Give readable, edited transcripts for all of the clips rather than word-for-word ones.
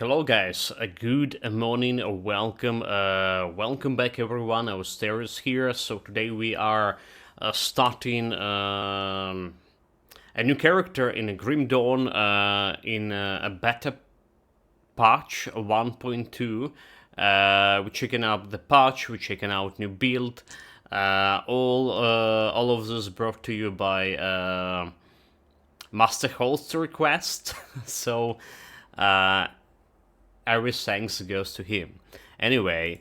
Hello guys, a good morning or welcome back everyone. Asteris here. So today we are starting a new character in a Grim Dawn in a beta patch 1.2. We're checking out the patch, we're checking out new build. All of this brought to you by Master Host request. So every thanks goes to him. Anyway,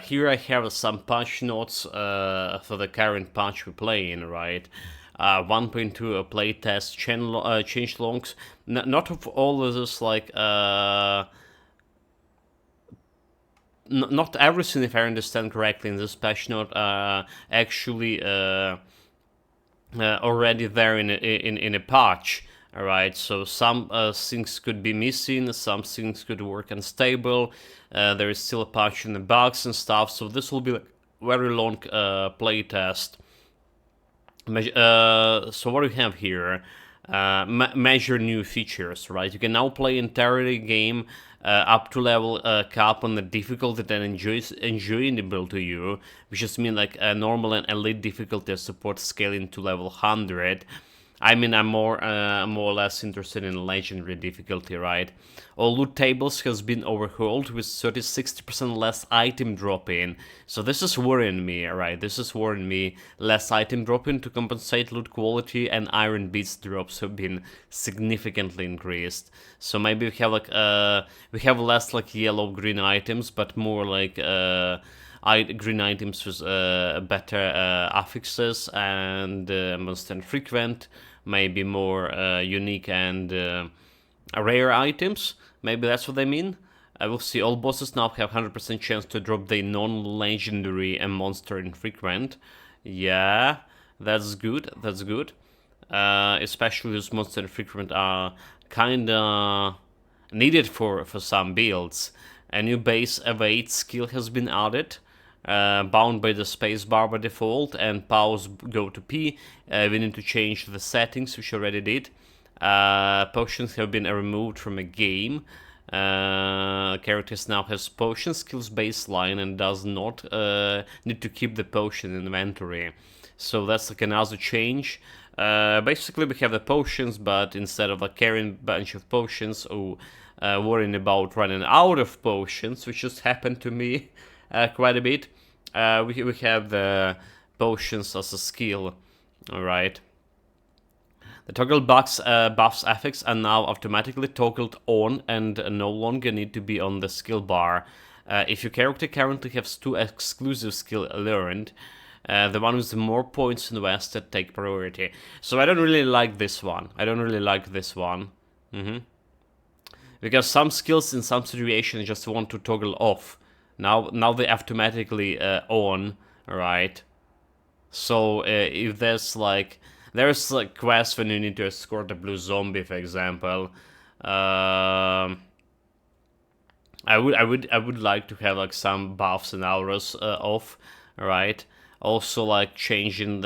here I have some patch notes for the current patch we're playing, right? 1.2 playtest change logs. Not of all of this, like, not everything, if I understand correctly, in this patch note actually already there in a patch. Alright, so some things could be missing, some things could work unstable, there is still a patch in the bugs and stuff, so this will be like very long playtest. So what do we have here? Measure new features, right? You can now play entirely game up to level cap on the difficulty that enjoyable to you, which just means like a normal and elite difficulty support scaling to level 100. I mean, I'm more or less interested in legendary difficulty, right? All loot tables has been overhauled with 30-60% less item drop-in. So this is worrying me, right? This is worrying me. Less item drop-in to compensate loot quality, and iron beads drops have been significantly increased. So maybe we have like we have less like yellow-green items, but more like green items with better affixes and most infrequent, maybe more unique and rare items. Maybe that's what they mean. I will see. All bosses now have 100% chance to drop the non-legendary and monster infrequent. Yeah, that's good. That's good. Especially those monster infrequent are kinda needed for some builds. A new base evade skill has been added. Bound by the spacebar by default, and pause go to P. We need to change the settings, which already did. Potions have been removed from a game. Characters now has potion skills baseline and does not need to keep the potion inventory. So that's like another change. Basically, we have the potions, but instead of like carrying a bunch of potions or worrying about running out of potions, which just happened to me quite a bit, we have the potions as a skill. Alright. The toggle buffs affixes are now automatically toggled on and no longer need to be on the skill bar. If your character currently has 2 exclusive skills learned, the one with more points invested take priority. So I don't really like this one. Because some skills in some situations just want to toggle off. Now they automatically on, right? So if there's like quests when you need to escort a blue zombie, for example, I would like to have like some buffs and auras off, right? Also like interchanging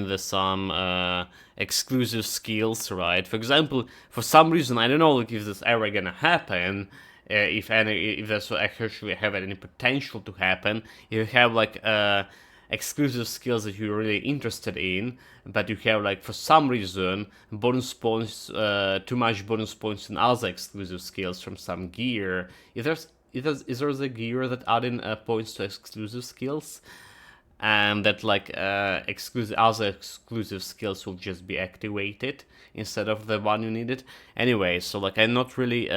the some exclusive skills, right? For example, for some reason, I don't know like if this ever gonna happen, if that's actually have any potential to happen. If you have like exclusive skills that you're really interested in, but you have like for some reason bonus points, too much bonus points in other exclusive skills from some gear. Is there a gear that adding points to exclusive skills? And that like other exclusive skills will just be activated instead of the one you needed. Anyway, so like I'm not really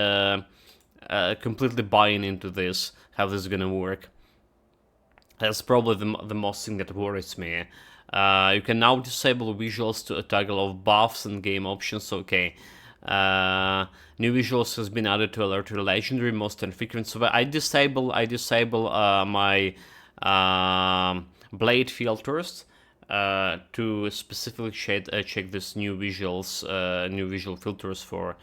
completely buying into this, how this is gonna work. That's probably the most thing that worries me. You can now disable visuals to toggle off buffs and game options. Okay. New visuals has been added to alert to legendary, most infrequent. So I disable my blade filters to specifically check this new visual filters for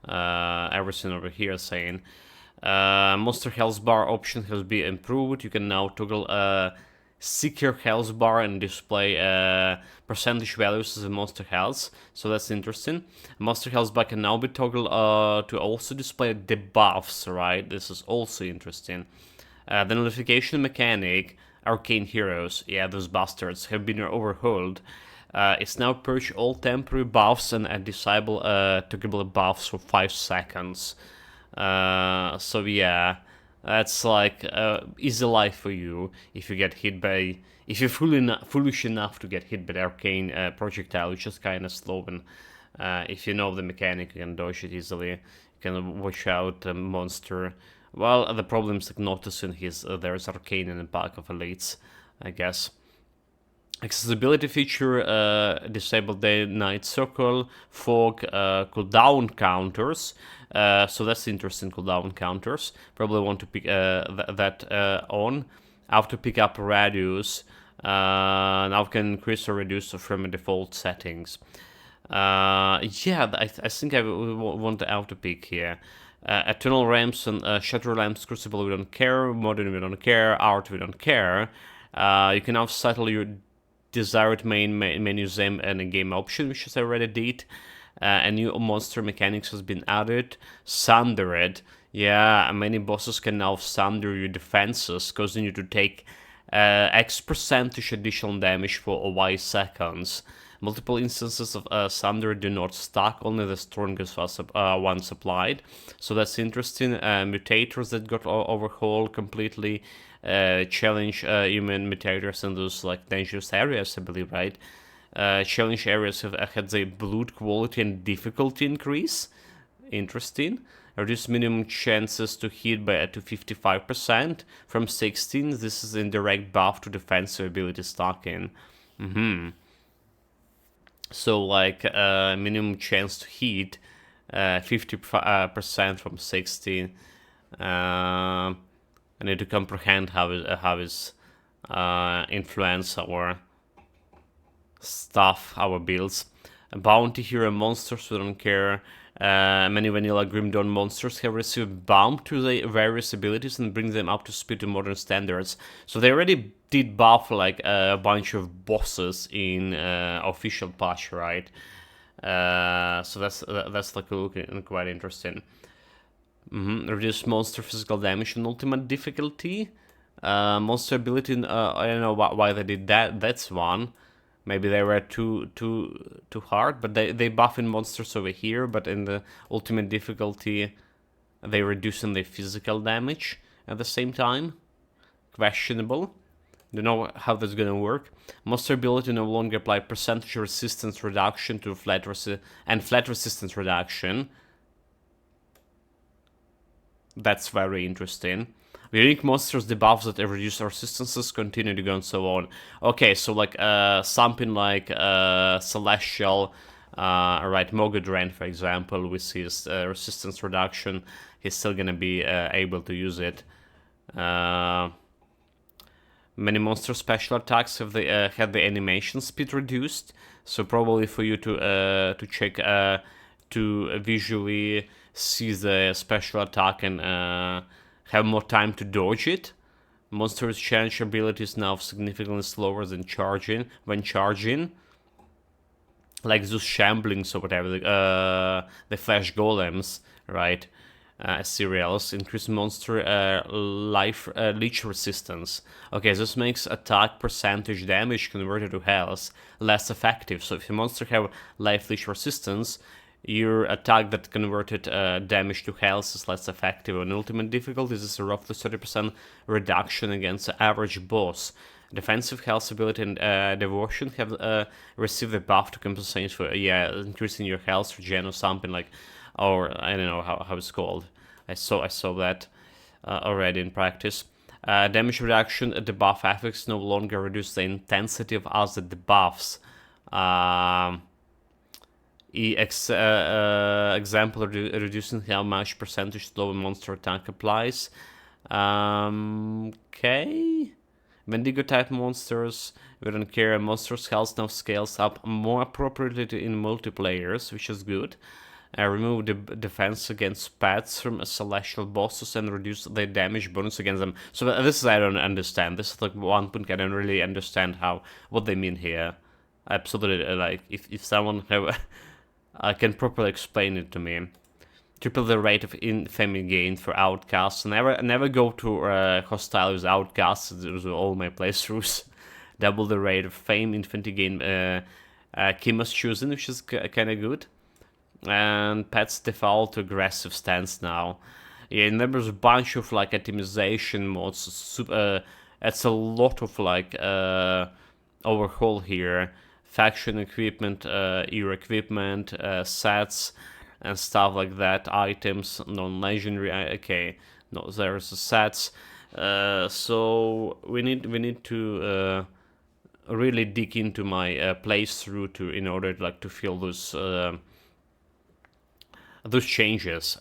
everything over here saying. Monster health bar option has been improved. You can now toggle seek your health bar and display percentage values of the monster health. So that's interesting. Monster health bar can now be toggled to also display debuffs, right? This is also interesting. The notification mechanic, arcane heroes, yeah, those bastards, have been overhauled. It's now purge all temporary buffs and disable toggleable buffs for 5 seconds. So yeah, that's like easy life for you if you get hit by, if you're foolish enough to get hit by the arcane projectile, which is kind of slow. And if you know the mechanic, you can dodge it easily. You can watch out the monster. Well, the problem is like noticing there's arcane in the pack of elites, I guess. Accessibility feature, disabled day-night circle, fog, cooldown counters. So that's interesting, cooldown counters. Probably want to pick that on. Auto pick up radius. Now can increase or reduce from default settings. Yeah, I think I want the auto pick here. Eternal Ramps and Shatter Lamps, Crucible we don't care, Modern we don't care, Art we don't care. You can now settle your desired main menu zem and a game option, which is I already did. A new monster mechanics has been added. Sundered. Yeah, many bosses can now sunder your defenses, causing you to take X percentage additional damage for a Y seconds. Multiple instances of Sunder do not stack, only the strongest ones applied. So that's interesting. Mutators that got overhauled completely. Challenge human mutators in those like dangerous areas, I believe, right? Challenge areas have had the blood quality and difficulty increase. Interesting. Reduce minimum chances to hit by to 55% from 16. This is in direct buff to defensive ability stacking. So like minimum chance to hit 50% from 16. I need to comprehend how is influence our stuff, our builds. Bounty hero monsters, we don't care. Many vanilla Grim Dawn monsters have received bump to the various abilities and bring them up to speed to modern standards. So they already did buff like a bunch of bosses in official patch, right? So that's like looking quite interesting. Reduce monster physical damage in ultimate difficulty. Monster ability, I don't know why they did that. That's one. Maybe they were too hard, but they buffing monsters over here, but in the ultimate difficulty, they reducing their physical damage at the same time. Questionable. Don't know how that's gonna work. Monster ability no longer apply percentage resistance reduction to flat resistance reduction. That's very interesting. Unique monsters debuffs that reduce resistances continue to go and so on. Okay, so like something like Celestial, right, Mogodran, for example, with his resistance reduction, he's still gonna be able to use it. Many monster special attacks have had the animation speed reduced, so probably for you to check to visually see the special attack and have more time to dodge it. Monster's change ability is now significantly slower than when charging. Like those shamblings or whatever, the flash golems, right? Cereals increase monster life leech resistance. Okay, this makes attack percentage damage converted to health less effective. So if your monster have life leech resistance, your attack that converted damage to health is less effective. On ultimate difficulty, this is a roughly 30% reduction against the average boss. Defensive health ability and devotion have received a buff to compensate for increasing your health regen or something like, or I don't know how it's called. I saw that already in practice. Damage reduction debuff effects no longer reduce the intensity of other debuffs. Example, reducing how much percentage slow monster attack applies. Okay. Wendigo type monsters, we don't care. Monsters' health now scales up more appropriately in multiplayers, which is good. Remove the defense against pets from celestial bosses and reduce the damage bonus against them. So this is I don't understand. This is like one point I don't really understand what they mean here. Absolutely, like if someone can properly explain it to me. Triple the rate of infamy gained for outcasts. Never go to hostile with outcasts. Those are all my playthroughs. Double the rate of fame infamy gain. Kima's chosen, which is kind of good. And pets default to aggressive stance now. Yeah, and there's a bunch of like itemization mods. It's a lot of like overhaul here. Faction equipment, era equipment, sets, and stuff like that. Items, non-legendary. Okay, no, there's the sets. So we need to really dig into my playthrough in order like to feel those changes.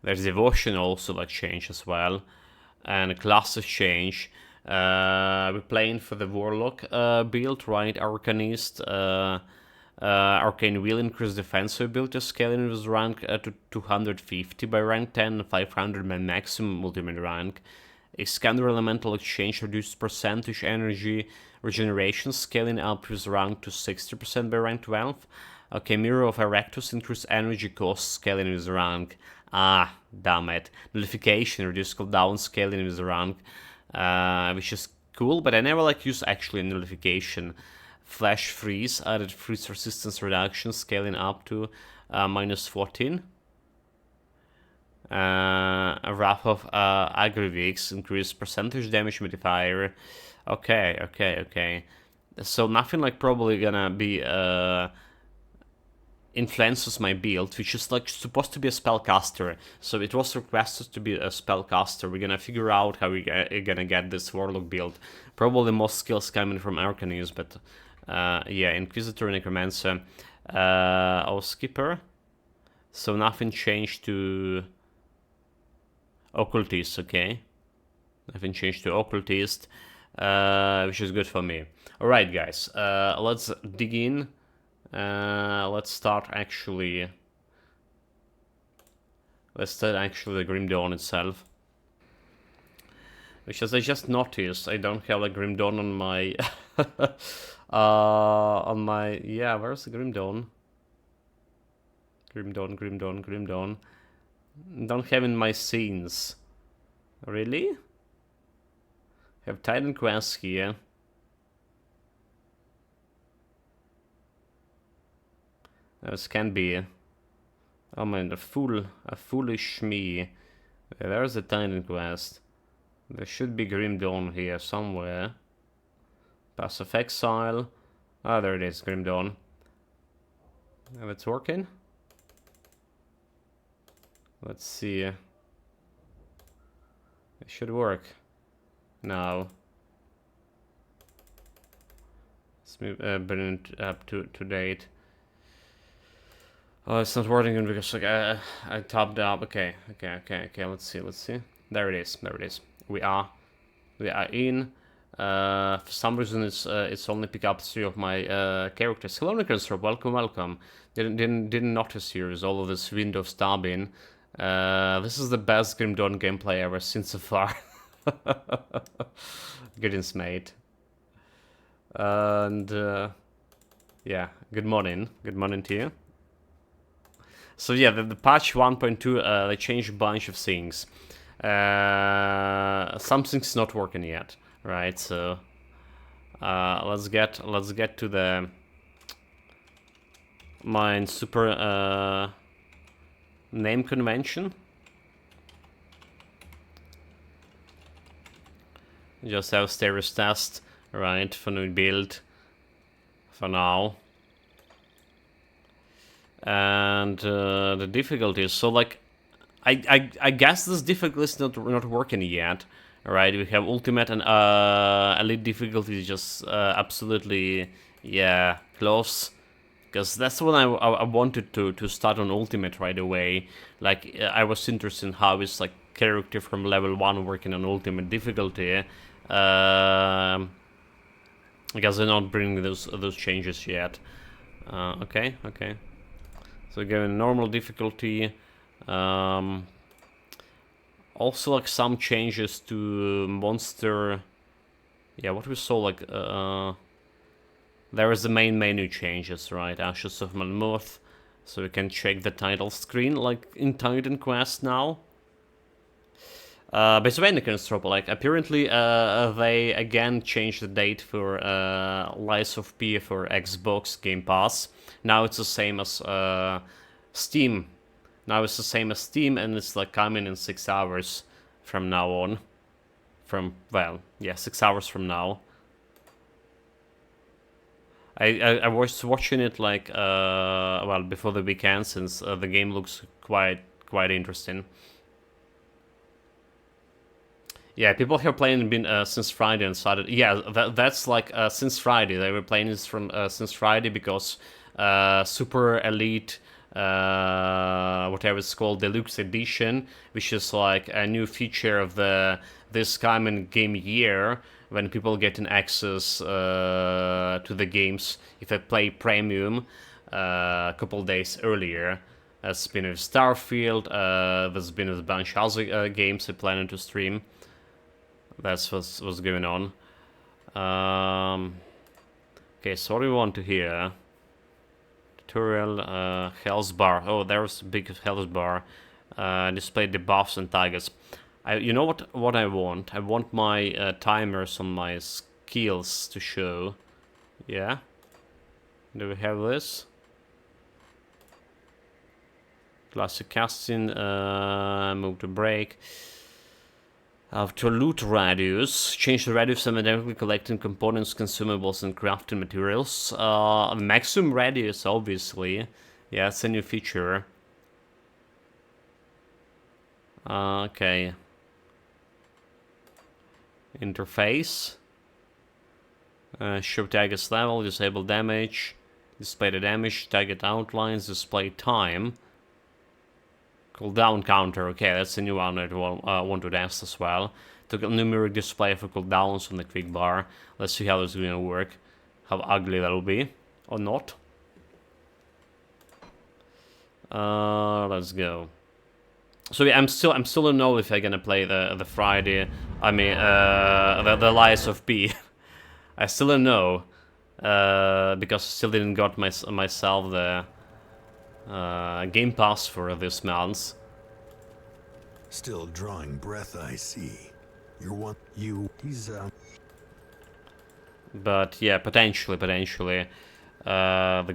There's devotion also like change as well, and classes change. We're playing for the Warlock build, right? Arcanist. Arcane will increase defensive ability scaling with rank to 250 by rank 10, 500 by maximum ultimate rank. Iskander Elemental Exchange reduces percentage energy regeneration scaling up with rank to 60% by rank 12. Okay, Mirror of Erectus increase energy cost scaling with rank. Ah, damn it. Nullification reduce cooldown scaling with rank, which is cool, but I never like use actually nullification. Flash freeze added freeze resistance reduction scaling up to minus 14. Wrath of Agrivix increase percentage damage modifier. Okay. So nothing like probably gonna be influences my build, which is like supposed to be a spellcaster. So it was requested to be a spellcaster. We're gonna figure out how we're gonna get this Warlock build. Probably most skills coming from Arcanist, but yeah, Inquisitor, Necromancer, Skipper. So nothing changed to Occultist, okay. Nothing changed to Occultist, which is good for me. Alright guys, let's dig in. Let's start actually the Grim Dawn itself. Which, as I just noticed, I don't have a Grim Dawn on my yeah, where's the Grim Dawn? Grim Dawn. Don't have in my scenes. Really? Have Titan Quest here. This can be. Oh man, a foolish me. There's the Titan Quest. There should be Grim Dawn here somewhere. Pass of Exile. Ah, there it is, Grim Dawn. Now it's working. Let's see. It should work. Now. Let's bring it up to date. Oh, it's not working because like I topped up. Okay. Let's see. There it is. We are in. For some reason, it's only pick up 3 of my characters. Hello, Nicholas. Welcome. Didn't notice here is all of this window stabbing. This is the best Grim Dawn gameplay I've ever seen so far. Goodness, mate. And yeah, good morning to you. So yeah, the patch 1.2 they changed a bunch of things. Something's not working yet, right? So let's get to the mine super name convention. Just have status test, right, for new build for now. And the difficulty is so like I guess this difficulty is not working yet. Right, we have ultimate and elite difficulty is just absolutely close. Because that's what I wanted to start on ultimate right away. Like I was interested in how is like character from level 1 working on ultimate difficulty. Because they're not bringing those changes yet. Okay. So we go in normal difficulty. Also, like some changes to monster. Yeah, what we saw, like there is the main menu changes, right? Ashes of Mammoth. So we can check the title screen, like in Titan Quest now. But Svennikenstrop, like apparently they again changed the date for Lies of P for Xbox Game Pass. Now it's the same as Steam. Now it's the same as Steam, and it's like coming in 6 hours from now on. Well, yeah, 6 hours from now. I was watching it like well before the weekend, since the game looks quite interesting. Yeah, people here playing been since Friday and Saturday. Yeah, that's like since Friday. They were playing this from since Friday because Super Elite, whatever it's called, Deluxe Edition, which is like a new feature of this coming game year, when people get an access to the games if they play Premium a couple days earlier. There's been with Starfield, there's been a bunch of other games they're planning to stream. That's what's going on. Okay, so what do we want to hear? Tutorial, health bar. Oh, there's a big health bar. Display debuffs and targets. You know what I want? I want my timers on my skills to show. Yeah. Do we have this? Classic casting. Move to break. After loot radius, change the radius of dynamically collecting components, consumables, and crafting materials. Maximum radius, obviously. Yeah, it's a new feature. Okay. Interface. Show target's level, disable damage, display the damage, target outlines, display time. Cooldown counter, okay, that's a new one that I want to test as well. Took a numeric display for cooldowns on the quick bar. Let's see how this is going to work. How ugly that'll be. Or not. Let's go. So yeah, I'm still don't know if I'm gonna play the Friday. I mean, the Lies of P. I still don't know, because I still didn't got myself the Game Pass for this month. Still drawing breath, I see. He's But yeah, potentially. The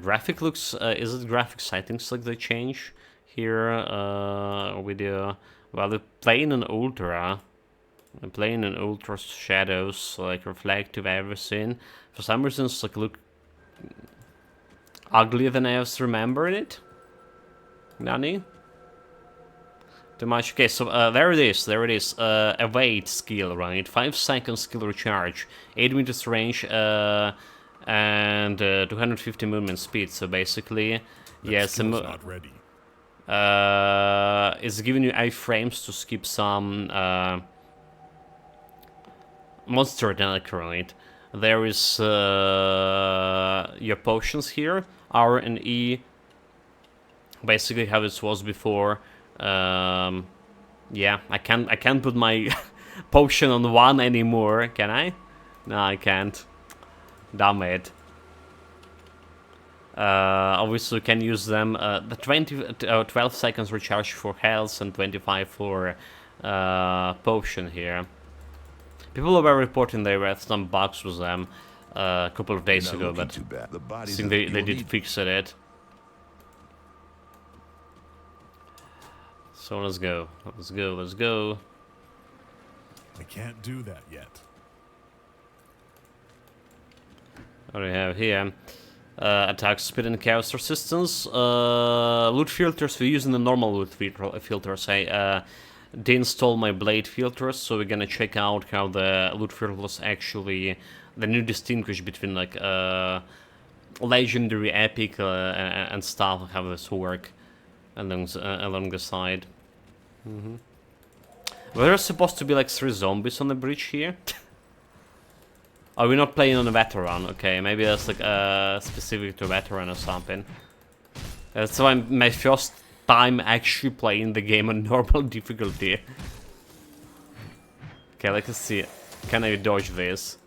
graphic looks. Is it graphic settings like they change here? With the well, they're playing an ultra. They're playing an ultra shadows, like reflective everything. For some reason, it's like look uglier than I was remembering it. Nani? Too much. Okay, so there it is. Evade skill, right? 5 seconds skill recharge, 8 meters range, and 250 movement speed. So basically, yes, not ready. It's giving you iframes to skip some monster attack, right? There is your potions here, R and E. Basically how it was before. Yeah, I can't put my potion on 1 anymore, can I? No, I can't. Damn it. Obviously you can use them. The 12 seconds recharge for health and 25 for potion here. People were reporting there were some bugs with them a couple of days ago, but I think they did fix it. So let's go. I can't do that yet. What do we have here? Attack speed and chaos resistance. Loot filters. We're using the normal loot filters. I deinstall my blade filters, so we're gonna check out how the loot filters actually, the new distinguish between like legendary, epic, and stuff. How this work along the side. There's supposed to be like 3 zombies on the bridge here. Are we not playing on a veteran? Okay, maybe that's like specific to a veteran or something. That's why my first time actually playing the game on normal difficulty. Okay, let's see. Can I dodge this?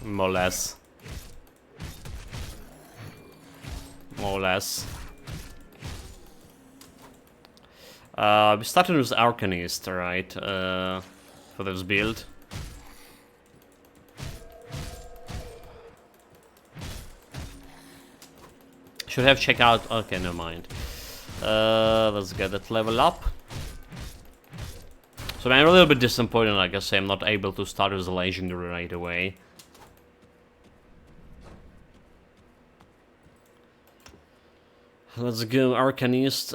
More or less. More or less. We started with Arcanist, right? For this build. Should have checked out. Okay, never mind. Let's get that level up. So I'm a little bit disappointed, like I say, I'm not able to start with the legendary right away. Let's go Arcanist.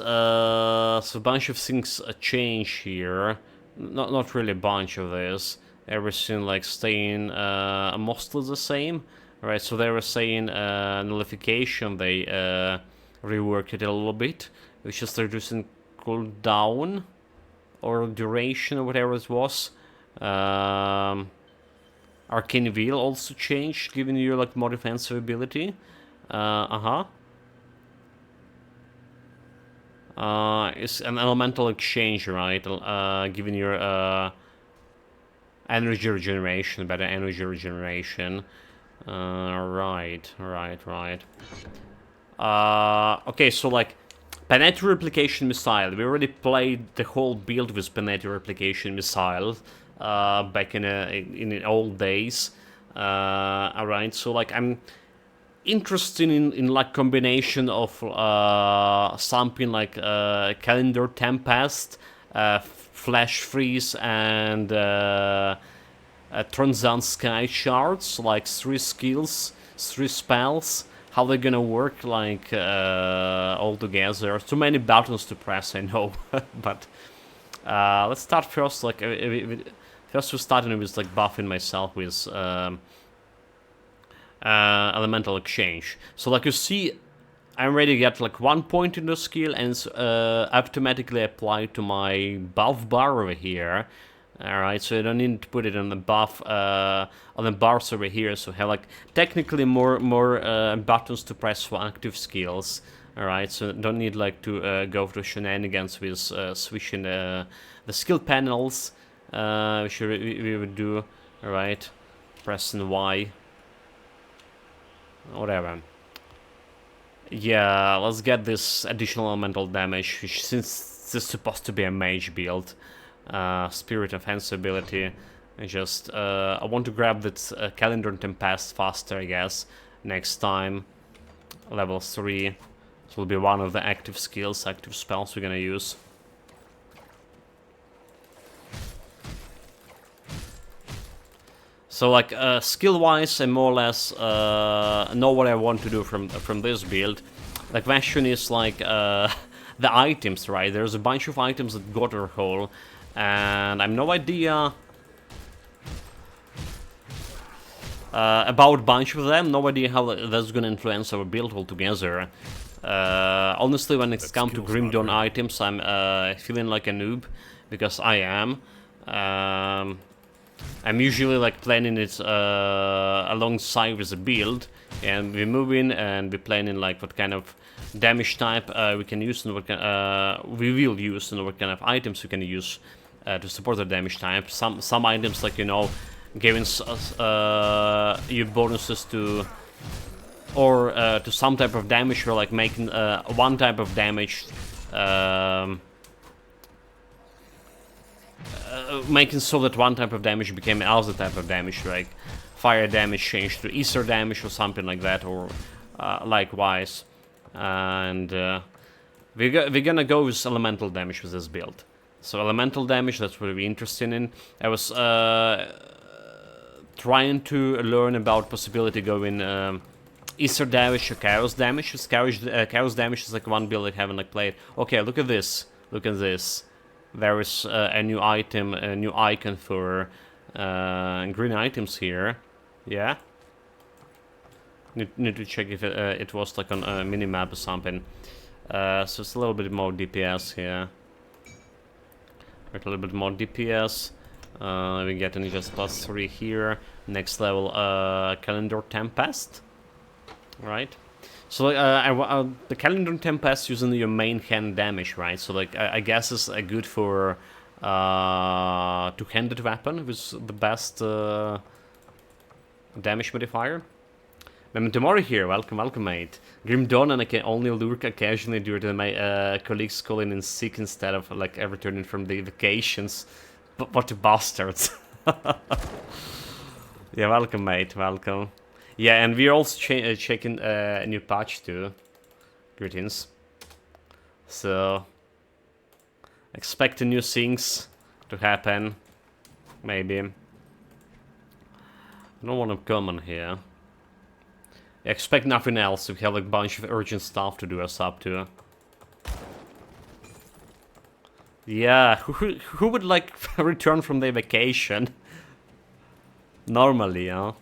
So a bunch of things change here. Not really a bunch of this. Everything like staying mostly the same. Right, so they were saying nullification, they reworked it a little bit, which is reducing cooldown or duration or whatever it was. Arcane Wheel also changed, giving you like more defensive ability. It's an elemental exchange, right? Giving your energy regeneration, better energy regeneration. Right. Okay, so like Planetary Replication Missile. We already played the whole build with Planetary Replication Missile back in the old days. Alright, so like I'm interested in like combination of something like Calendar Tempest, Flash Freeze, and Transcend Sky Shards, like 3 skills, 3 spells. How they're gonna work like all together. Too many buttons to press, I know, but let's start first. Like first, we're starting with like buffing myself with elemental exchange. So like you see, I already get like 1 point in the skill, and it's automatically applied to my buff bar over here. Alright, so you don't need to put it on the buff, on the bars over here, so have like technically more buttons to press for active skills. Alright, so don't need like to go through shenanigans with switching the skill panels, which we would do. Alright, pressing Y. Whatever. Yeah, let's get this additional elemental damage, which since this is supposed to be a mage build. Spirit Offense ability. I want to grab that Calendar Tempest faster, I guess, next time. Level 3. This will be one of the active skills, active spells we're gonna use. So like skill-wise, I more or less know what I want to do from this build. The question is like the items, right? There's a bunch of items that got her hole. And I have no idea about a bunch of them, no idea how that's gonna influence our build altogether. Honestly, when it's come to Grim Dawn items, I'm feeling like a noob, because I am. I'm usually like planning it alongside with the build, and we move in and we're planning like what kind of damage type we can use and what we will use and what kind of items we can use to support the damage type. Some items, like, you know, giving you bonuses to to some type of damage, or like making one type of damage, making so that one type of damage became another type of damage, like fire damage changed to ether damage or something like that, or likewise. And we're gonna go with elemental damage with this build. So elemental damage, that's what we're interested in. I was trying to learn about possibility going ether damage or chaos damage. Chaos damage is like one build I haven't like played. Okay, look at this. Look at this. There is a new item, a new icon for green items here. Yeah. Need to check if it was like on a mini-map or something. So it's a little bit more DPS here. With a little bit more DPS. We get an just +3 here. Next level, Calendar Tempest. Right. So like, the Calendar Tempest using your main hand damage, right? So like, I guess it's good for two-handed weapon with the best damage modifier. Tomorrow here, welcome mate. Grim Dawn, and I can only lurk occasionally due to my colleagues calling in sick instead of like returning from the vacations. But what bastards. Yeah, welcome mate, welcome. Yeah, and we're also checking a new patch too. Greetings. So, expect new things to happen. Maybe. I don't want to come on here. Expect nothing else. We have like a bunch of urgent stuff to do us up to. Yeah, who would like return from their vacation? Normally, huh?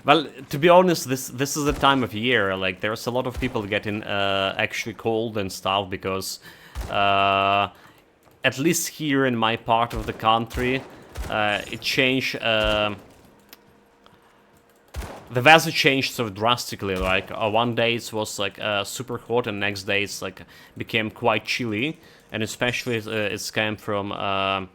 Well, to be honest, this is the time of year. Like, there's a lot of people getting actually cold and stuff because, at least here in my part of the country, it changed. The weather changed so drastically. Like, one day it was like super hot, and next day it's like became quite chilly, and especially it's came from.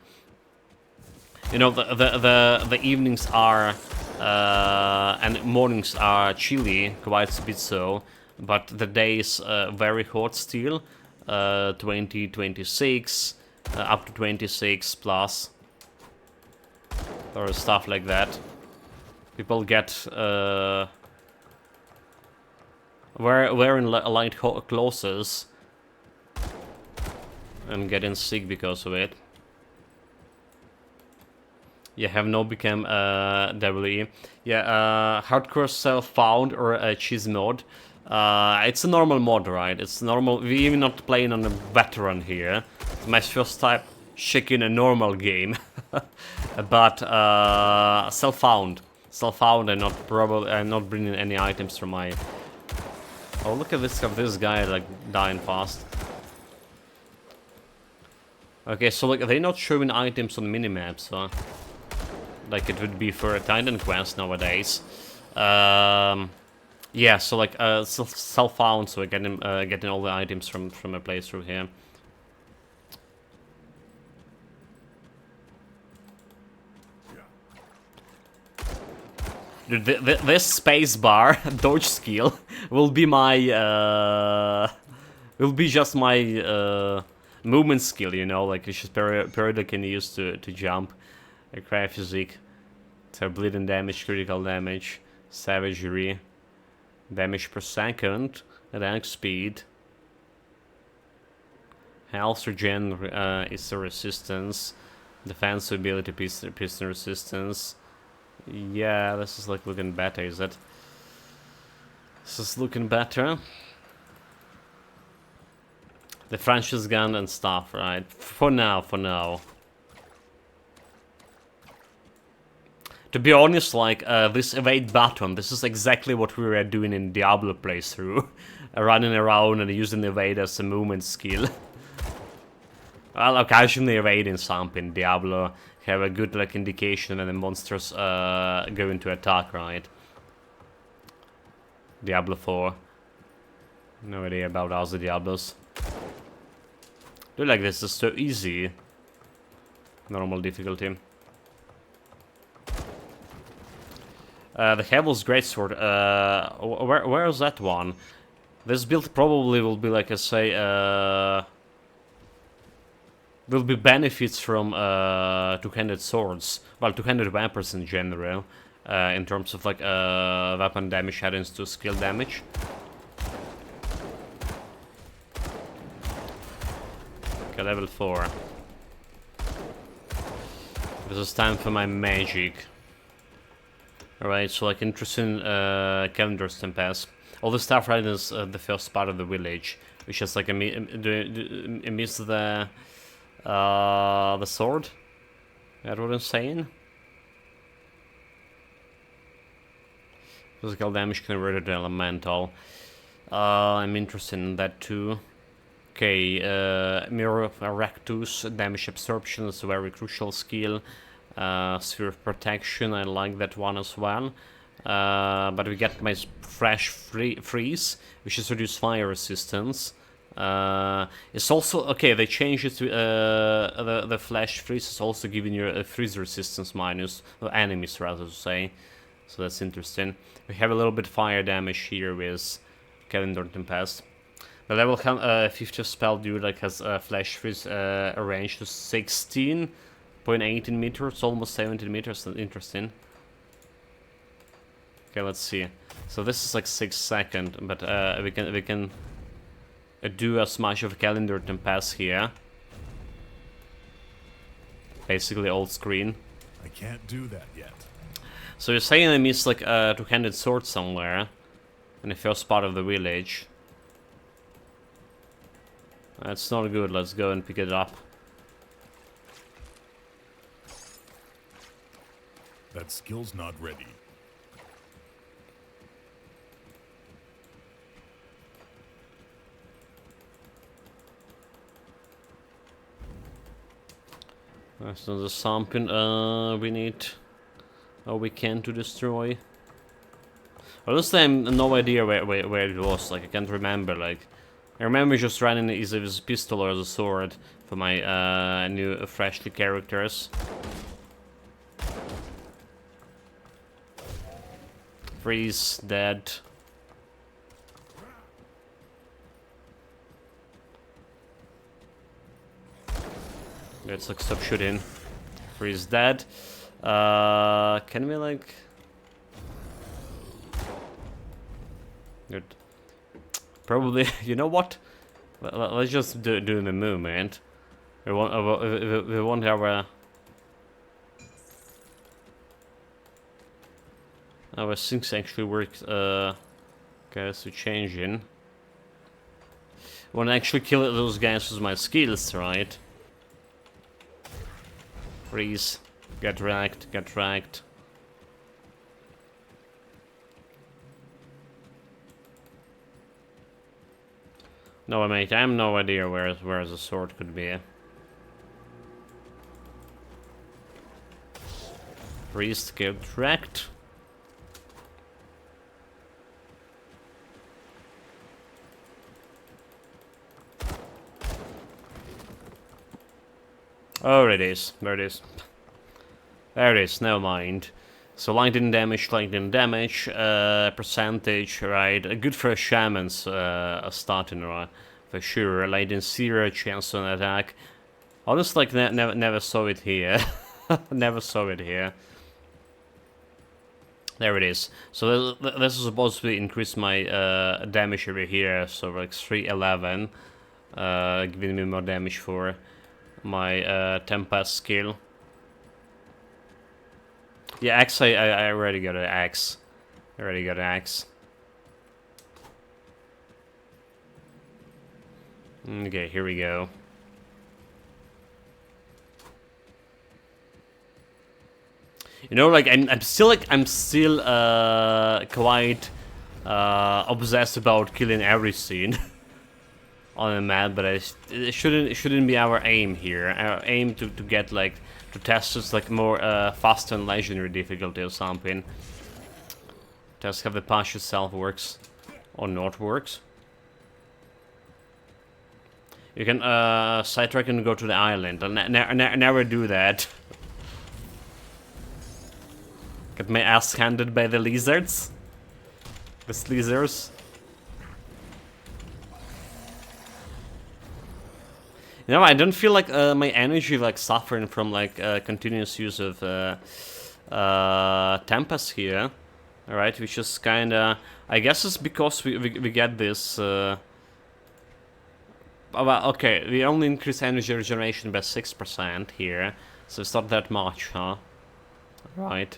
You know, the evenings are and mornings are chilly, quite a bit so, but the days very hot still, 20, 26, up to 26 plus, or stuff like that. People get wearing light clothes and getting sick because of it. Yeah, have no become WWE. Yeah, hardcore self-found or a cheese mod. It's a normal mod, right? It's normal. We're even not playing on a veteran here. It's my first time checking a normal game. But self-found. Self-found, and not probably. I'm not bringing any items from my. Oh, look at this guy like dying fast. Okay, so like they're not showing items on minimaps, huh? Like it would be for a Titan quest nowadays. Yeah, so like self-found, so getting all the items from a playthrough here. Dude, this space bar dodge skill will be my will be just my movement skill, you know, like it's just period I can use to jump. Cry physique, so bleeding damage, critical damage, savagery, damage per second, rank speed, health regen is the resistance, defense ability, piston resistance. Yeah, this is like looking better, is it? This is looking better. The franchise gun and stuff, right? For now. To be honest, like, this evade button, this is exactly what we were doing in Diablo playthrough. Running around and using evade as a movement skill. Well, occasionally evading something. Diablo have a good, like, indication when the monsters go into attack, right? Diablo 4. No idea about other Diablos. Dude, like, this is so easy. Normal difficulty. The Heaven's Greatsword, where is that one? This build probably will be, like I say, will be benefits from two-handed swords. Well, two-handed weapons in general, in terms of, like, weapon damage add-ins to skill damage. Okay, level 4. This is time for my magic. Alright, so like interesting calendar Tempest. All the stuff right is the first part of the village, which is like amidst the sword. That's what I'm saying. Physical damage converted to elemental. I'm interested in that too. Okay, Mirror of Erectus, damage absorption is a very crucial skill. Sphere of Protection, I like that one as well. but we get my fresh freeze, which is reduced fire resistance. It's also okay. They changed it to the flash freeze is also giving you a freeze resistance minus, or enemies rather to say. So that's interesting. We have a little bit fire damage here with Calendar Tempest. The level 50 spell dude like has flash freeze range to 16.18 meters, almost 17 meters. That's interesting. Okay, let's see. So this is like 6 seconds, but we can do as much of a Calendar Tempest here. Basically old screen. I can't do that yet. So you're saying I missed like a two-handed sword somewhere in the first part of the village. That's not good. Let's go and pick it up. That skill's not ready. So there's something we need, or we can to destroy. Honestly, I have no idea where it was. Like I can't remember. Like I remember just running either with a pistol or a sword for my new freshly characters. Freeze, dead. Let's like stop shooting. Freeze, dead. Can we like? Good. Probably. You know what? Let's just do the movement. We won't have our things actually worked. Okay, so changing. I want to actually kill those guys with my skills, right? Freeze. Get wrecked. Get wrecked. No, mate, I have no idea where the sword could be. Freeze. Get wrecked. Oh, it is. There it is. There it is. Never mind. So lightning damage, percentage, right? Good for shamans starting, right? For sure. Lightning 0 chance on attack. Honestly, like never saw it here. Never saw it here. There it is. So this is supposed to increase my damage over here. So like 311, giving me more damage for my Tempest skill. Yeah, axe, I already got an axe. I already got an axe. Okay, here we go. You know, like I'm still quite obsessed about killing everything on the map, but it shouldn't be our aim here. Our aim to get like to test just like more fast and legendary difficulty or something. Test how the patch itself works or not works. You can sidetrack and go to the island. I'll never do that. Get my ass handed by the lizards. The slizers. You know, I don't feel like my energy like suffering from like continuous use of Tempest here. Alright, which is kinda... I guess it's because we get this... well, okay, we only increase energy regeneration by 6% here. So it's not that much, huh? Right.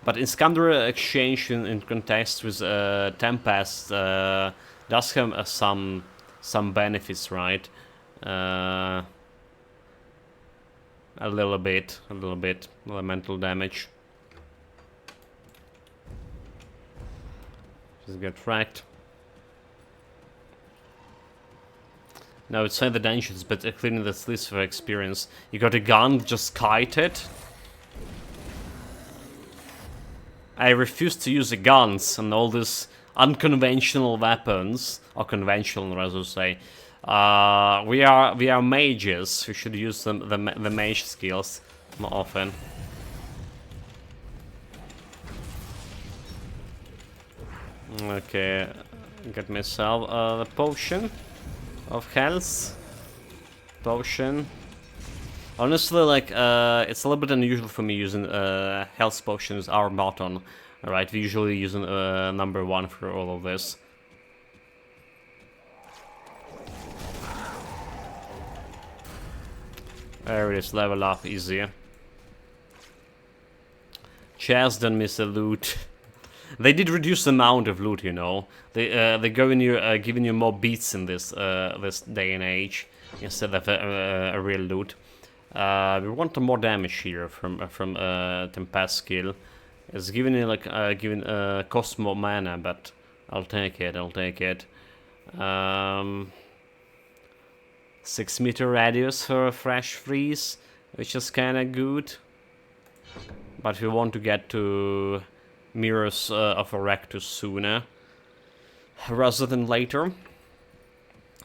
But in Scandra exchange in context with Tempest does have some benefits, right? A little bit elemental damage. Just get tracked. Now outside the dungeons, but cleaning the list for experience. You got a gun, just kite it. I refuse to use the guns and all these unconventional weapons, or conventional, as I would say. We are mages. We should use the mage skills more often. Okay, get myself a potion of health. Potion. Honestly, like, it's a little bit unusual for me using health potions our button. Alright, we usually use number 1 for all of this. There it is, level up, easy. Chest, don't miss the loot. They did reduce the amount of loot, you know. They're giving you more beats in this this day and age instead of a real loot. We want more damage here from Tempest skill. It's giving you like cost more mana, but I'll take it. 6-meter radius for a fresh freeze, which is kind of good. But we want to get to Mirrors of Erectus sooner rather than later.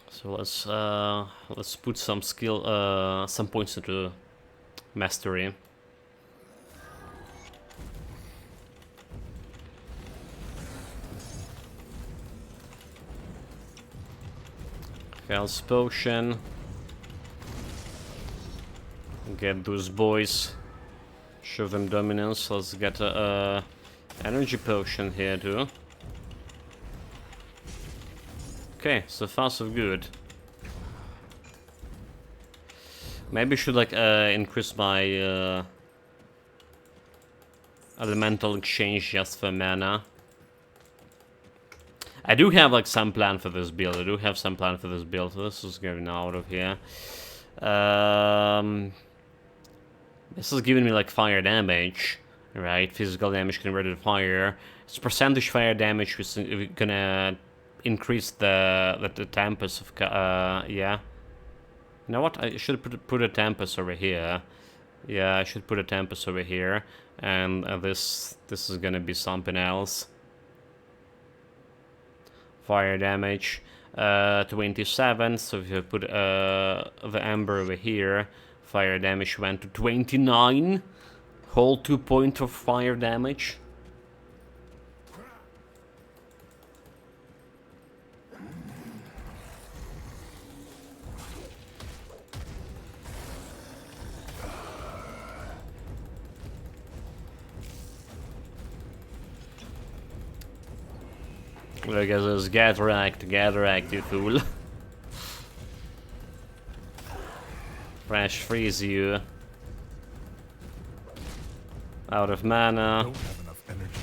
So let's put some skill, some points into mastery. Health potion. Get those boys. Show them dominance. Let's get a energy potion here too. Okay, so far so good. Maybe I should like increase my elemental exchange just for mana. I do have like some plan for this build. So this is getting out of here. This is giving me like fire damage, right? Physical damage converted to fire. It's percentage fire damage, which is gonna increase the tempest of yeah. You know what? I should put a tempest over here. Yeah, I should put a tempest over here, and this is gonna be something else. Fire damage, 27. So if you put the ember over here, fire damage went to 29. Whole 2 points of fire damage. Look at this, get wrecked, you fool. Fresh freeze you. Out of mana. Don't have enough energy.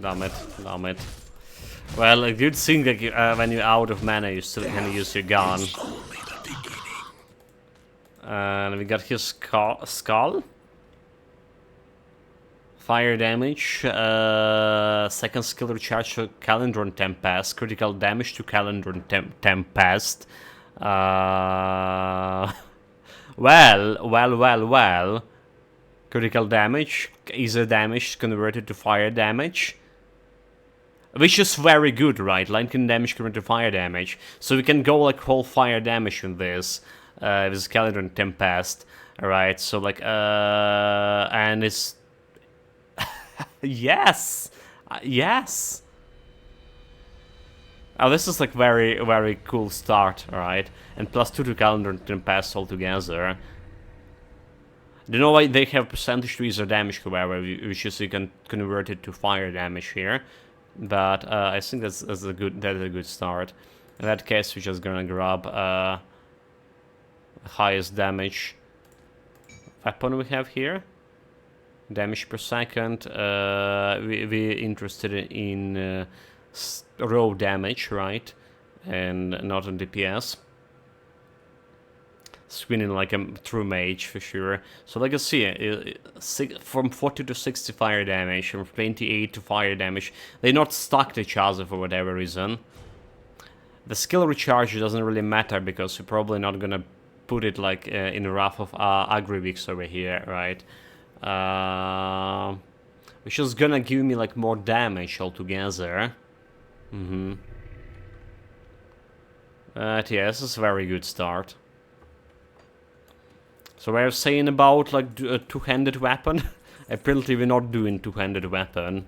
Damn it. Well, a good thing that you, when you're out of mana, you still can use your gun. And we got his skull. Fire damage, second skill recharge to Calendron Tempest, critical damage to Calendron Tempest. Well. Critical damage, easy damage converted to fire damage. Which is very good, right? Lightning damage converted to fire damage. So we can go like whole fire damage with this. With Calendron Tempest. Alright, so like, and it's... Yes! Yes! Oh, this is like very cool start, alright? And plus 2 to Calendar Tempest altogether. Don't know why they have percentage to either damage, however, which is you can convert it to fire damage here. But I think that's a good start. In that case, we're just gonna grab highest damage weapon we have here. Damage per second. We're interested in raw damage, right? And not on DPS. Screening like a true mage for sure. So like I see, from 40 to 60 fire damage, from 28 to fire damage. They're not stuck to each other for whatever reason. The skill recharge doesn't really matter because we're probably not gonna put it like in Wrath of Agrivix over here, right? which is gonna give me like more damage altogether. But yeah, this is a very good start. So we're saying about like a two-handed weapon. Apparently we're not doing two-handed weapon.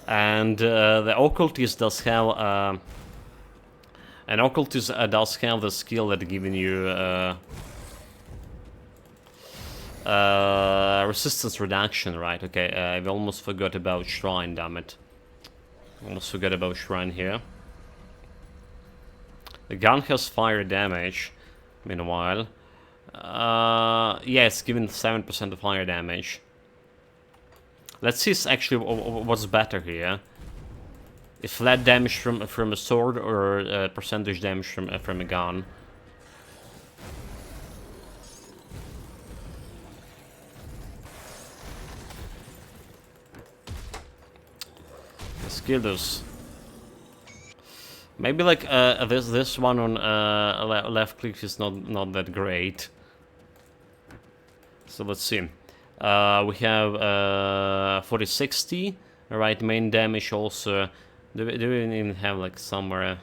And the Occultist does have an Occultist does have the skill that giving you resistance reduction, right? Okay, I almost forgot about Shrine, damn it. Almost forgot about Shrine here. The gun has fire damage, meanwhile. Yeah, it's giving 7% of fire damage. Let's see actually what's better here. If flat damage from a sword or percentage damage from a gun. Let's kill this. Maybe like this one on left click is not that great. So let's see. We have 40-60. Alright, main damage also. Do we even have like somewhere?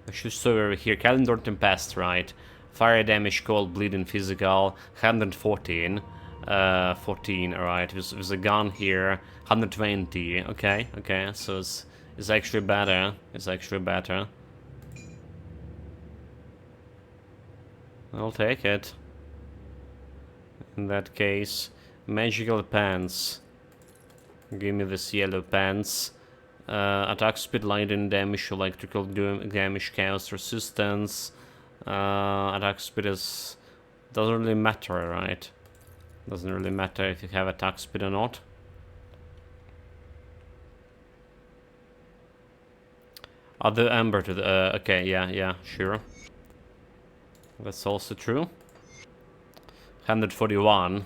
I should show over here. Calendar Tempest, right? Fire damage, cold, bleeding, physical. 114. 14, alright. With a gun here. 120. Okay, okay. So it's actually better. It's actually better. I'll take it. In that case, magical pants. Give me this yellow pants. Attack speed, lightning damage, electrical damage, chaos resistance. Attack speed doesn't really matter, right? Doesn't really matter if you have attack speed or not. Other Ember to the okay, yeah, sure. That's also true. 141.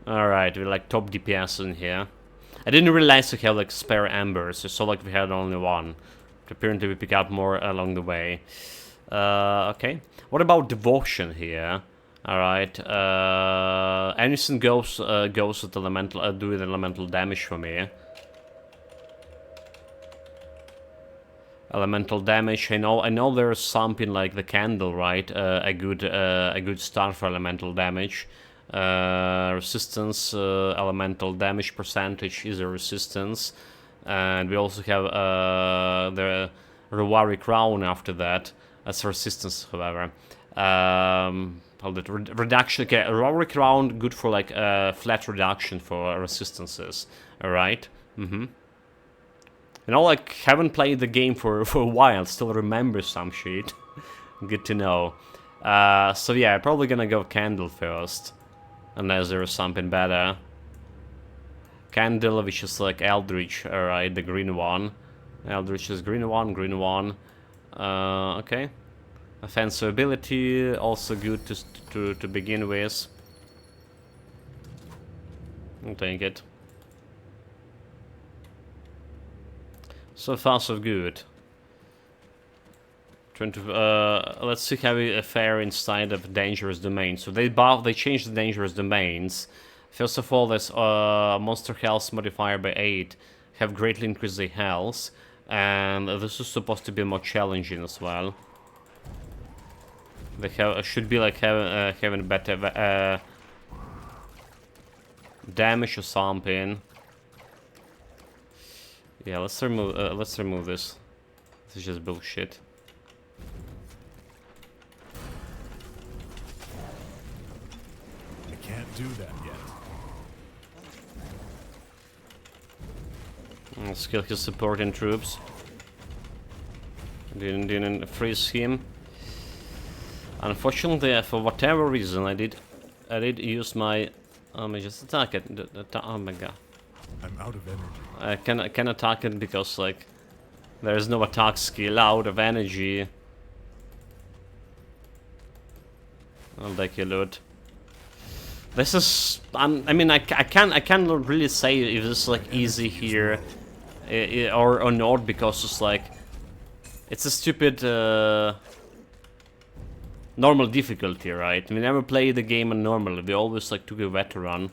Alright, we're like top DPS in here. I didn't realize we have like spare embers. I saw like we had only one. But apparently we pick up more along the way. Okay. What about Devotion here? Alright. Anything goes with elemental doing elemental damage for me. Elemental damage. I know there's something like the candle, right? A good start for elemental damage. Resistance, elemental damage percentage is a resistance, and we also have the Rewari Crown after that. That's resistance, however. Reduction. Okay, Rewari Crown good for like flat reduction for resistances. All right. You know, like, haven't played the game for a while, still remember some shit. Good to know. So yeah, probably gonna go Candle first. Unless there is something better. Candle, which is like Eldritch, alright, the green one. Eldritch is green one. Okay. Offensive ability, also good to begin with. I'll take it. So far, so good. Trying to let's see how we fare inside of dangerous domains. So they changed the dangerous domains. First of all, there's monster health modifier by 8, have greatly increased the health, and this is supposed to be more challenging as well. They should be like having better damage or something. Yeah, let's remove this. This is just bullshit. I can't do that yet. Let's kill his supporting troops. Didn't freeze him. Unfortunately, for whatever reason, I did use my. Let me just attack it. Oh my god. I'm out of energy. I can attack it because like there is no attack skill. Out of energy. I'll take your loot. This is I mean I can't really say if this is like easy here or not, because it's like It's a stupid normal difficulty, right? We never play the game on normal. We always like took a veteran.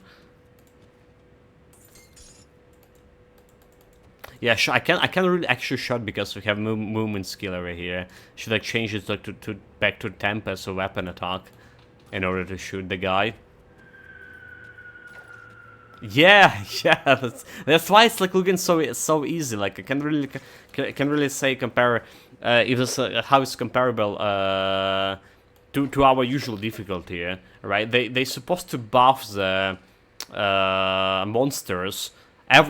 Yeah, I can't really actually shot because we have movement skill over here. Should I change it like to back to temp as a weapon attack in order to shoot the guy? Yeah, yeah, that's why it's like looking so easy. Like I can really say compare if it's how it's comparable to our usual difficulty, right? They supposed to buff the monsters.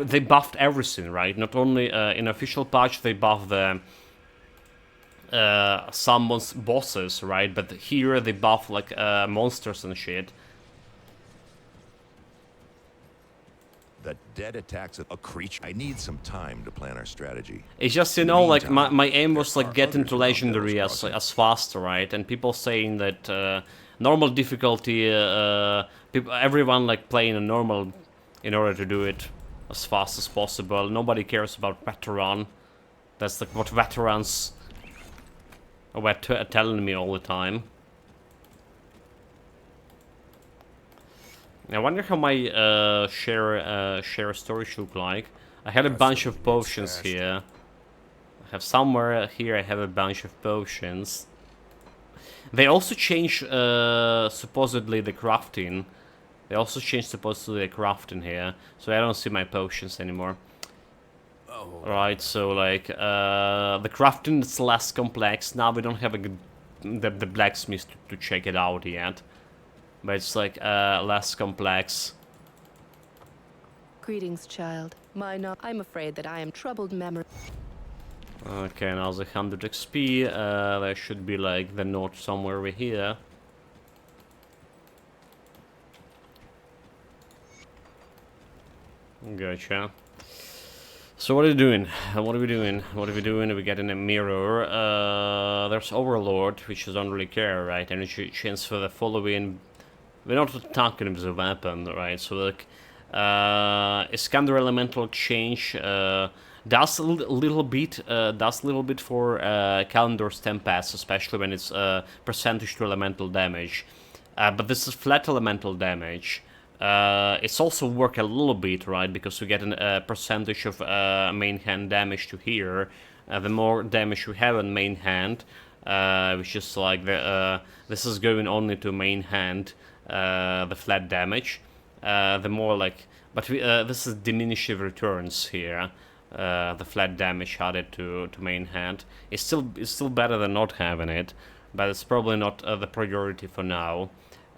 They buffed everything, right? Not only in official patch they buff the some bosses, right? But here they buff like monsters and shit. The dead attacks a creature. I need some time to plan our strategy. It's just, you know, like my aim was like get into legendary as fast, right? And people saying that normal difficulty, everyone like playing a normal in order to do it as fast as possible. Nobody cares about veteran. That's like what veterans were telling me all the time. I wonder how my share storage look like. I had a bunch of potions here. I have somewhere here. I have a bunch of potions. They also changed supposedly the crafting. They also changed supposedly the crafting here, so I don't see my potions anymore. Oh. Right, so like the crafting is less complex now. We don't have the blacksmith to check it out yet. But it's like less complex. Greetings, child. I'm afraid that I am troubled memory. Okay, now the 100 XP. There should be like the note somewhere over here. Gotcha. So what are you doing? What are we doing? What are we doing? We're getting a mirror. There's Overlord, which I don't really care, right? Energy chance for the following. We're not attacking with a weapon, right? So like, Iskander elemental change does a little bit for Kalimdor's Tempest, especially when it's percentage to elemental damage. But this is flat elemental damage. It's also work a little bit, right? Because we get a percentage of main hand damage to here. The more damage we have in main hand, which is like this is going only to main hand. The flat damage, the more like, but this is diminishing returns here. The flat damage added to main hand is still better than not having it, but it's probably not the priority for now.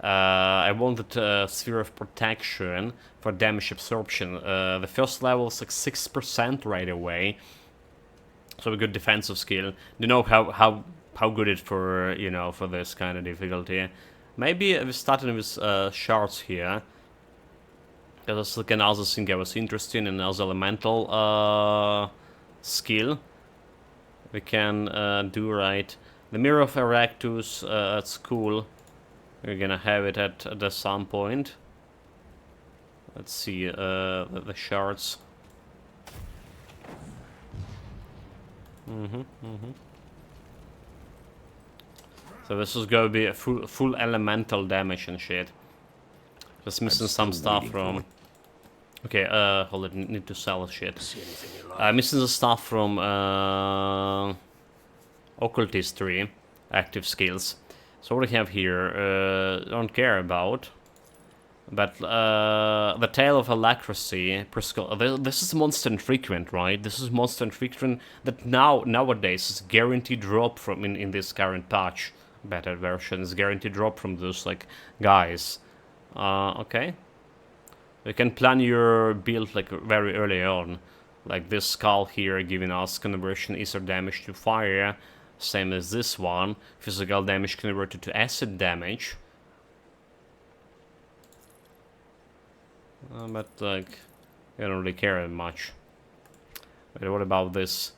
I wanted Sphere of Protection for damage absorption. The first level is like 6% right away, so a good defensive skill. You know how good it for for this kind of difficulty. Maybe we're starting with shards here. Because that's like another thing I was interested in, another elemental skill we can do, right. The Mirror of Erectus, that's cool. We're gonna have it at some point. Let's see the shards. So this is gonna be a full elemental damage and shit. Just missing some stuff from. Okay, hold it. Need to sell shit. Missing the stuff from Occultist 3 active skills. So what do we have here? Don't care about. But the Tale of Alacrity, this is monster infrequent, right? This is monster infrequent that nowadays is guaranteed drop from in this current patch. Better version is guaranteed drop from those like guys. Okay. You can plan your build like very early on. Like this skull here giving us conversion ether damage to fire. Same as this one. Physical damage converted to acid damage. But like, I don't really care much. But what about this?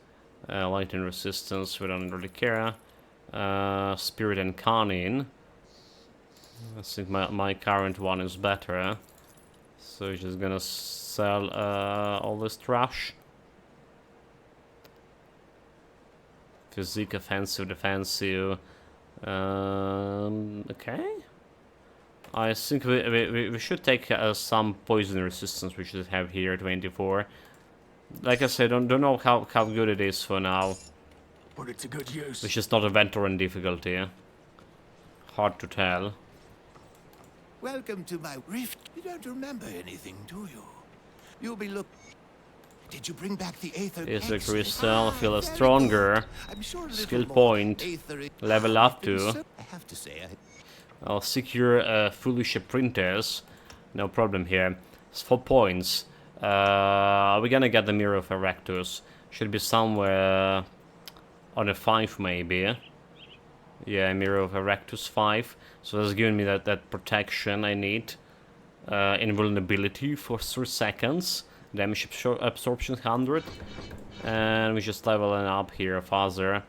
Lightning resistance, we don't really care. Spirit and Cunning. I think my current one is better. So we're just gonna sell all this trash. Physique, offensive, defensive. Okay. I think we should take some poison resistance, we should have here, 24. Like I said, don't know how good it is for now. Put it to good use. Which is not a veteran difficulty. Hard to tell. Welcome to my rift. You don't remember anything, do you? You'll be Did you bring back the Aether? Is a Excellent. crystal, feel Very stronger. good. I'm sure a little Skill more point. Aether- Level up I've been to. so- I have to say, I'll secure foolish apprentice. No problem here. It's 4 points. We're gonna get the Mirror of Erectus. Should be somewhere on a 5 maybe. Yeah, Mirror of Erectus 5. So that's giving me that protection I need. Invulnerability for 3 seconds. Damage absorption 100. And we just leveling up here further.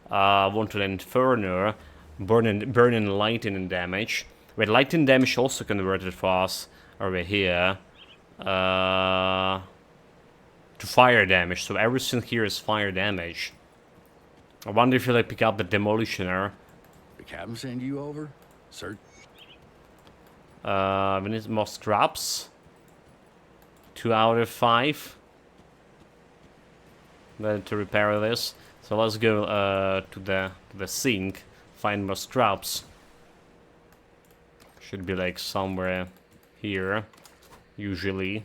Wanted Inferno. Burning lightning damage. Wait, lightning damage also converted for us over here. To fire damage. So everything here is fire damage. I wonder if I pick up the Demolitioner. The captain send you over? Sir? We need more scraps. 2 out of 5. Then to repair this. So let's go to the sink. Find more scraps. Should be like somewhere here. Usually.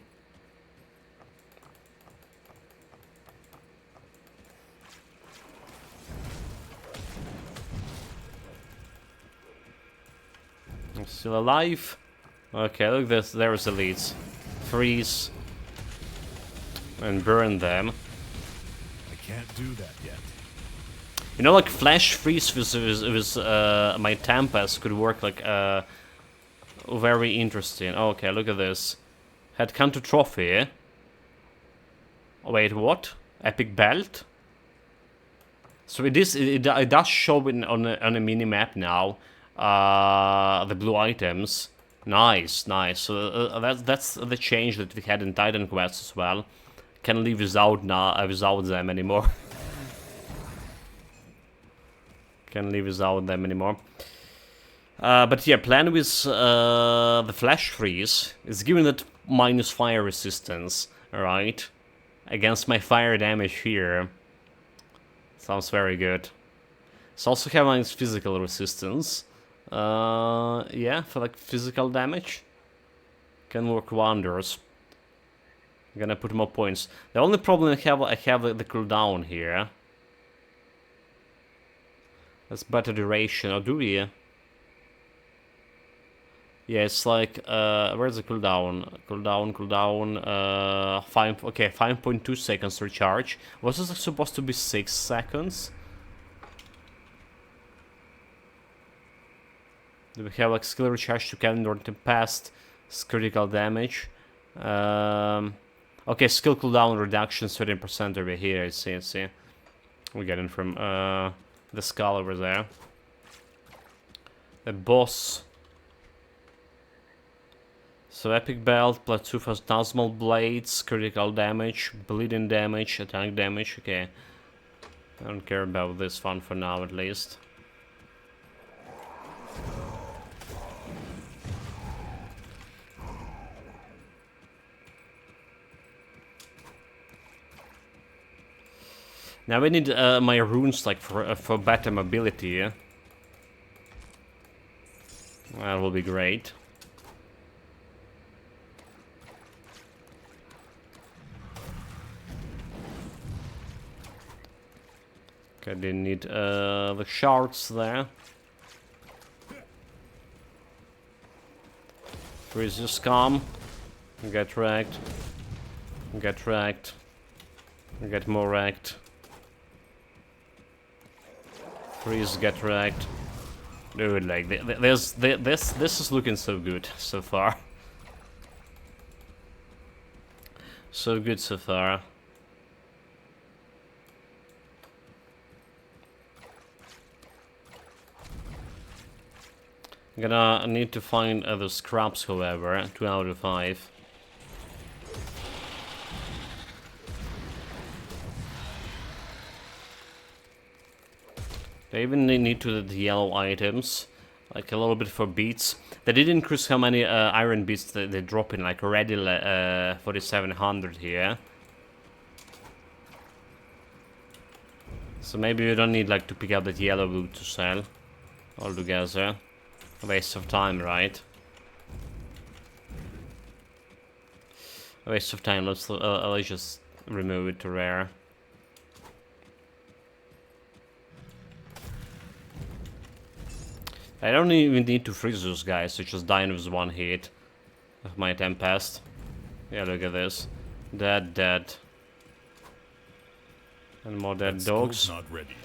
I'm still alive. Okay, look this. There's the leads. Freeze. And burn them. I can't do that yet. You know, like flash freeze with my Tempest could work like very interesting. Oh, okay, look at this. Head counter trophy. Oh, wait, what? Epic belt. So it does show on a mini map now. The blue items. Nice, nice. So that's the change that we had in Titan Quest as well. Can live without them anymore. Can live without them anymore. But yeah, plan with the flash freeze. It's giving it minus fire resistance, alright? Against my fire damage here. Sounds very good. It's also having physical resistance. Yeah, for like physical damage. Can work wonders. I'm gonna put more points. The only problem I have the cooldown here. That's better duration, or do we? Yeah, it's like, where's the cooldown? Cooldown, 5.2 seconds recharge. Was this supposed to be 6 seconds? Do we have like skill recharge to calendar Tempest? Critical damage. Okay, skill cooldown reduction 13% over here, I see. We're getting from the skull over there. The boss. So epic belt, plus 2 phantasmal blades, critical damage, bleeding damage, attack damage. Okay, I don't care about this one for now, at least. Now we need my runes like for better mobility. Yeah? That will be great. Okay, they need the shards there. Freeze your scum. Get wrecked. Get wrecked. Get more wrecked. Freeze, get wrecked. Dude, like this is looking so good so far. So good so far. I'm gonna need to find other scraps, however. 2 out of 5. They even need to the yellow items, like a little bit for beats. They did increase how many iron beats they drop in, like already 4,700 here. So maybe you don't need like to pick up that yellow wood to sell altogether. A waste of time, right? A waste of time. Let's just remove it to rare. I don't even need to freeze those guys, they just die with one hit of my Tempest. Yeah, look at this. Dead, dead. And more dead That dogs. skill's not ready.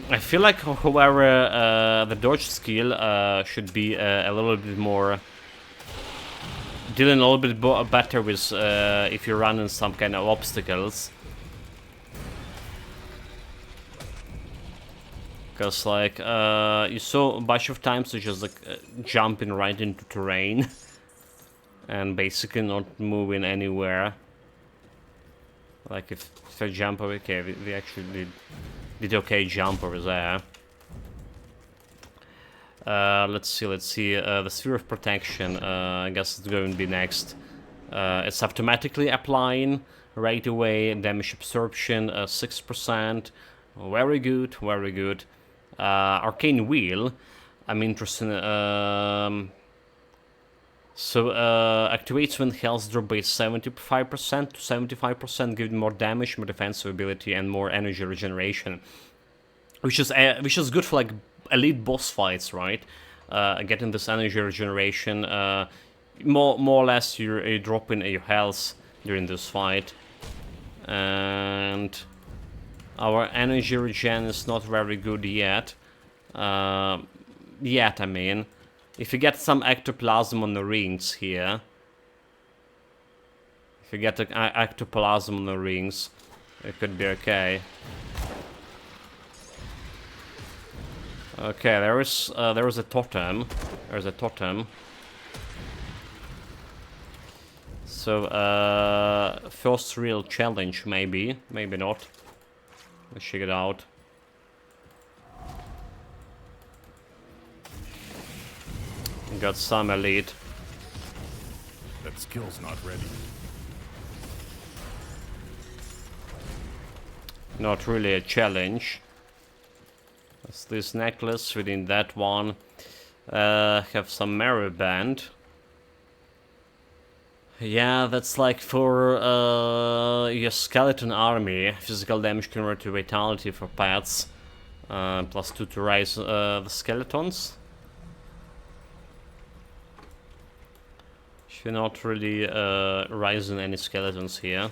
I feel like, however, the dodge skill should be a little bit more... dealing a little bit better with if you're running some kind of obstacles. Because, like, you saw a bunch of times to just, like, jumping right into terrain. And basically not moving anywhere. Like, if I jump over... Okay, we actually did okay jump over there. Let's see. The Sphere of Protection, I guess it's going to be next. It's automatically applying right away. Damage absorption, 6%. Very good, very good. Arcane Wheel, I'm interested in, so activates when health drop by 75% to 75%, giving more damage, more defensive ability, and more energy regeneration, which is good for like elite boss fights, right? Getting this energy regeneration, more or less you're dropping your health during this fight, and our energy regen is not very good yet. I mean. If you get some ectoplasm on the rings here. If you get ectoplasm on the rings, it could be okay. Okay, there is a totem. There's a totem. So, first real challenge, maybe. Maybe not. Let's check it out. Got some elite. That skill's not ready. Not really a challenge. That's this necklace within that one. Have some mirror band. Yeah, that's like for your skeleton army. Physical damage converted to vitality for pets. +2 to raise the skeletons. You're not really rising any skeletons here.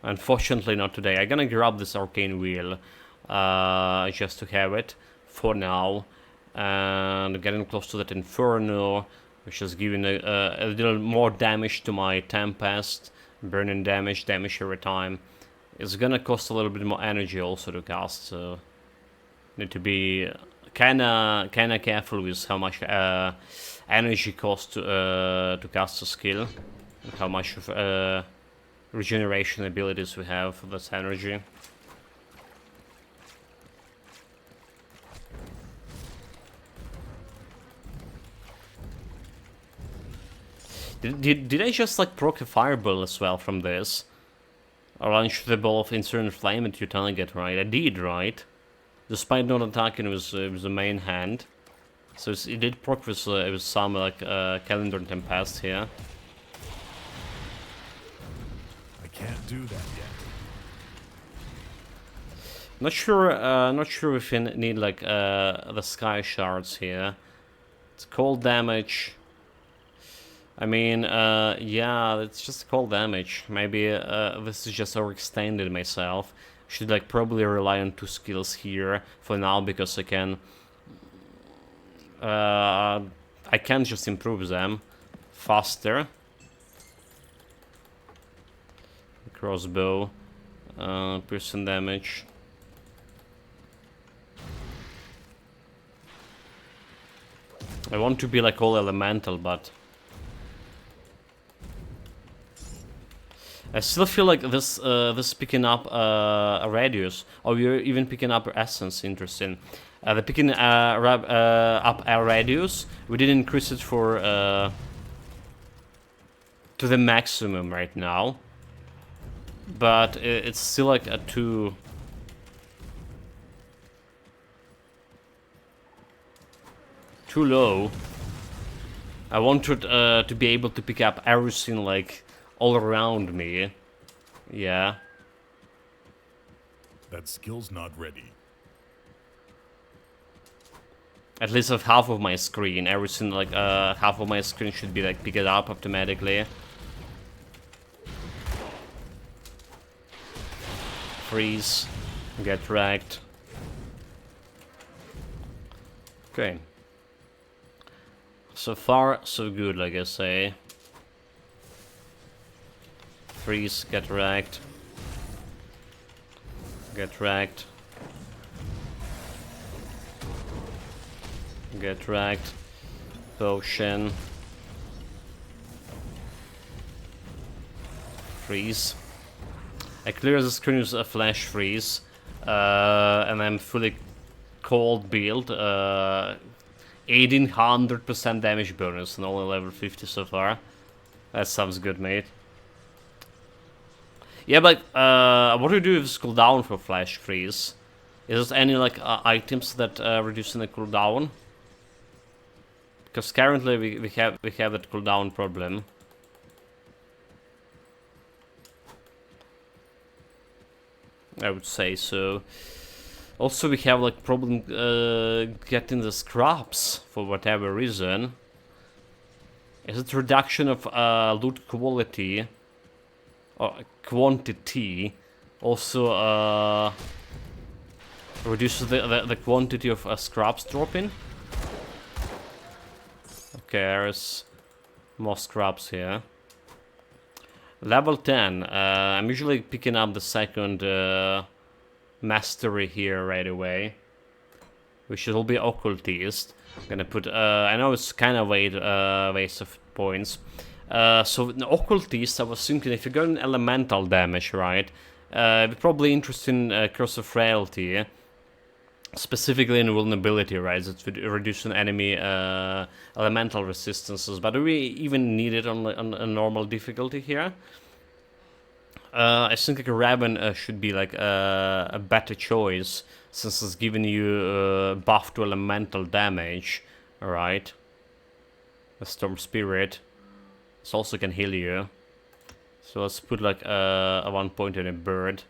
Unfortunately not today. I'm gonna grab this arcane wheel just to have it for now. And getting close to that inferno, which is giving a little more damage to my Tempest. Burning damage every time. It's gonna cost a little bit more energy also to cast, so need to be kinda careful with how much energy cost to cast a skill, and how much of regeneration abilities we have for this energy. Did I just like proc a fireball as well from this? Or launch the ball of instant flame into your target, right? I did, right? Despite not attacking with the main hand. So it did proc with some like calendar and tempest here. I can't do that yet. Not sure if you need like the sky shards here. It's cold damage. I mean, yeah, it's just cold damage. Maybe this is just overextended myself. Should like probably rely on 2 skills here for now, because I can just improve them faster. Crossbow, piercing damage. I want to be like all elemental, but I still feel like this picking up a radius, or you're even picking up essence. Interesting. The picking up a radius, we did increase it for to the maximum right now, but it's still like a too low. I wanted to be able to pick up everything like all around me. Yeah. That skill's not ready. At least of half of my screen. Everything like half of my screen should be like picked up automatically. Freeze. Get wrecked. Okay. So far, so good, like I say. Freeze, get wrecked. Get wrecked. Get wrecked. Potion. Freeze. I clear the screen with a flash freeze. And I'm fully cold build. 1800% damage bonus and only level 50 so far. That sounds good, mate. Yeah, but what do you do with this cooldown for flash freeze? Is there any like items that reducing the cooldown? Because currently we have that cooldown problem. I would say so. Also, we have like problem getting the scraps for whatever reason. Is it reduction of loot quality or quantity? Also reduces the quantity of scraps dropping. Okay, there's more scraps here. Level 10. I'm usually picking up the second mastery here right away, which will be Occultist. I'm gonna put I know it's kind of waste of points. So in Occultist, I was thinking if you got an elemental damage, right, it'd be probably interesting Curse of Frailty, specifically in vulnerability, right? It would reduce an enemy elemental resistances, but do we even need it on a normal difficulty here? I think like a Raven should be like a better choice, since it's giving you buff to elemental damage. Alright. A Storm Spirit. This also can heal you. So let's put like a 1 point in a bird.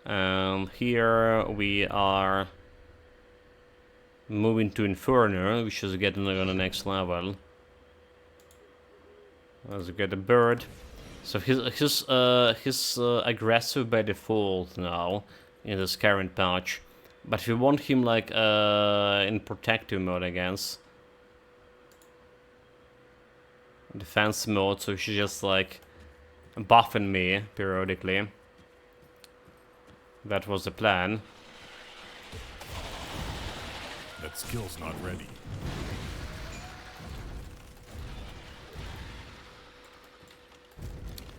And here we are moving to Inferno, which is getting on the next level. Let's get a bird. So he's aggressive by default now in this current patch, but if you want him like in protective mode, I guess, defense mode, so she's just like buffing me periodically. That was the plan. That skill's not ready.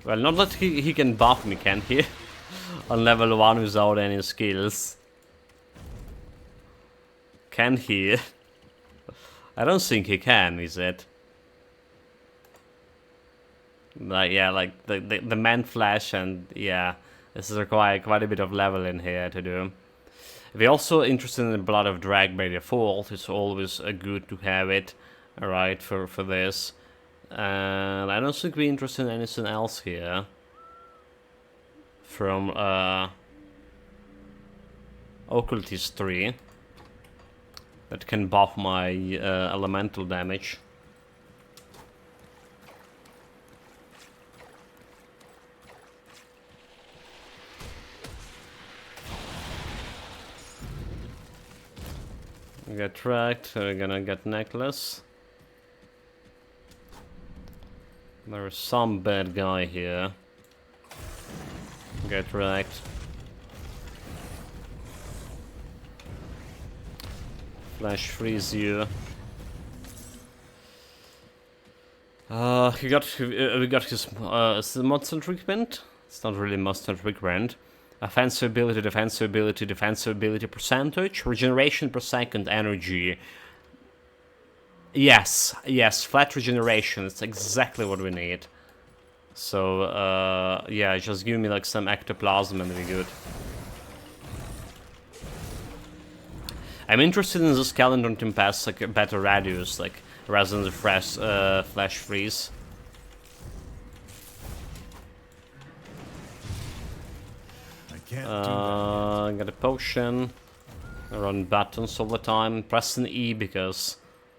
Well, not that he can buff me, can he? On level 1 without any skills. Can he? I don't think he can, is it? Like, yeah, like the man flash, and yeah, this is require quite a bit of level in here to do. We're also interested in the Blood of Drag by default. It's always good to have it, alright, for this. And I don't think we're interested in anything else here from Occultist 3 that can buff my elemental damage. We get tracked, we're gonna get necklace. There's some bad guy here. Get wrecked. Flash freeze you. We got his monster treatment. It's not really monster treatment. Offensive ability, defensive ability, defensive ability percentage, regeneration per second, energy. Yes, flat regeneration. It's exactly what we need. So yeah, just give me like some ectoplasm and we're good. I'm interested in the Skeleton Tempest, like a better radius, like rather than the flash freeze. I can't do that. Got a potion. I run buttons all the time. Press an E because,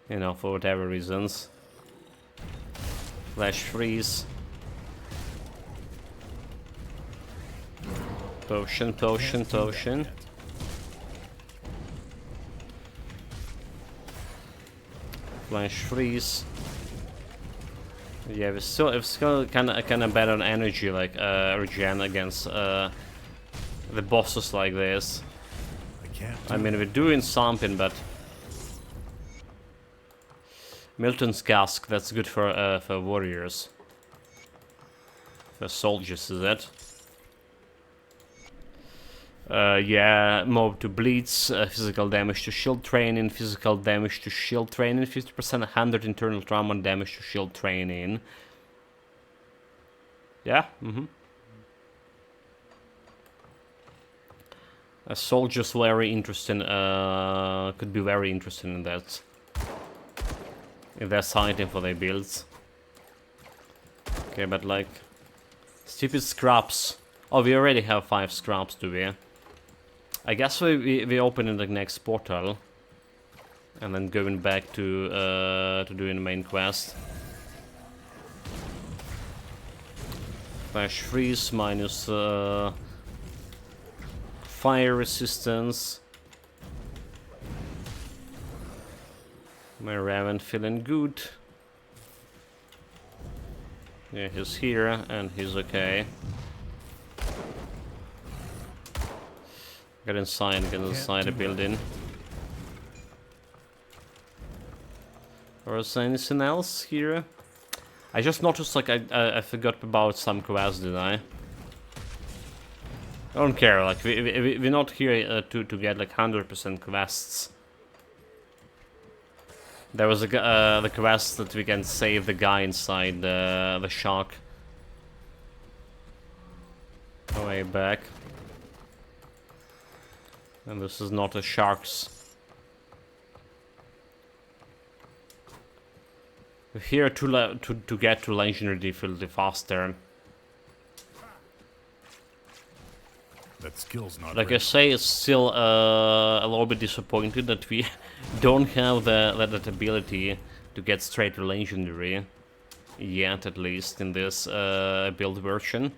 you know, for whatever reasons. Flash freeze. Potion, potion, potion. Flash freeze. Yeah, it's still kind of better on energy, like regen against the bosses like this. I mean, we're doing something, but Milton's cask, that's good for warriors, for soldiers, is it? Yeah, mob to bleeds, physical damage to shield training, physical damage to shield training, 50%, 100 internal trauma damage to shield training. Yeah, A soldier's very interesting, could be very interesting in that. If they're sighting for their builds. Okay, but like, stupid scraps. Oh, we already have 5 scraps, do we? I guess we open in the next portal, and then going back to doing the main quest. Flash freeze minus fire resistance. My Raven feeling good. Yeah, he's here and he's okay. Get inside the building. Or is there anything else here? I just noticed like I forgot about some quests, did I? I don't care, like we're not here to get like 100% quests. There was the quest that we can save the guy inside the shark. Way back. And this is not a shark's. We're here to get to legendary difficulty faster. That skill's not Like ready. I say, it's still a little bit disappointed that we don't have that ability to get straight to legendary yet, at least in this build version.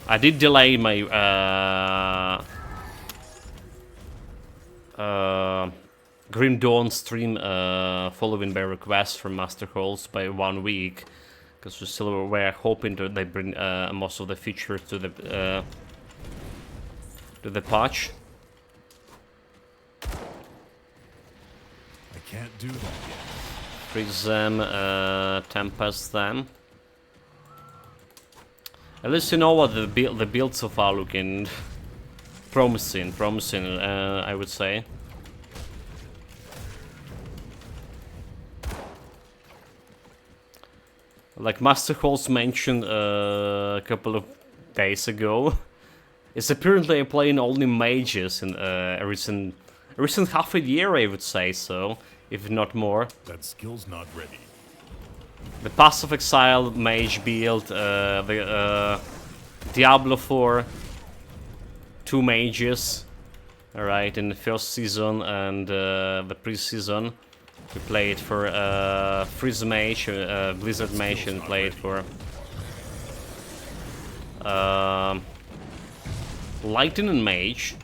I did delay my Grim Dawn stream following by request from Master Holes by 1 week, because we still were hoping that they bring most of the features to the patch. I can't do that yet. Freeze them, Tempest them. At least you know what the build so far looking promising, I would say. Like Master Holes mentioned a couple of days ago, is apparently playing only mages in a recent half a year, I would say so, if not more. That skill's not ready. The Pass of Exile mage build, the Diablo 4, 2 mages, alright, in the first season and the pre-season. We played for Freeze Mage, Blizzard Mage, and played for Lightning Mage.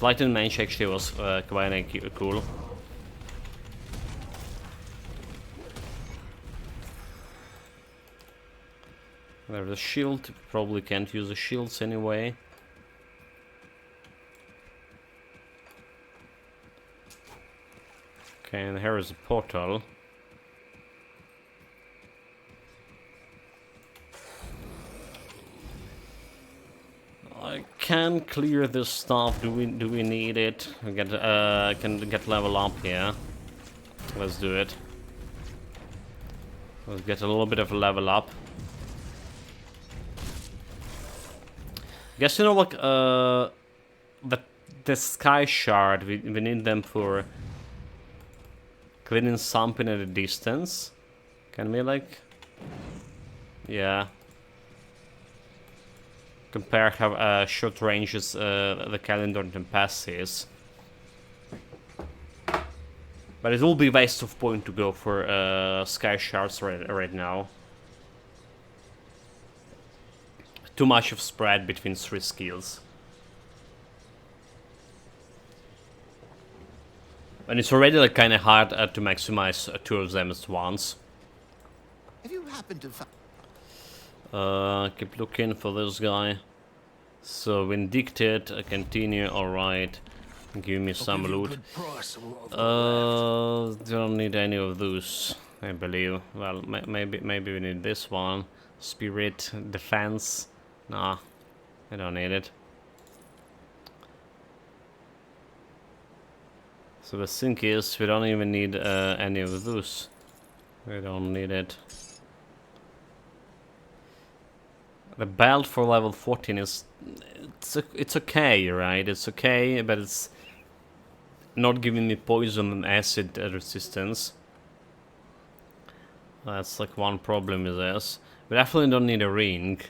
Lightning Mage actually was quite cool. There's a shield, probably can't use the shields anyway. Okay, and here is a portal. I can clear this stuff. Do we need it? We get can get level up here. Let's do it. Let's get a little bit of a level up. Guess you know like the sky shard, we need them for cleaning something at a distance. Can we like, yeah, compare how short ranges the calendar Tempest is. But it will be waste of point to go for sky shards right now. Too much of spread between 3 skills. And it's already like kind of hard to maximize 2 of them at once. Have you happened to find... Keep looking for this guy. So Vindicted, continue, alright. Give me some loot. Don't need any of those, I believe. Well, maybe we need this one. Spirit, defense. Nah, I don't need it. So the thing is, we don't even need any of those. We don't need it. The belt for level 14 is... It's okay, right? It's okay, but it's not giving me poison and acid resistance. That's like one problem with this. We definitely don't need a ring.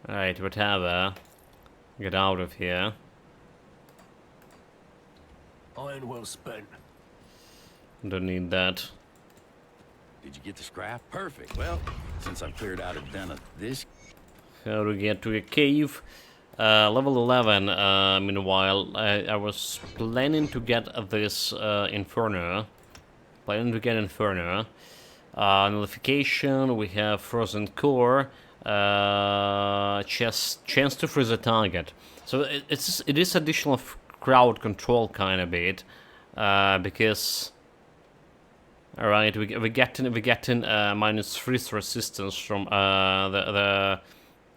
Alright, whatever. Get out of here. Iron well spent. Don't need that. Did you get the scrap? Perfect. Well, since I've cleared out a den of this... How to get to a cave? Level 11, meanwhile, I was planning to get this Inferno. Nullification, we have Frozen Core, chance to freeze a target. So it is additional crowd control kind of bit, because... Alright, we getting minus freeze resistance from the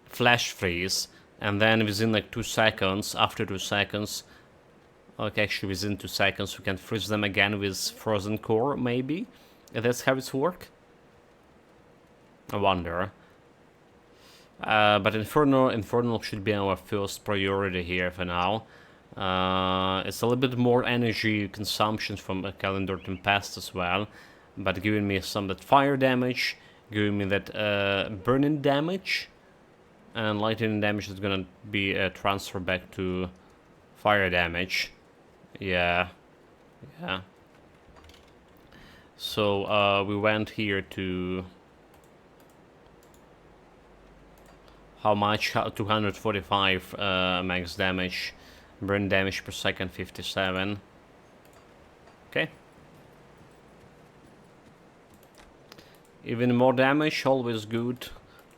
flash freeze, and then within like 2 seconds, after 2 seconds, okay, actually within 2 seconds, we can freeze them again with Frozen Core, maybe? That's how it's work? I wonder. But Infernal should be our first priority here for now. It's a little bit more energy consumption from a Calendar Tempest as well, but giving me some that fire damage, giving me that burning damage, and lightning damage is gonna be transferred back to fire damage. Yeah. So we went here to how much? 245 max damage, burn damage per second 57. Okay. Even more damage, always good,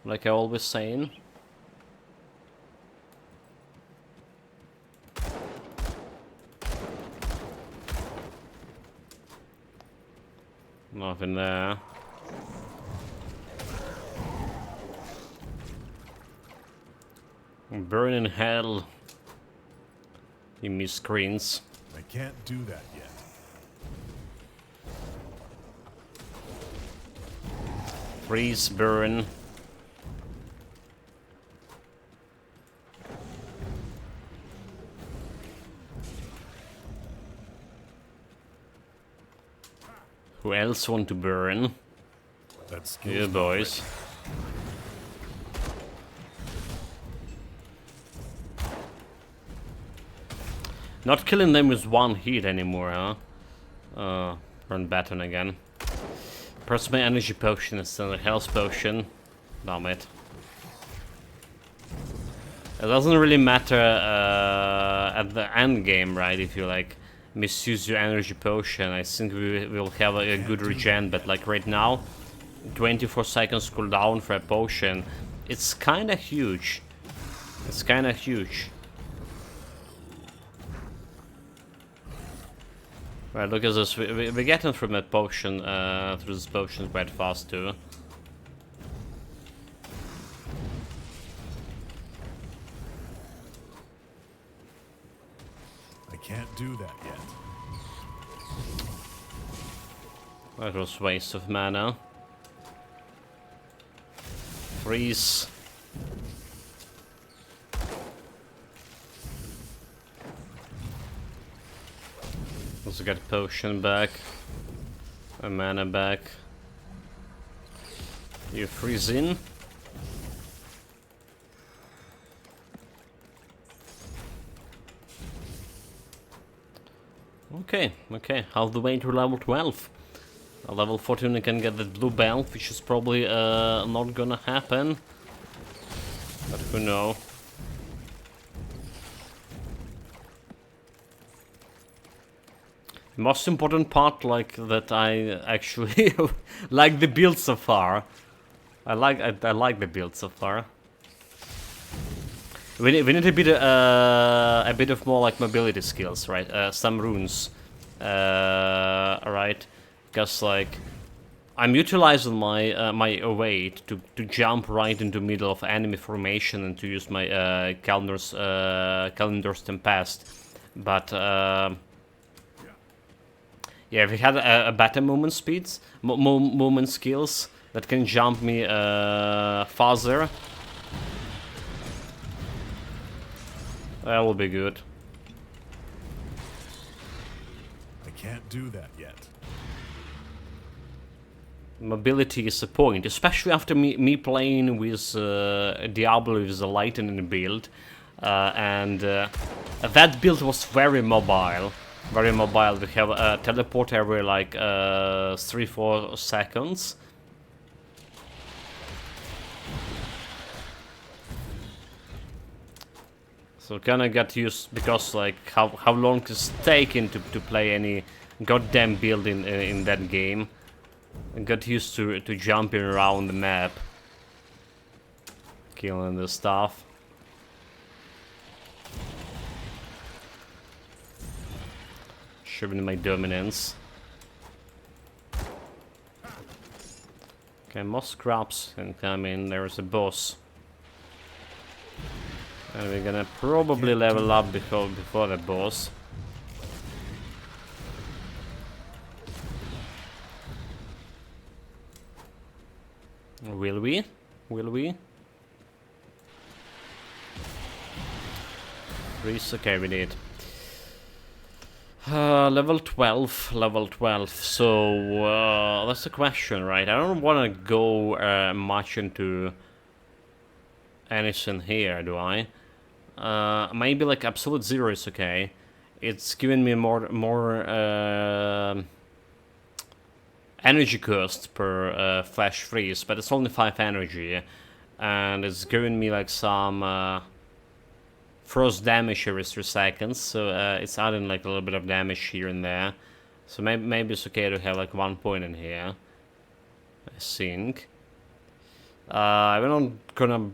like I always saying. Nothing there. Burn in hell. You miss screens. I can't do that yet. Freeze, burn. Who else want to burn? That's You boys. Not killing them with 1 hit anymore, huh? Burn baton again. Press my energy potion instead of health potion. Damn it. It doesn't really matter at the end game, right? If you like misuse your energy potion, I think we will have a good regen. But like right now, 24 seconds cooldown for a potion. It's kind of huge. It's kind of huge. Right, look at this. We're getting through that potion, through this potion quite fast too. I can't do that yet. That was waste of mana. Freeze. Also get potion back. A mana back. You freeze in. Okay, okay, half the way to level 12. Level 14 I can get the blue belt, which is probably not gonna happen. But who knows? Most important part, like, that I actually like the build so far. I like the build so far. We need a bit of more like mobility skills, right? Some runes, right? Because like I'm utilizing my my weight to jump right into middle of enemy formation and to use my Calendar's Tempest, but yeah, if we had a better movement speeds, movement skills that can jump me faster, that will be good. I can't do that yet. Mobility is a point, especially after me playing with Diablo with the lightning build, and that build was very mobile. Very mobile. We have a teleport every like 3-4 seconds. So kinda got used, because like how long it's taking to play any goddamn build in that game. I got used to jumping around the map, killing the stuff. Showing my dominance. Okay, more scraps can come in. There's a boss. And we're gonna probably level up before the boss. Will we? Will we? Freeze, okay, we did. Level 12, level 12. So, that's the question, right? I don't want to go much into anything here, do I? Maybe like absolute zero is okay. It's giving me more energy cost per flash freeze, but it's only 5 energy, and it's giving me like some frost damage every 3 seconds, so it's adding like a little bit of damage here and there. So maybe it's okay to have like 1 point in here, I think. We're not gonna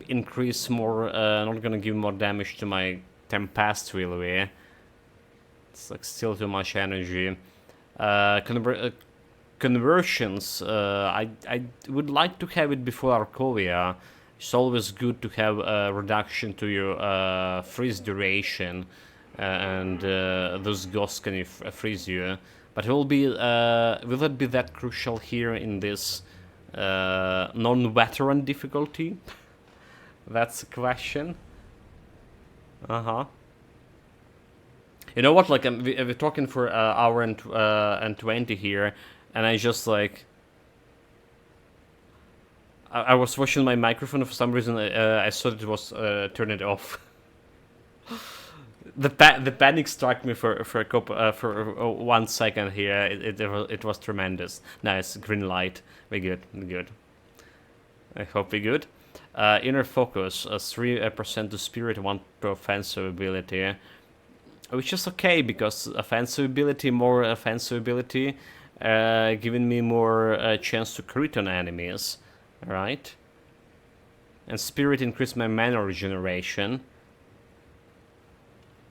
increase more, not gonna give more damage to my Tempest really. It's like still too much energy. Conversions, I would like to have it before Arcovia. It's always good to have a reduction to your freeze duration, and those ghosts can freeze you. But will it be that crucial here in this non-veteran difficulty? That's a question. You know what? Like we're talking for hour and 20 here, and I just like. I was watching my microphone, for some reason I thought it was turned it off. The panic struck me for 1 second here. It was tremendous. Nice, green light. We're good. I hope we're good. Inner focus, 3% to spirit, 1 to offensive ability, which is okay because offensive ability, more offensive ability, giving me more chance to crit on enemies. Right, and spirit increased my mana regeneration.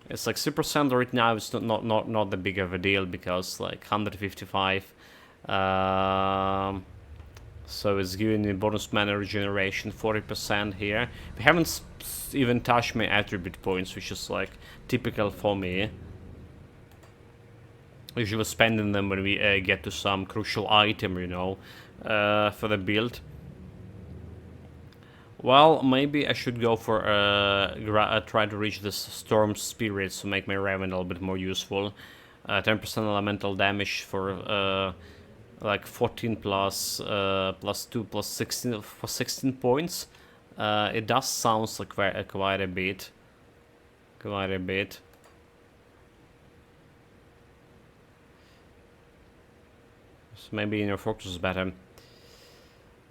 It's like super center right now. It's not that big of a deal because like 155. So it's giving me bonus mana regeneration 40% here. We haven't even touched my attribute points, which is like typical for me. Usually spending them when we get to some crucial item, you know, for the build. Well, maybe I should go for try to reach this Storm Spirit to make my Raven a little bit more useful. 10% elemental damage for like 14 plus 2 plus 16 for 16 points. It does sound like quite a bit. Quite a bit. So maybe Inner Focus is better.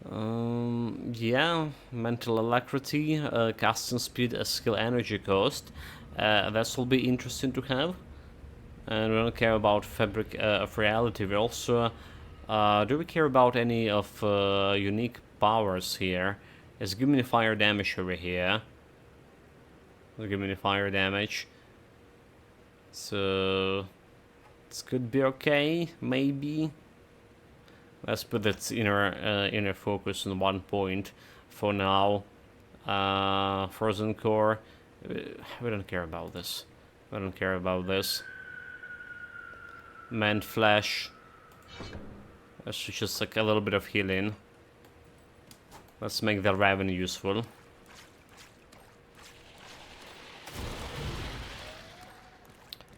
Yeah, mental alacrity, casting speed, skill energy cost. That will be interesting to have. And we don't care about fabric of reality. We also do we care about any of unique powers here? It's giving me fire damage over here. It's giving me fire damage. So this could be okay, maybe. Let's put its inner focus on 1 point for now. Frozen Core. We don't care about this. We don't care about this. Mend Flesh. That's just like a little bit of healing. Let's make the Raven useful.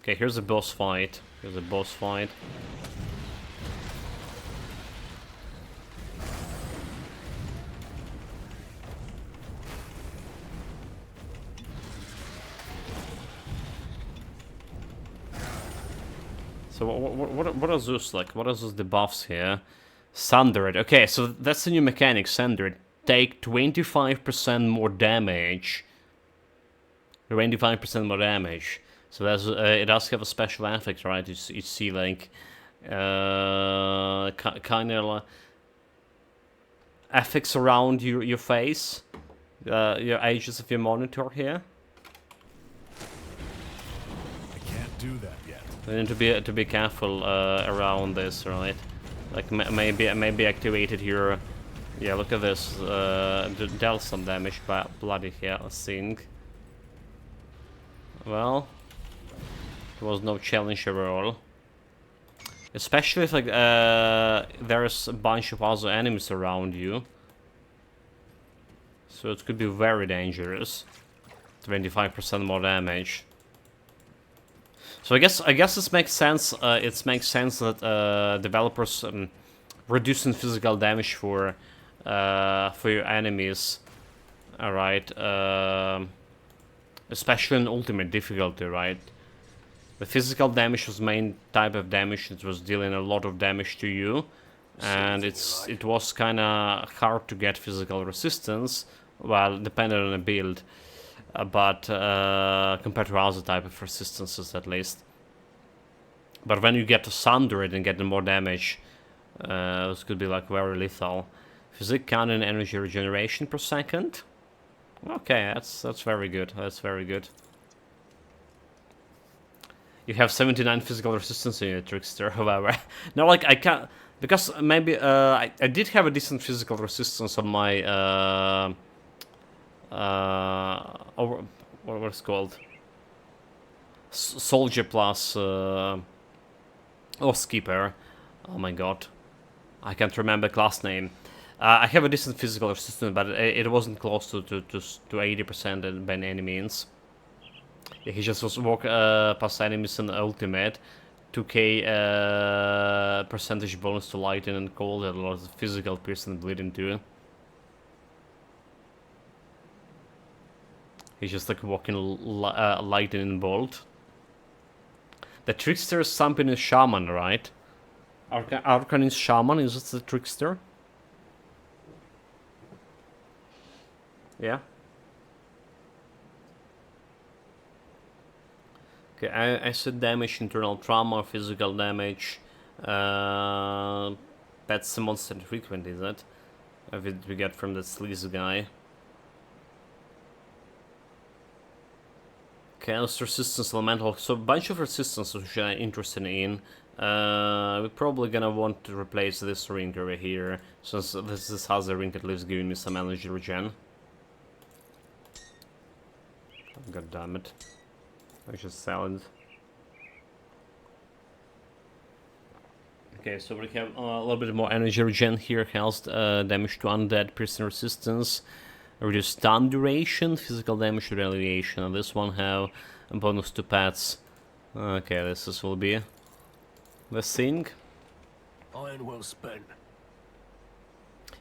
Okay, here's a boss fight. Here's a boss fight. So what are those like? What are those debuffs here? Sundered. Okay, so that's the new mechanic. Sundered. Take 25% more damage. 25% more damage. So that's it does have a special effect, right? You see like kind of effects around your face, your edges of your monitor here. I can't do that yet. We need to be careful around this, right? Like maybe activate it here. Yeah, look at this. Dealt some damage, but bloody hell, I think. Well, there was no challenge overall. Especially if like there's a bunch of other enemies around you. So it could be very dangerous. 25% more damage. So I guess this makes sense. It makes sense that developers reducing physical damage for your enemies. All right, especially in ultimate difficulty, right? The physical damage was main type of damage. It was dealing a lot of damage to you, and it was kind of hard to get physical resistance. Well, depending on the build. But compared to other type of resistances at least. But when you get to sunder it and get more damage, this could be like very lethal. Physic cannon energy regeneration per second. Okay, that's very good. That's very good. You have 79 physical resistance in your trickster, however. No, like I can't because maybe I did have a decent physical resistance on my what's called Soldier plus or Skipper. Oh my god, I can't remember class name. I have a decent physical resistance, but it wasn't close to 80% by any means. Yeah, he just was walk past enemies in ultimate. 2k percentage bonus to lightning and cold, and a lot of physical piercing bleeding too. He's just like walking lightning bolt. The trickster is something is shaman, right? Arcanist shaman, is this the trickster? Yeah. Okay, acid damage, internal trauma, physical damage. That's the monster frequent, is it? We get from the sleaze guy. Chaos resistance, elemental. So a bunch of resistance which I'm interested in. We're probably gonna want to replace this ring over here, since this has a ring at least giving me some energy regen. God damn it. I should sell it. Okay, so we have a little bit more energy regen here. Health damage to undead, piercing resistance, reduce stun duration, physical damage to radiation. And this one have a bonus to pets. Okay, this will be the thing. Iron well spent.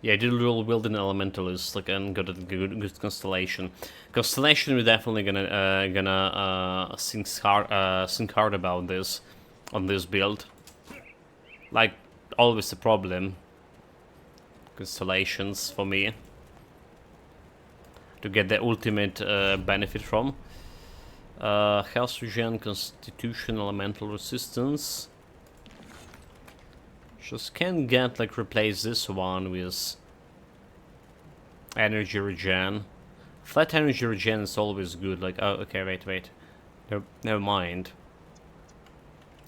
Yeah, I did roll Wild and Elementalist, like, and got a good Constellation. Constellation, we're definitely gonna think hard about this on this build. Like, always a problem. Constellations for me to get the ultimate benefit from. Health regen, Constitution, Elemental resistance. Just can't get, like, replace this one with energy regen. Flat energy regen is always good. Like, oh, okay, wait. Never mind.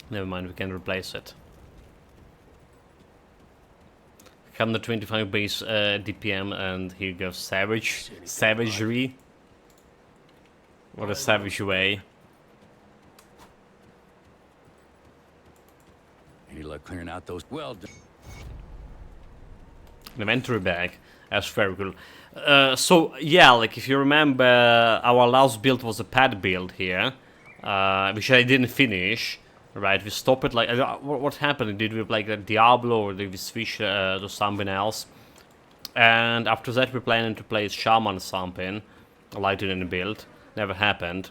Never mind, we can replace it. 125 base DPM, and here goes savagery. What a savage way. Any luck clearing out those? Well done. Inventory bag. That's very cool. So yeah, like if you remember, our last build was a pad build here, which I didn't finish. Right, we stopped it. Like, what happened? Did we play like Diablo, or did we switch to something else? And after that, we're planning to play Shaman something, lighter in the build. Never happened.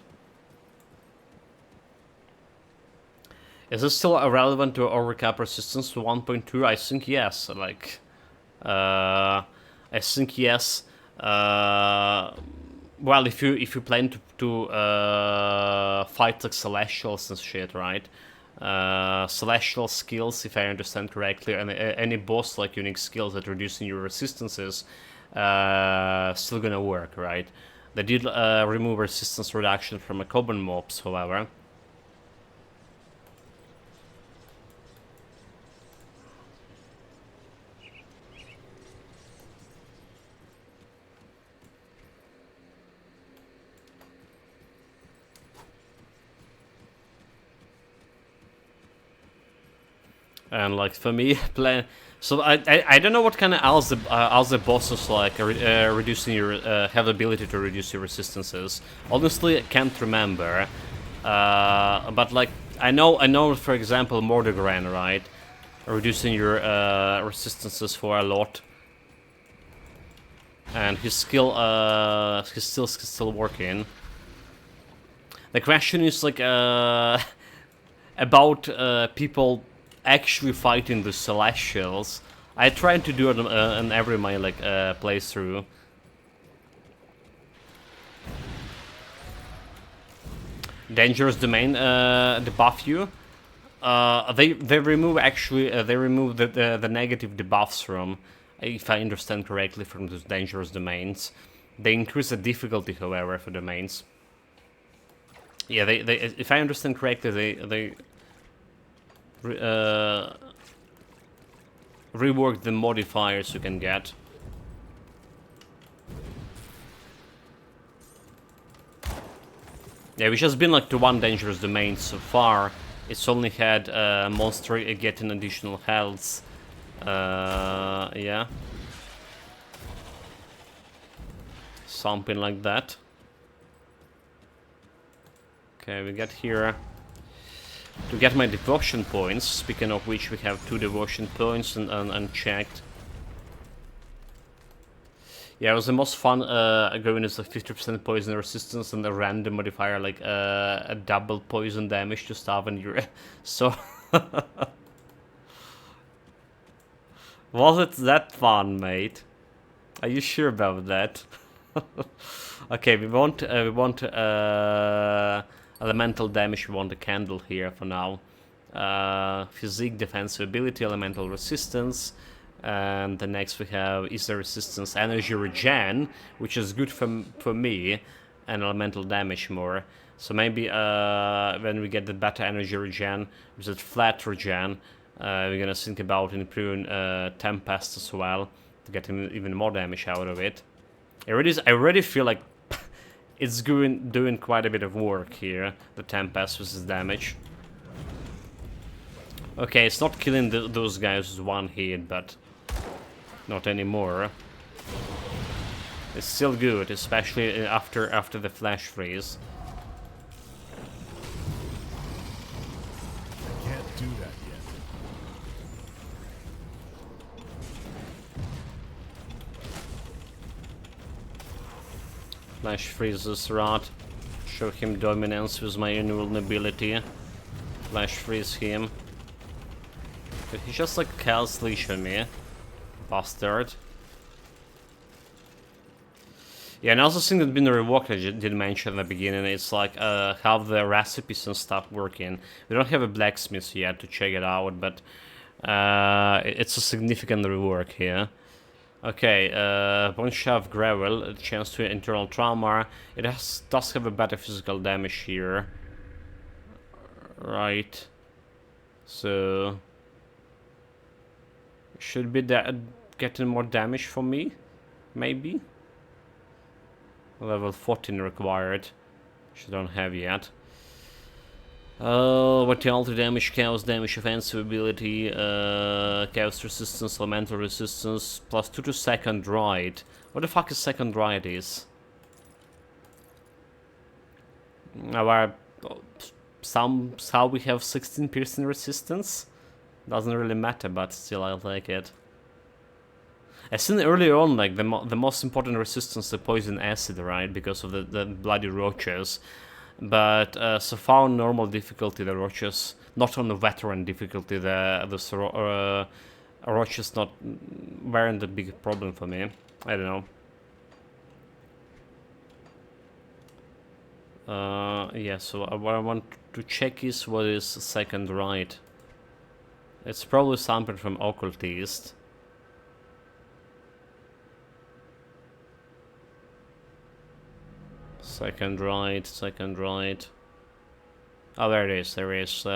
Is this still relevant to our recap resistance to 1.2? I think yes. Like, I think yes. Well, if you plan to fight like celestials and shit, right? Celestial skills, if I understand correctly, and any boss like unique skills that reducing your resistances, still gonna work, right? They did remove resistance reduction from a common mobs, however. And like for me, so I don't know what kind of else the bosses like reducing your have the ability to reduce your resistances. Honestly, I can't remember. But like I know for example Mordegran, right, reducing your resistances for a lot, and his skill's still working. The question is like about people actually fighting the celestials. I tried to do it in every my like playthrough. Dangerous domain debuff you. They remove actually they remove the negative debuffs from, if I understand correctly, from those dangerous domains. They increase the difficulty, however, for domains. Yeah, they if I understand correctly, they rework the modifiers you can get. Yeah, which has been like the one dangerous domain so far. It's only had monster getting additional health. Yeah. Something like that. Okay, we get here to get my devotion points. Speaking of which, we have 2 devotion points unchecked. Yeah, it was the most fun going as like 50% poison resistance and a random modifier like a double poison damage to stuff, and you're so. Was it that fun, mate? Are you sure about that? Okay, we want elemental damage. We want a candle here for now. Physique, defensive ability, elemental resistance. And the next we have is the resistance, energy regen, which is good for me, and elemental damage more. So maybe when we get the better energy regen, with that flat regen, we're gonna think about improving Tempest as well to get even more damage out of it. I already feel like it's doing quite a bit of work here, the Tempest with this damage. Okay, it's not killing those guys with one hit, but not anymore. It's still good, especially after the flash freeze. I can't do that yet. Flash freezes Rod. Show him dominance with my invulnerability. Flash freeze him. But he just like cast leash on me. Bastard. Yeah, and also thing that been revoked I did mention in the beginning, it's like how the recipes and stuff working. We don't have a blacksmith yet to check it out, but it's a significant rework here. Okay, Bone Shaft Gravel, a chance to internal trauma. It does have a better physical damage here. Right. So should be getting more damage from me, maybe. Level 14 required, which I don't have yet. Vitality damage, chaos damage, offensive ability, chaos resistance, elemental resistance, plus 2 to second right. What the fuck is second right is? Somehow we have 16 piercing resistance. Doesn't really matter, but still I'll take it. I seen earlier on, like, the most important resistance to poison acid, right? Because of the bloody roaches. But so far on normal difficulty, the roaches, not on the veteran difficulty, the roaches weren't a big problem for me. I don't know. Yeah, so what I want to check is what is second right. It's probably something from Occultist. Second right, second right. Oh, there it is, there is.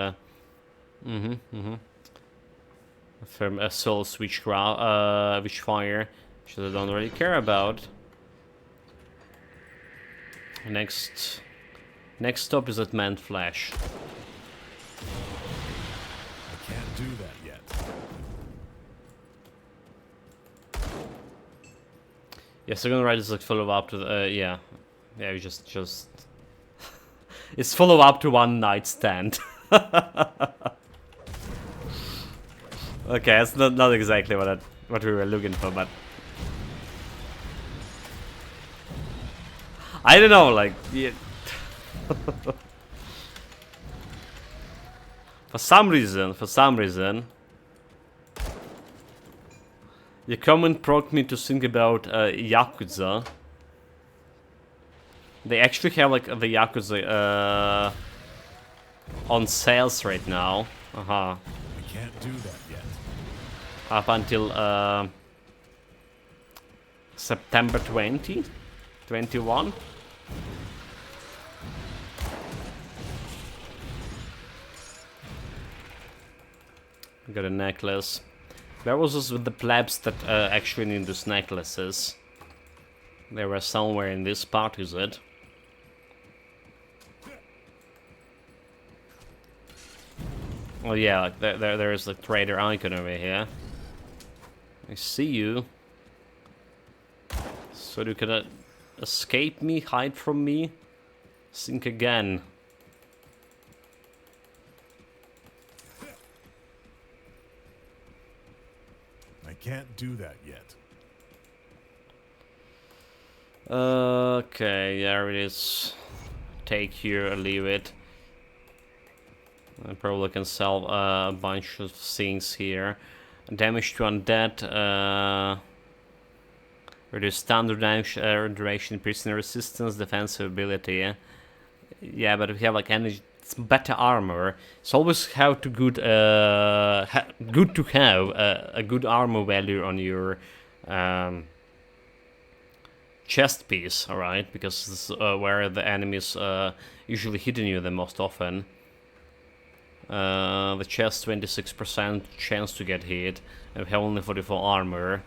From a soul switch fire, which I don't really care about. Next stop is at Man Flash. I can't do that yet. Yeah, second right is like follow up to the yeah. Yeah, we just it's follow up to one night stand. Okay, that's not exactly what we were looking for, but I don't know, like yeah. For some reason, your comment prompted me to think about Yakuza. They actually have like the Yakuza on sales right now. I can't do that yet. Up until September 20, 21. Got a necklace. Where was this with the plebs that actually need these necklaces? They were somewhere in this part, is it? Oh yeah, like there is the trader icon over here. I see you. So you can escape me, hide from me? Think again. I can't do that yet. Okay, there it is. Take here, leave it. I probably can sell a bunch of things here. Damage to undead. Reduce standard damage, duration, piercing resistance, defensive ability. Yeah, but if you have like energy, it's better armor. It's always good to have a good armor value on your chest piece, alright, because this is where the enemies usually hitting you the most often. The chest 26% chance to get hit, and we have only 44 armor.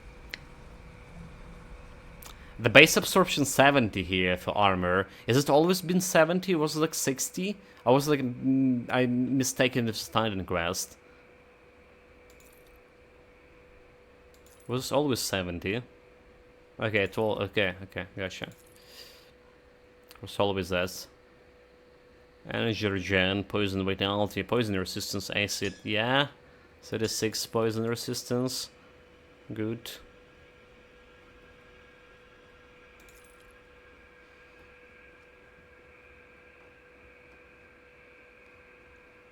The base absorption 70 here for armor. Has it always been 70? Was it like 60? I was like, I mistaken this Titan quest. Was it always 70? Okay, it's all okay, gotcha. It was always that. Energy regen, poison vitality, poison resistance, acid, yeah. 36 poison resistance. Good.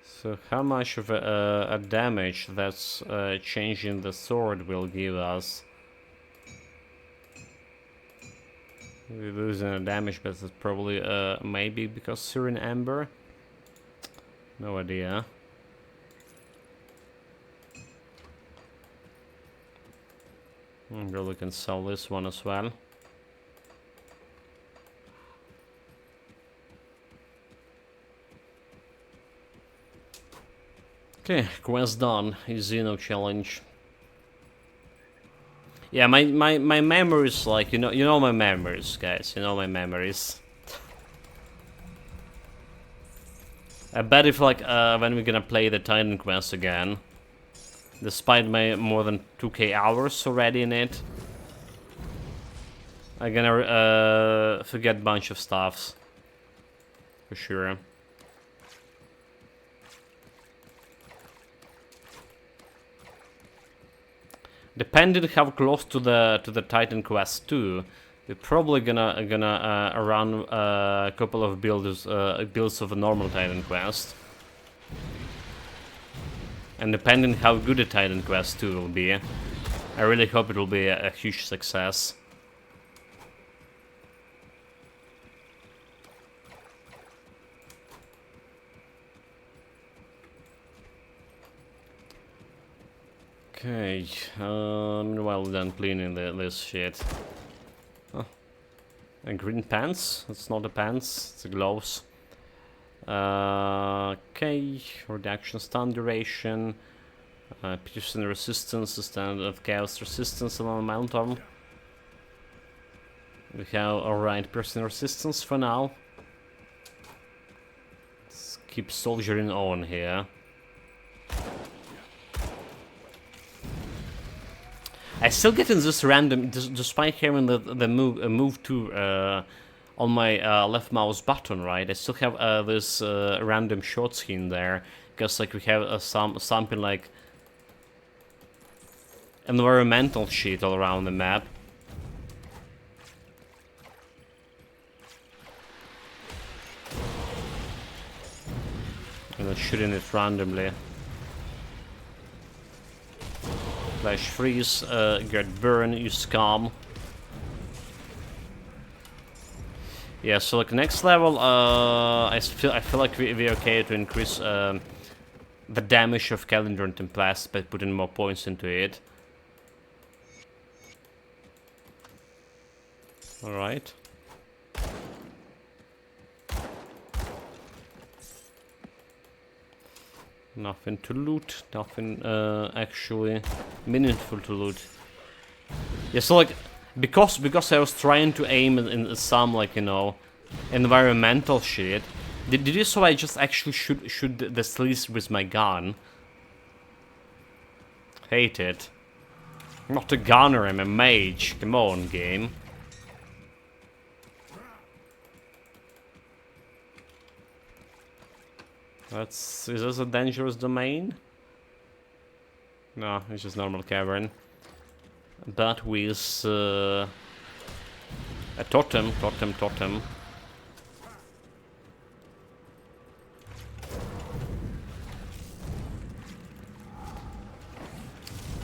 So how much of a damage that's changing the sword will give us? We're losing a damage, but it's probably maybe because Syrian Ember. No idea. We can sell this one as well. Okay, quest done. Easy, no challenge. Yeah, my memories, like, you know my memories, guys. You know my memories. I bet if, like, when we're gonna play the Titan quest again, despite my more than 2k hours already in it, I'm gonna forget a bunch of stuffs. For sure. Depending how close to the Titan quest 2, we're probably gonna run a couple of builds of a normal Titan quest. And depending how good the Titan quest 2 will be, I really hope it will be a huge success. Okay, meanwhile then cleaning this shit. Oh. And green pants? It's not the pants, it's the gloves. Okay, reduction stun duration. Piercing resistance, standard chaos resistance on momentum. We have alright piercing resistance for now. Let's keep soldiering on here. I still get in this random, despite having the move to on my left mouse button, right? I still have this random shot skin there, because like we have something like environmental shit all around the map. And I'm shooting it randomly. Flash freeze, get burn, you scum. Yeah, so like next level, I feel like we're okay to increase the damage of Calendar and Templast by putting more points into it. Alright. Nothing to loot, nothing actually meaningful to loot. Yeah, so like, because I was trying to aim in some, like, you know, environmental shit, did you so I just actually shoot the sleaze with my gun? Hate it. I'm not a gunner, I'm a mage. Come on, game. Is this a dangerous domain? No, it's just normal cavern. But with a totem.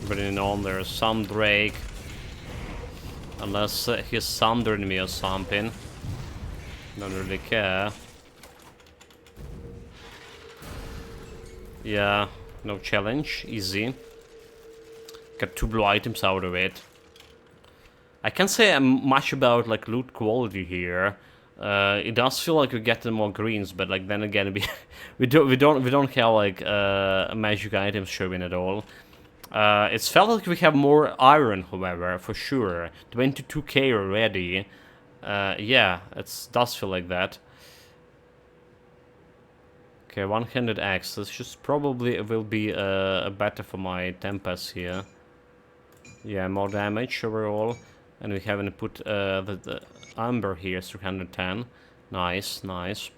Bringing on there, Sundrake. Unless he's sundering me or something. Don't really care. Yeah, no challenge, easy. Got 2 blue items out of it. I can't say much about like loot quality here. It does feel like we're getting more greens, but like then again, we don't have like magic items showing at all. It's felt like we have more iron, however, for sure. 22k already. Yeah, it does feel like that. Okay, one-handed axe. This just probably will be better for my Tempest here. Yeah, more damage overall. And we haven't put the Amber here, 310. Nice, nice.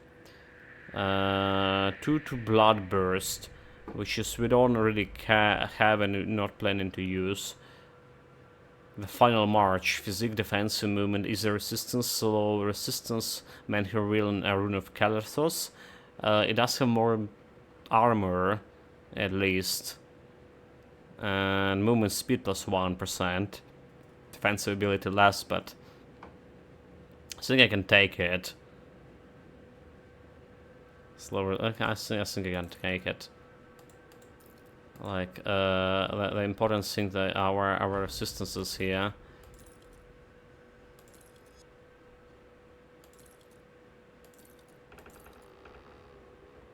2 to Bloodburst, which is we don't really have and not planning to use. The Final March, physique, defensive movement, easy resistance, slow resistance, Menhir Wheel and a Rune of Calathos. It does have more armor, at least. And movement speed plus 1%. Defensive ability less, but I think I can take it. Slower, okay, I think I can take it. Like, the important thing that our resistances here.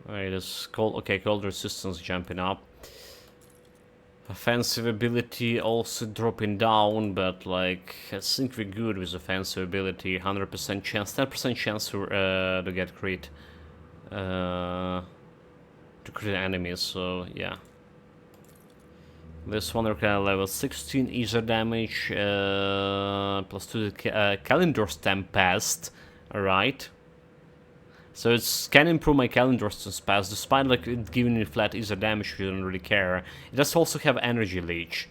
Alright, it's cold. Okay, cold resistance jumping up. Offensive ability also dropping down, but like I think we're good with offensive ability. 100% chance, 10% chance to get crit, to crit enemies. So yeah. This one requires level 16 easier damage, plus 2 Kalimdor's Tempest. Alright. So it can improve my Kalimdor's Tempest, despite like it giving me flat easier damage, we don't really care. It does also have Energy Leech.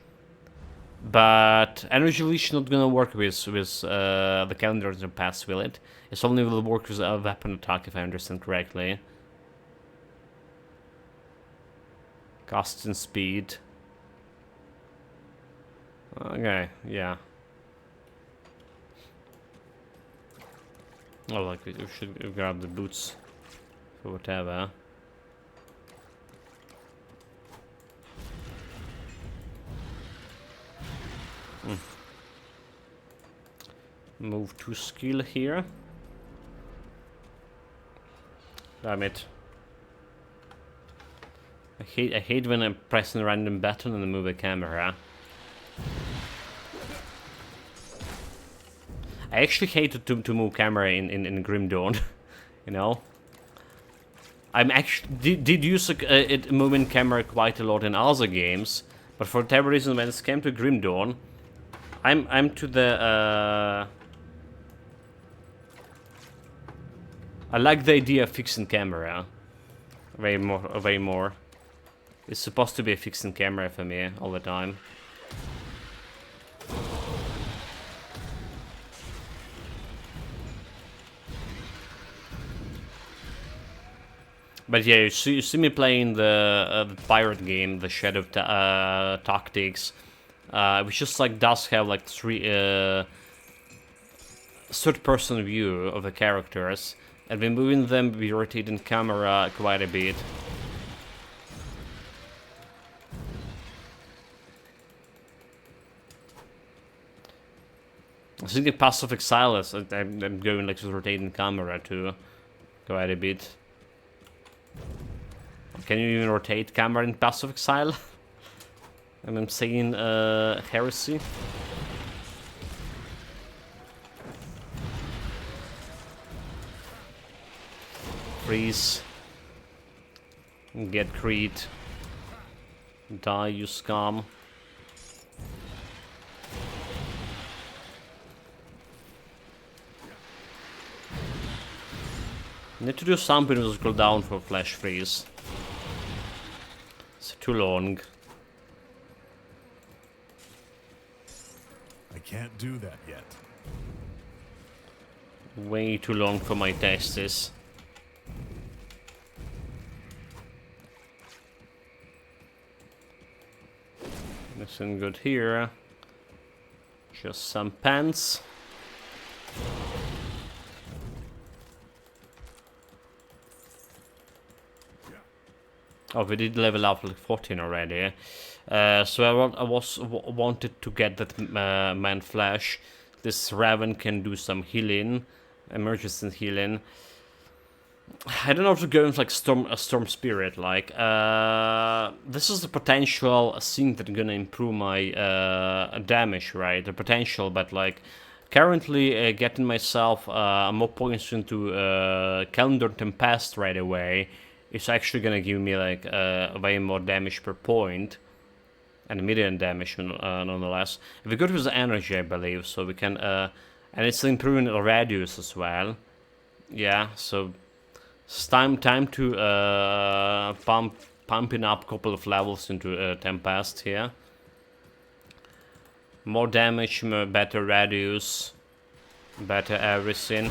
But Energy Leech not gonna work with the Kalimdor's Tempest, will it? It only will work with a weapon attack, if I understand correctly. Casting speed. Okay, yeah. Oh, like we should grab the boots for whatever. Move to skill here. Damn it. I hate when I'm pressing a random button and I move the camera. I actually hate to move camera in Grim Dawn, you know. I'm actually did use it moving camera quite a lot in other games, but for whatever reason when it came to Grim Dawn, I'm to the I like the idea of fixing camera way more. It's supposed to be a fixing camera for me all the time. But yeah, you see me playing the pirate game, the Shadow Tactics, which just like does have like third-person view of the characters, and when moving them, we rotate in camera quite a bit. I think in Pass of Exile, I'm going like to rotate in camera too, quite a bit. Can you even rotate camera in Pass of Exile? And I'm saying heresy. Freeze. Get Creed. Die, you scum. Need to do something with cooldown for Flash Freeze. It's too long. I can't do that yet. Way too long for my tastes. Nothing good here. Just some pants. Oh, we did level up like 14 already. So I wanted to get that man flash, this Raven can do some healing, emergency healing. I don't know if to go into like Storm Spirit. Like this is the potential thing that's gonna improve my damage, right? The potential, but like currently getting myself more points into Calendar Tempest right away. It's actually gonna give me like way more damage per point. And medium damage nonetheless. If we go to the energy, I believe, so we can, and it's improving the radius as well. Yeah, so it's time to pumping up a couple of levels into Tempest here. More damage, better radius, better everything.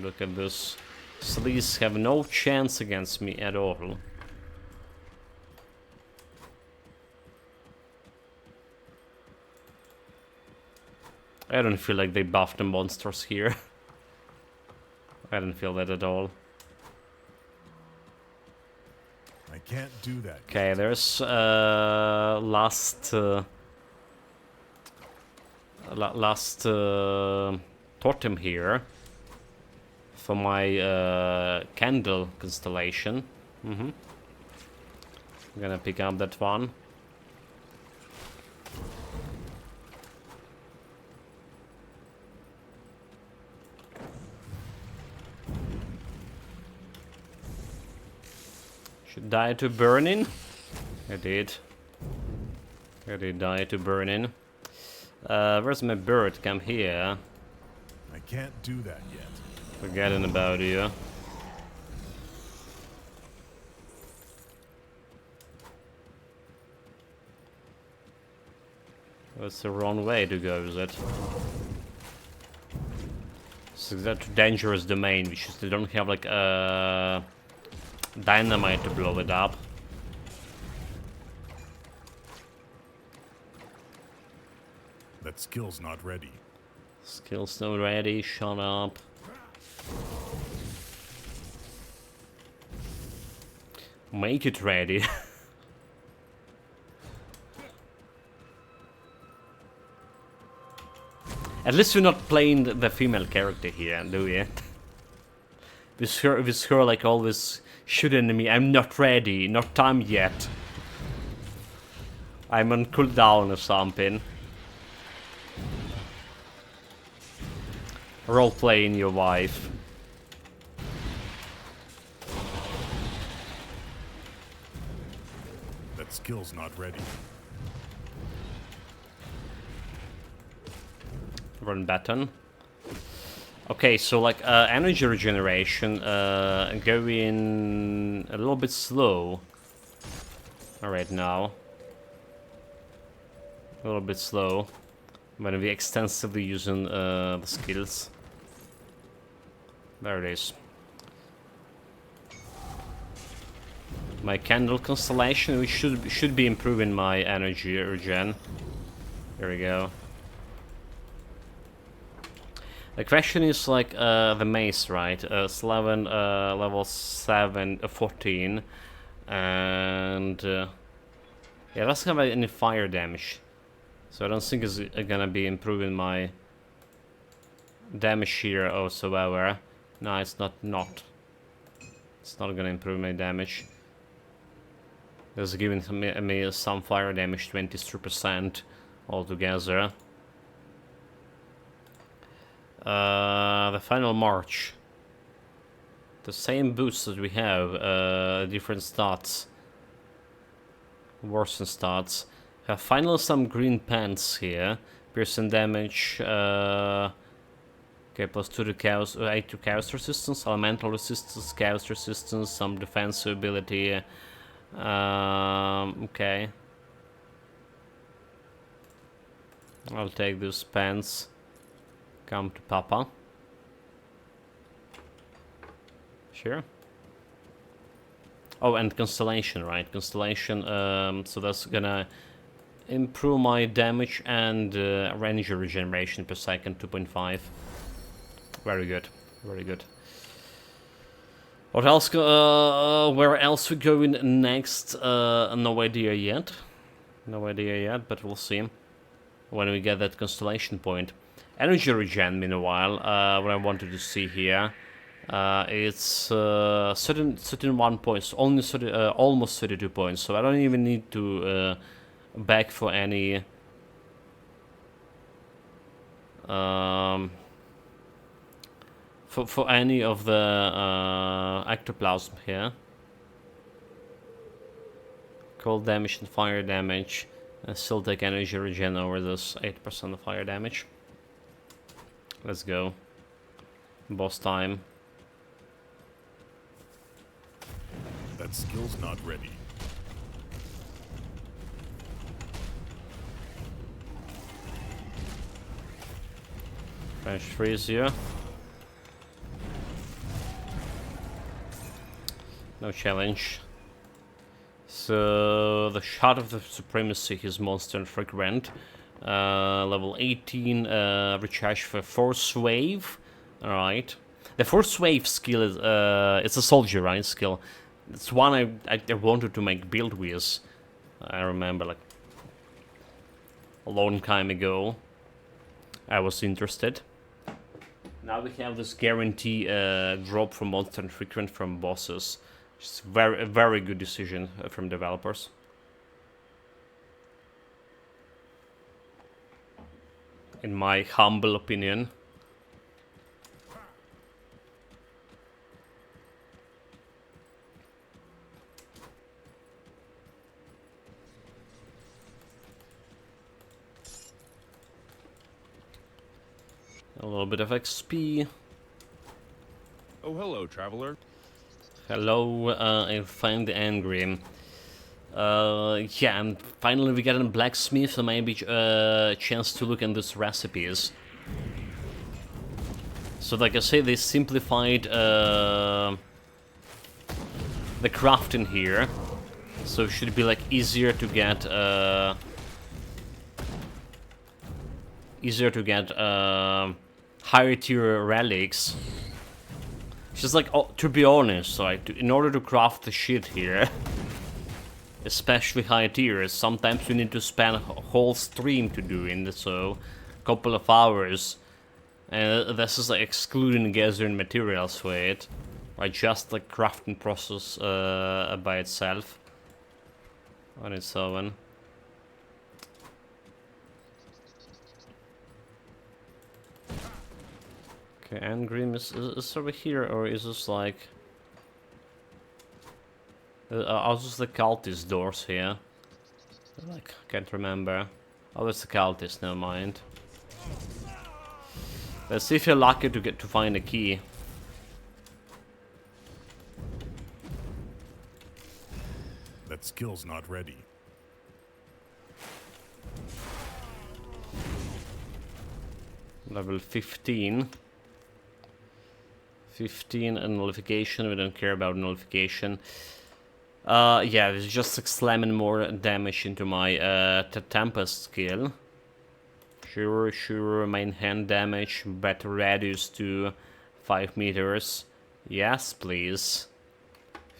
Look at this. Sleaze have no chance against me at all. I don't feel like they buffed the monsters here. I don't feel that at all. I can't do that. Okay, there's last totem here for my candle constellation. I'm gonna pick up that one. Should die to burning. I did. I did die to burning. Where's my bird? Come here. I can't do that yet. Forgetting about you. That's the wrong way to go, is it? So that's dangerous domain, which is they don't have like dynamite to blow it up. That skill's not ready. Skill's not ready, shut up. Make it ready. At least you're not playing the female character here, do you? With her like always shooting me. I'm not ready, not time yet. I'm on cooldown or something. Role playing your wife. That skill's not ready. Run button. Okay, so like energy regeneration going a little bit slow right now. A little bit slow. I'm gonna be extensively using the skills. There it is. My candle constellation, which should be improving my energy regen. There we go. The question is like the mace, right? It's 11, level 7, 14, and yeah, doesn't have any fire damage, so I don't think it's gonna be improving my damage here whatsoever. No, it's not. It's not gonna improve my damage. It's giving me some fire damage, 23% altogether. The final march. The same boosts that we have, different stats. Worsen stats. Have finally some green pants here. Piercing damage. Okay, plus 2 to chaos, 8 to chaos resistance, elemental resistance, chaos resistance, some defensive ability. Okay. I'll take those pants. Come to Papa. Sure. Oh, and Constellation, right? Constellation, so that's gonna improve my damage and range regeneration per second, 2.5. Very good, very good. What else, where else we going next? No idea yet. No idea yet, but we'll see. when we get that constellation point. Energy regen, meanwhile, what I wanted to see here, it's 31 points, only almost 32 points, so I don't even need to beg for any for any of the ectoplasm here. Cold damage and fire damage, and still take energy regen over this 8% of fire damage. Let's go. Boss time. That skill's not ready. French freeze here. No challenge. So the shot of the supremacy is monster infrequent. Level 18, recharge for force wave. Alright. The force wave skill is it's a soldier, right? Skill. It's one I wanted to make build with. I remember, like, a long time ago I was interested. Now we have this guarantee drop from monster infrequent from bosses. It's a very good decision from developers. In my humble opinion. A little bit of XP. Oh, hello, traveler. Hello, I find the angry. Yeah, and finally we get a blacksmith, so maybe a chance to look at these recipes. So like I say, they simplified the crafting here, so it should be like easier to get higher tier relics. Just like, oh, to be honest, like, in order to craft the shit here, especially high tiers, sometimes you need to spend a whole stream to do it, so a couple of hours. And this is like excluding gathering materials for it, right? Just the crafting process by itself on its own. Okay, Angrim is over here, or is this like... are those the Occultist doors here? Like, can't remember. Oh, it's the Occultist, never mind. Let's see if you're lucky to find a key. That skill's not ready. Level 15. 15 and nullification, we don't care about nullification. Yeah, it's just slamming more damage into my Tempest skill. Sure, main hand damage, better radius to 5 meters. Yes, please.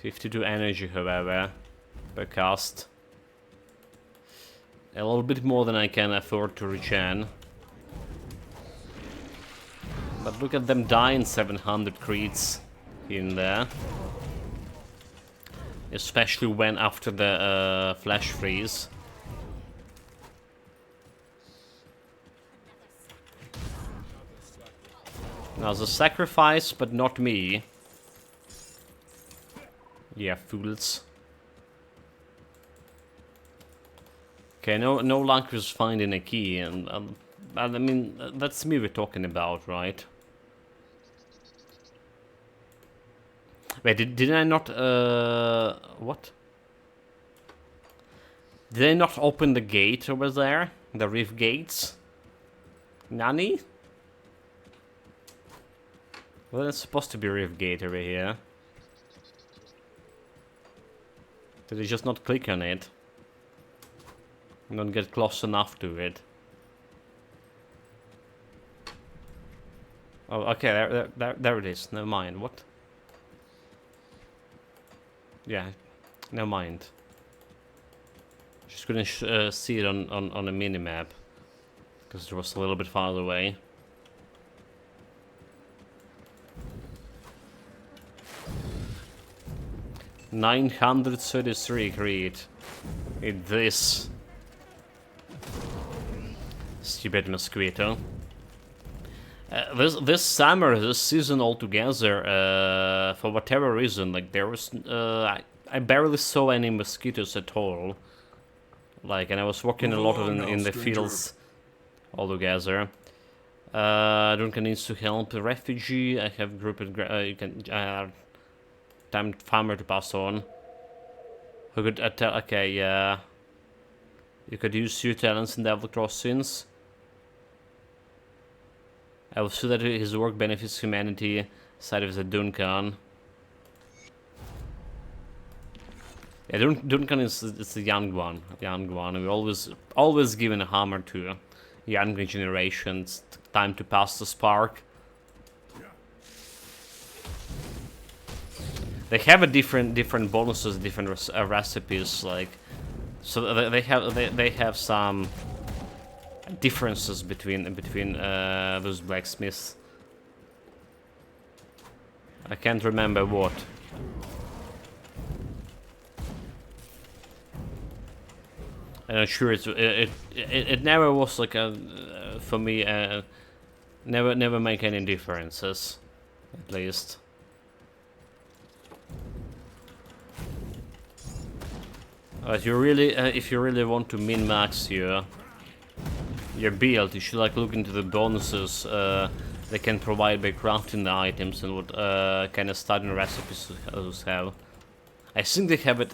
52 energy, however, per cast. A little bit more than I can afford to regen. But look at them dying 700 crits in there. Especially when after the flash freeze. Now the sacrifice, but not me. Yeah, fools. Okay, no luck with finding a key, and I mean, that's me we're talking about, right? Wait, did I not, what? Did I not open the gate over there? The reef gates? Nani? Well, it's supposed to be a reef gate over here. Did I just not click on it? And not get close enough to it? Oh, okay, there it is. Never mind. What? Yeah, never mind. Just couldn't see it on a minimap. Because it was a little bit farther away. $933 creed. Eat this. Stupid mosquito. This summer, this season altogether, for whatever reason, like there was, I barely saw any mosquitoes at all. Like, and I was walking a lot in the fields altogether. Duncan needs to help a refugee. I have group. You can time farmer to pass on. Who could tell? Okay, yeah. You could use your talents in Devil Crossings. I will see that his work benefits humanity. Side of the Duncan. Yeah, Duncan is the young one. We always given a hammer to younger generations. Time to pass the spark. They have a different bonuses, different recipes. Like, so they have some differences between those blacksmiths. I can't remember what. I'm not sure. It never was like a for me. Never make any differences, at least. But you really, if you really want to min-max your build, you should like look into the bonuses they can provide by crafting the items and what kind of starting recipes those have. I think they have it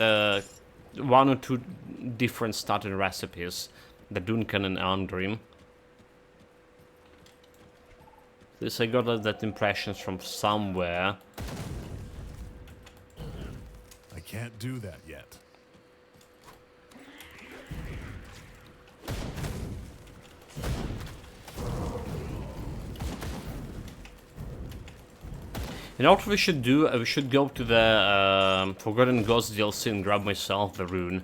one or two different starting recipes, the Duncan and Andrim. This I got that impression from somewhere. I can't do that yet. You know what we should do? We should go to the Forgotten Gods DLC and grab myself the rune.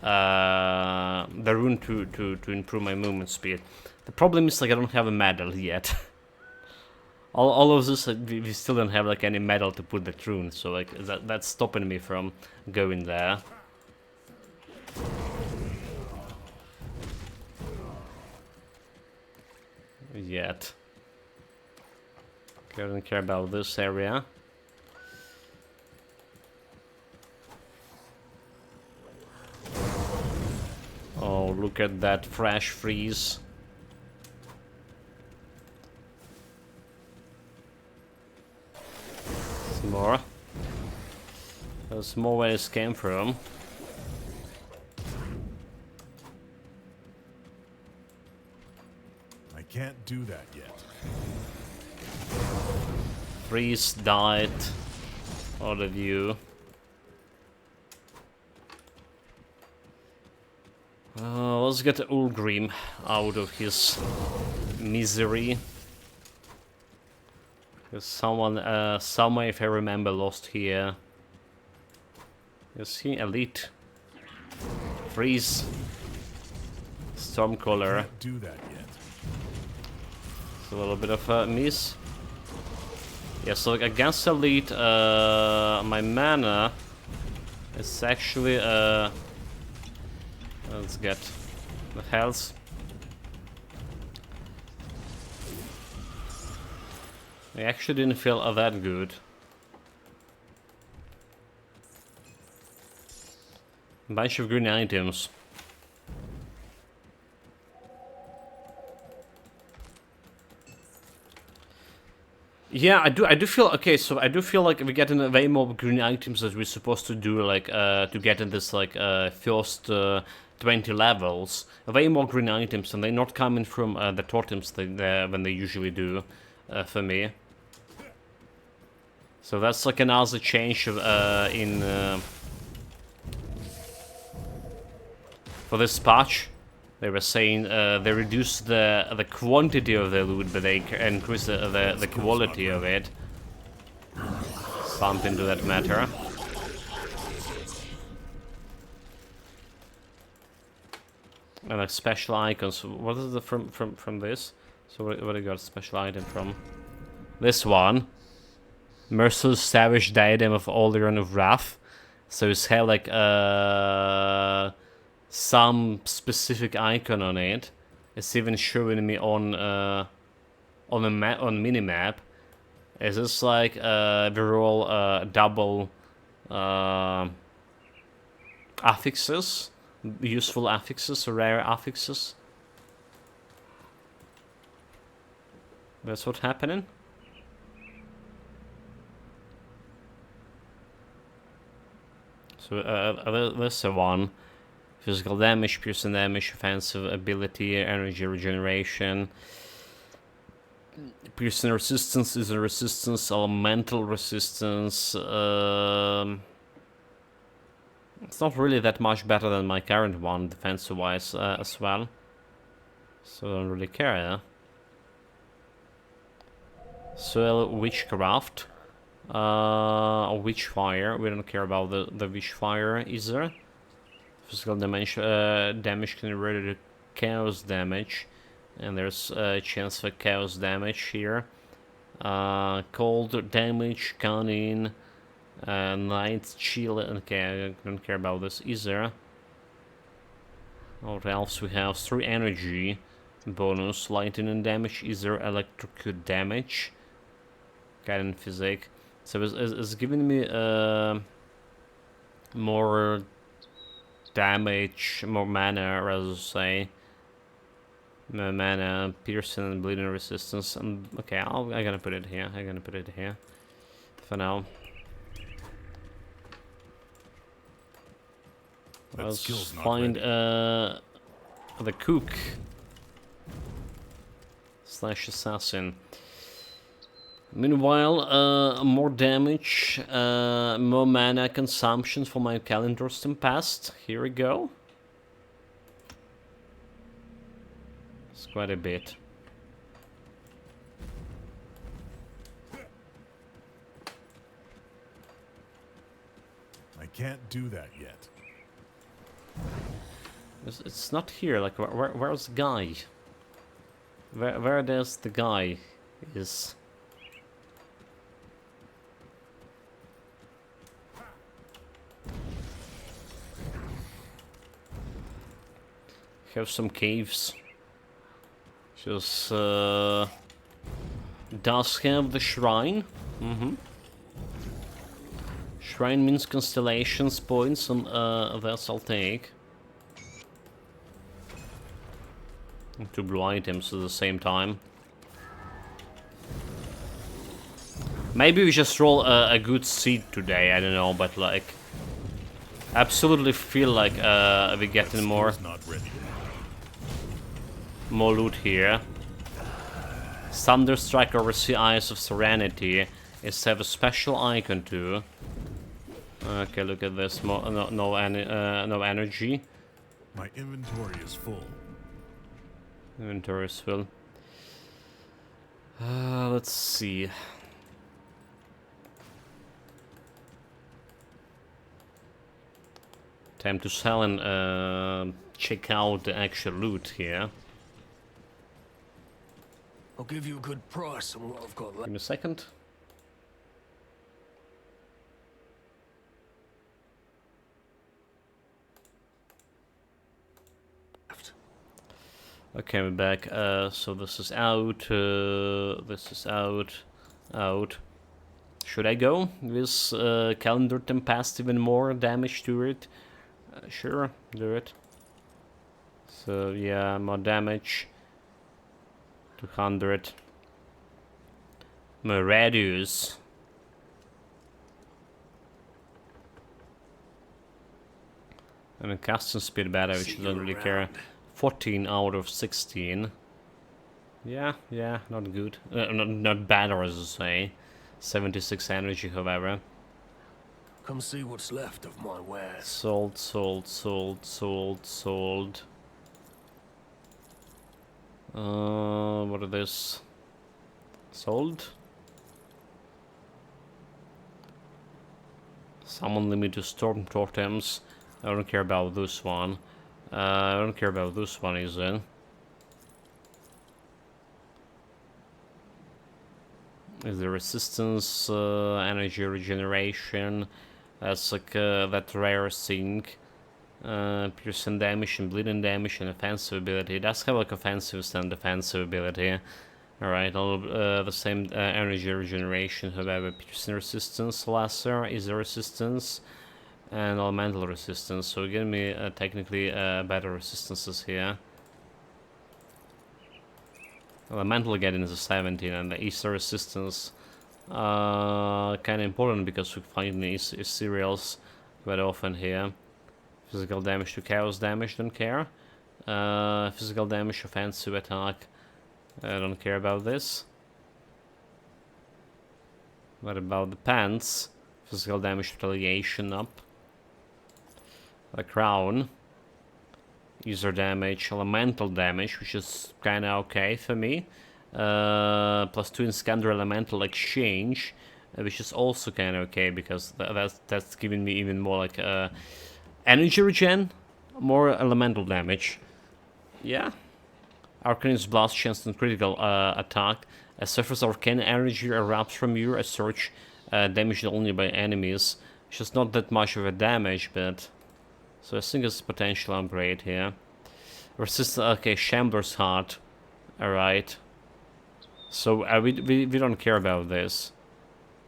The rune to improve my movement speed. The problem is, like, I don't have a medal yet. all of this, we still don't have like any medal to put the rune, so like that's stopping me from going there. Yet. I don't care about this area. Oh, look at that fresh freeze. Some more. There's more where this came from. I can't do that yet. Freeze died. All of you. Let's get Ulgrim out of his misery. There's someone, if I remember, lost here. Is he elite? Freeze. Stormcaller. Can't do that yet. It's a little bit of a miss. Yeah, so like against elite, my mana is actually let's get the health. I actually didn't feel that good. Bunch of green items. Yeah, I do feel okay. So I do feel like we're getting way more green items as we're supposed to do, like to get in this like first 20 levels. Way more green items, and they're not coming from the totems when they usually do for me. So that's like another change of, for this patch. They were saying they reduced the quantity of the loot, but they increased the quality of it. Something to that matter. And like special icons. What is the from this? So what I got a special item from? This one. Merciless Savage Diadem of Alderon of Wrath. So it's have like some specific icon on it. It's even showing me on a map on minimap. Is this like they're all double affixes, useful affixes or rare affixes? That's what's happening. So this one. Physical damage, piercing damage, offensive ability, energy regeneration. Piercing resistance is a resistance, elemental resistance. It's not really that much better than my current one, defensive-wise as well. So I don't really care, yeah? Soil Witchcraft. Witchfire. We don't care about the Witchfire either. Physical damage converted to chaos damage, and there's a chance for chaos damage here. Cold damage, cunning, night chill. Okay, I don't care about this either. What else we have? 3 energy bonus, lightning damage, either electrocute damage, guidance physic. So it's giving me more damage, more mana, rather say. More mana, piercing and bleeding resistance. Okay, I'm gonna put it here. I'm gonna put it here for now. Let's find the cook / assassin. Meanwhile, more damage, more mana consumption for my calendars to past. Here we go. It's quite a bit. I can't do that yet. It's not here. Like, where's the guy? Where does the guy is? Have some caves. Just does have the shrine. Shrine means constellations points, and that's I'll take. And 2 blue items at the same time. Maybe we just roll a good seed today. I don't know, but like, absolutely feel like we're getting more. Not ready. More loot here. Thunderstrike over Sea Eyes of Serenity is to have a special icon too. Okay, look at this. No energy. My inventory is full. Inventory is full. Let's see. Time to sell and check out the actual loot here. I'll give you a good price on what I've got Give left. me a second. Okay, we're back. So this is out. This is out. Out. Should I go with Calendar Tempest, even more damage to it? Sure, do it. So yeah, more damage. 200. More radius. And a casting speed better, which I don't really care. 14 out of 16. Yeah, not good. Not bad, as I say. 76 energy, however. Come see what's left of my wares. Sold, sold, sold, sold, sold. What are this? Sold? Summon limited storm totems. I don't care about this one. I don't care about this one, is it? Is the resistance, energy regeneration? That's like that rare thing. Piercing damage and bleeding damage and offensive ability. It does have like offensive and defensive ability. Alright, all the same energy regeneration, however, piercing resistance, lesser is the resistance, and elemental resistance. So give me technically better resistances here. Elemental getting is a 17, and the Easter resistance kind of important because we find these cereals quite often here. Physical damage to chaos damage, don't care. Physical damage, offensive attack, I don't care about this. What about the pants? Physical damage, retaliation up. The crown. User damage, elemental damage, which is kind of okay for me. +2 in Scander elemental exchange, which is also kind of okay because that's giving me even more like energy regen, more elemental damage. Yeah. Arcanist blast chance and critical attack. A surface arcane energy erupts from you. A surge damaged only by enemies. Which is not that much of a damage, but so I think it's a potential upgrade here. Resist, okay, Shambler's Heart. Alright. So we don't care about this.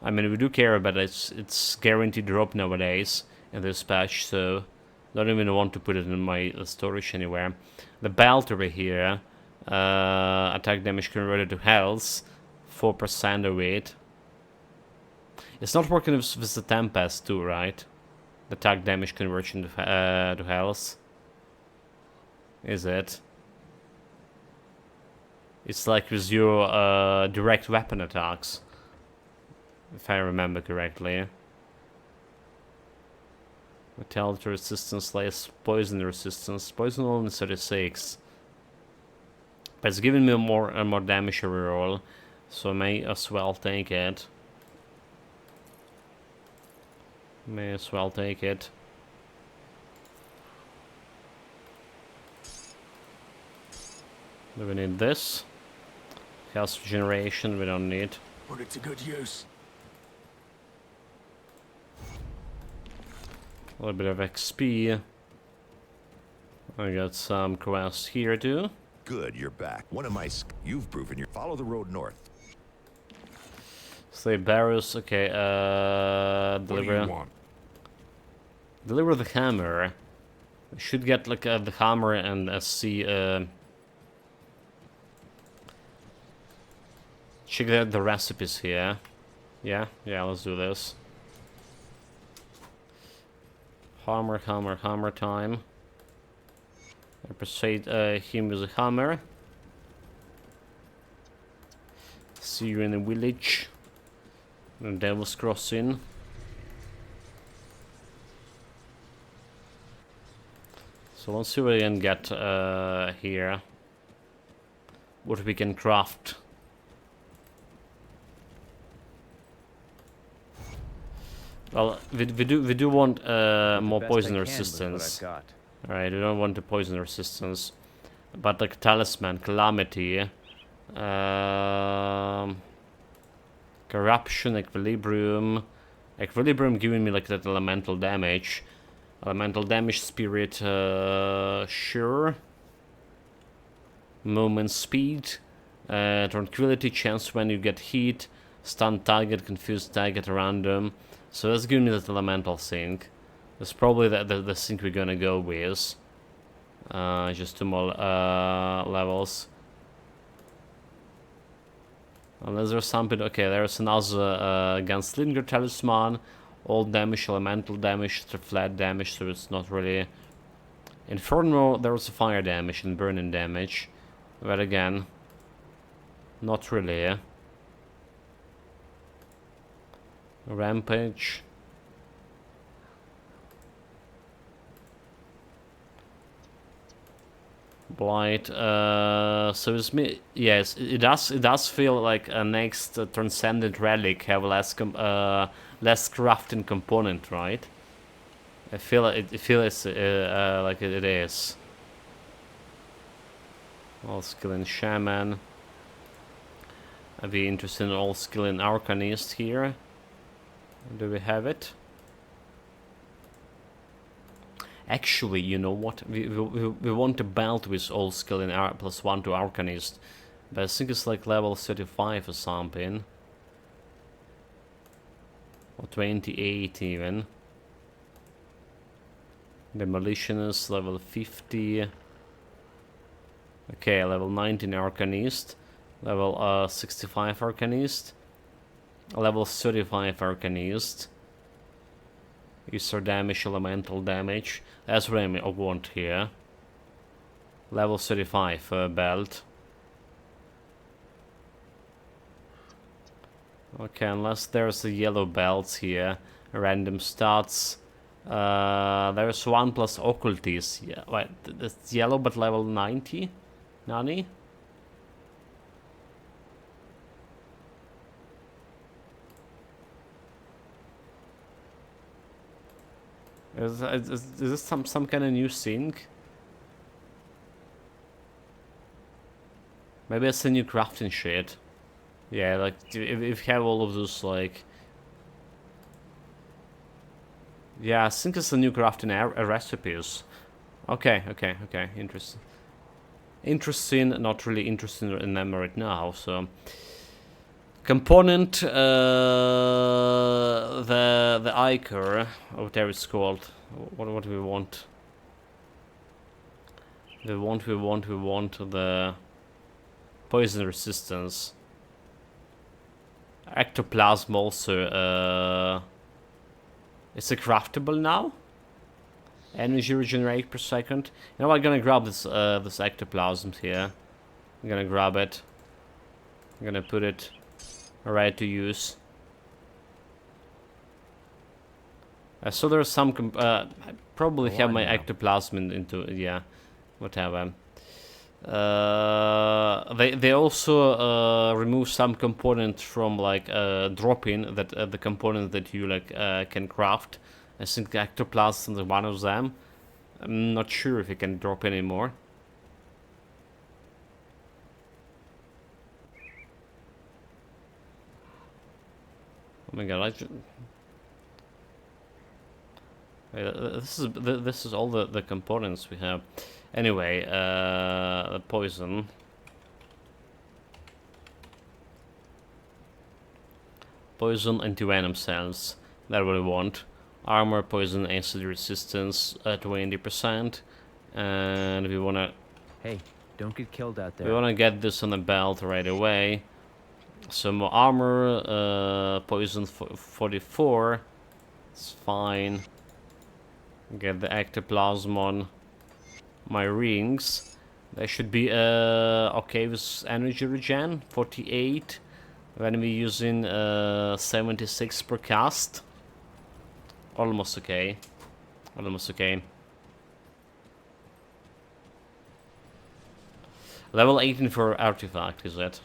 I mean, we do care about it. It's guaranteed drop nowadays in this patch, so don't even want to put it in my storage anywhere. The belt over here, attack damage converted to health, 4% of it. It's not working with the Tempest too, right? The attack damage conversion to health. Is it? It's like with your direct weapon attacks, if I remember correctly. Vitality resistance, less poison resistance. Poison only 36. But it's giving me more damage overall, so I may as well take it. May as well take it. Do we need this? Health regeneration, we don't need. Put it to good use. A little bit of XP. I got some quests here too. Good, you're back. One of my... You've proven you follow the road north. Slave barrels, okay, What do you deliver. want? Deliver the hammer. I should get like the hammer and see check out the recipes here. Yeah, let's do this. Hammer time. I persuade him with a hammer. See you in the village. The Devil's Crossing. So let's see what we can get here. What we can craft. Well, we do want more poison resistance. Alright, we don't want the poison resistance. But like talisman, calamity, corruption, equilibrium. Equilibrium giving me like that elemental damage. Elemental damage, spirit, sure. Movement speed. Tranquility, chance when you get hit. Stun target, confused target, random. So that's giving me that elemental thing. That's probably the thing we're gonna go with. Just 2 more levels. Unless there's something... Okay, there's another Gunslinger Talisman. All damage, elemental damage, flat damage, so it's not really... Inferno, there's a fire damage and burning damage. But again, not really. Rampage. Blight. So it's me. Yes, it does feel like a next transcendent relic have less crafting component, right? I feel it feels like it is. All skill in Shaman. I'd be interested in all skill in Arcanist here. Do we have it? Actually, you know what? We want a belt with all skill in +1 to Arcanist. But I think it's like level 35 or something. Or 28 even. Demolitionist, level 50. Okay, level 19 Arcanist. Level 65 Arcanist. Level 35 Arcanist. User damage, elemental damage. That's what I want here. Level 35 belt. Okay, unless there's the yellow belts here. Random stats. There's 1 plus Occultist. Yeah, wait, that's yellow but level 90? Nani? Is this some kind of new thing? Maybe it's a new crafting shit. Yeah, like if you have all of those like... Yeah, I think it's a new crafting recipes. Okay, interesting. Interesting, not really interested in them right now, so... Component, the Ichor, or whatever it's called. What do we want? We want the poison resistance. Ectoplasm also, is it craftable now? Energy regenerate per second. You know what, I'm gonna grab this this ectoplasm here. I'm gonna grab it. I'm gonna put it ready to use. So there's some I probably have my ectoplasm into, yeah, whatever. They also remove some components from like drop-in, that the component that you like can craft. I think the ectoplasm is one of them. I'm not sure if you can drop anymore. Oh my god! This is all the components we have. Anyway, the poison. Poison anti-venom cells. That's what we want. Armor, poison, acid resistance at 20%. And we wanna... Hey, don't get killed out there. We wanna get this on the belt right away. Some more armor, poison 44. It's fine. Get the ectoplasm on my rings. They should be okay with energy regen, 48. When we're using 76 per cast. Almost okay. Almost okay. Level 18 for artifact, is it?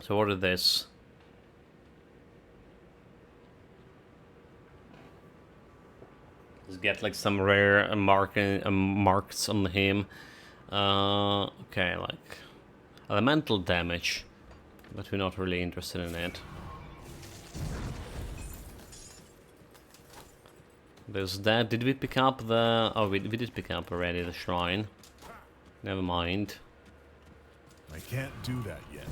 So what is this? Let's get like some rare marks on him. Okay, like elemental damage, but we're not really interested in it. There's that. Did we pick up the... Oh, we did pick up already the shrine. Never mind. I can't do that yet.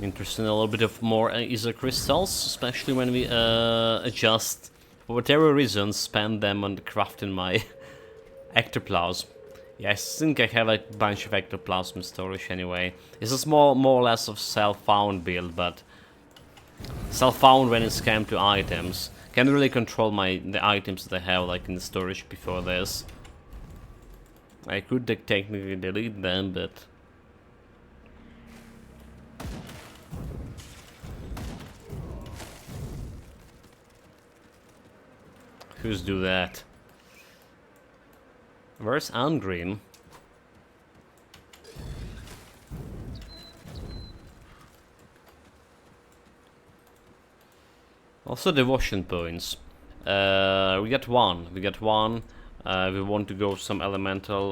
Interested in a little bit of more ether crystals, especially when we adjust, for whatever reason, spend them on crafting my ectoplasm. Yeah, I think I have a bunch of ectoplasm storage anyway. It's a small, more or less of self-found build, but self-found when it's came to items. Can't really control the items that I have like in the storage before this. I could technically delete them, but who's do that? Where's Angrim? Also devotion points. We get one. We get one. We want to go some elemental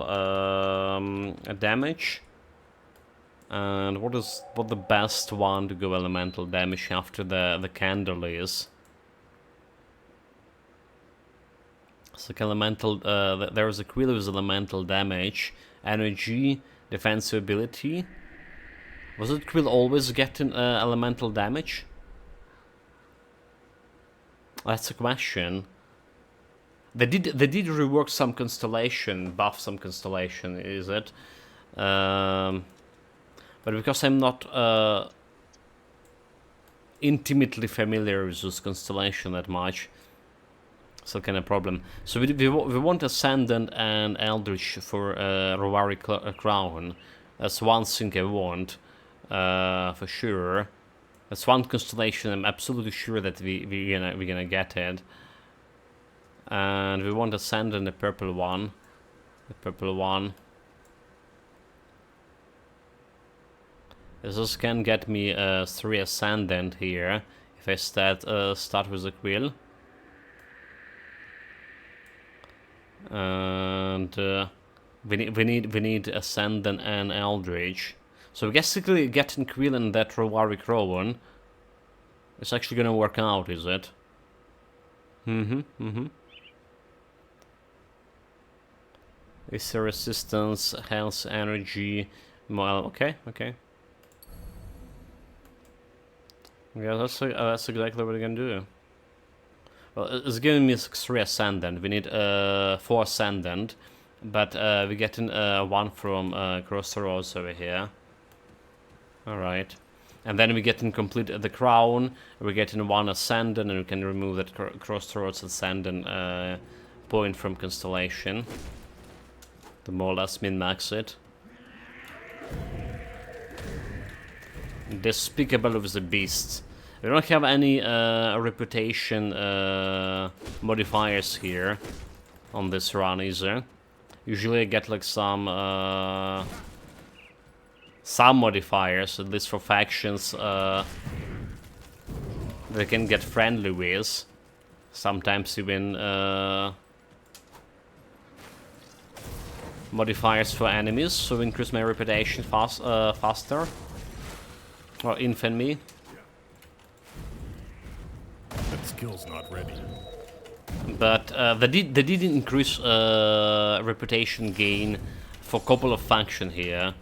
damage. And what the best one to go elemental damage after the candle is? So elemental. There is a quill with elemental damage, energy, defensive ability. Was it quill always getting elemental damage? That's a question. They did rework some constellation, buff some constellation, is it? But because I'm not intimately familiar with this constellation that much, so kind of problem. So we want Ascendant and Eldritch for Rovari Crown. That's one thing I want for sure. That's one constellation I'm absolutely sure that we're gonna get it. And we want Ascendant, the purple one. The purple one. This can get me 3 Ascendant here if I start with a quill. And we need Ascendant and Eldritch. So basically getting quill and that Rovari Crown. It's actually gonna work out, is it? Is there resistance, health, energy? Well, okay. Yeah, that's exactly what we're gonna do. Well, it's giving me 3 Ascendant. We need 4 Ascendant, but we're getting 1 from Crossroads over here. Alright. And then we get in complete the crown, we're getting 1 Ascendant, and we can remove that Crossroads Ascendant point from Constellation to more or less min-max it. Despicable with the beasts. We don't have any reputation modifiers here on this run either. Usually I get like some modifiers, at least for factions they can get friendly with. Sometimes even modifiers for enemies, so increase my reputation faster. Or infamy. That skill's not ready. But they did increase reputation gain for a couple of factions here.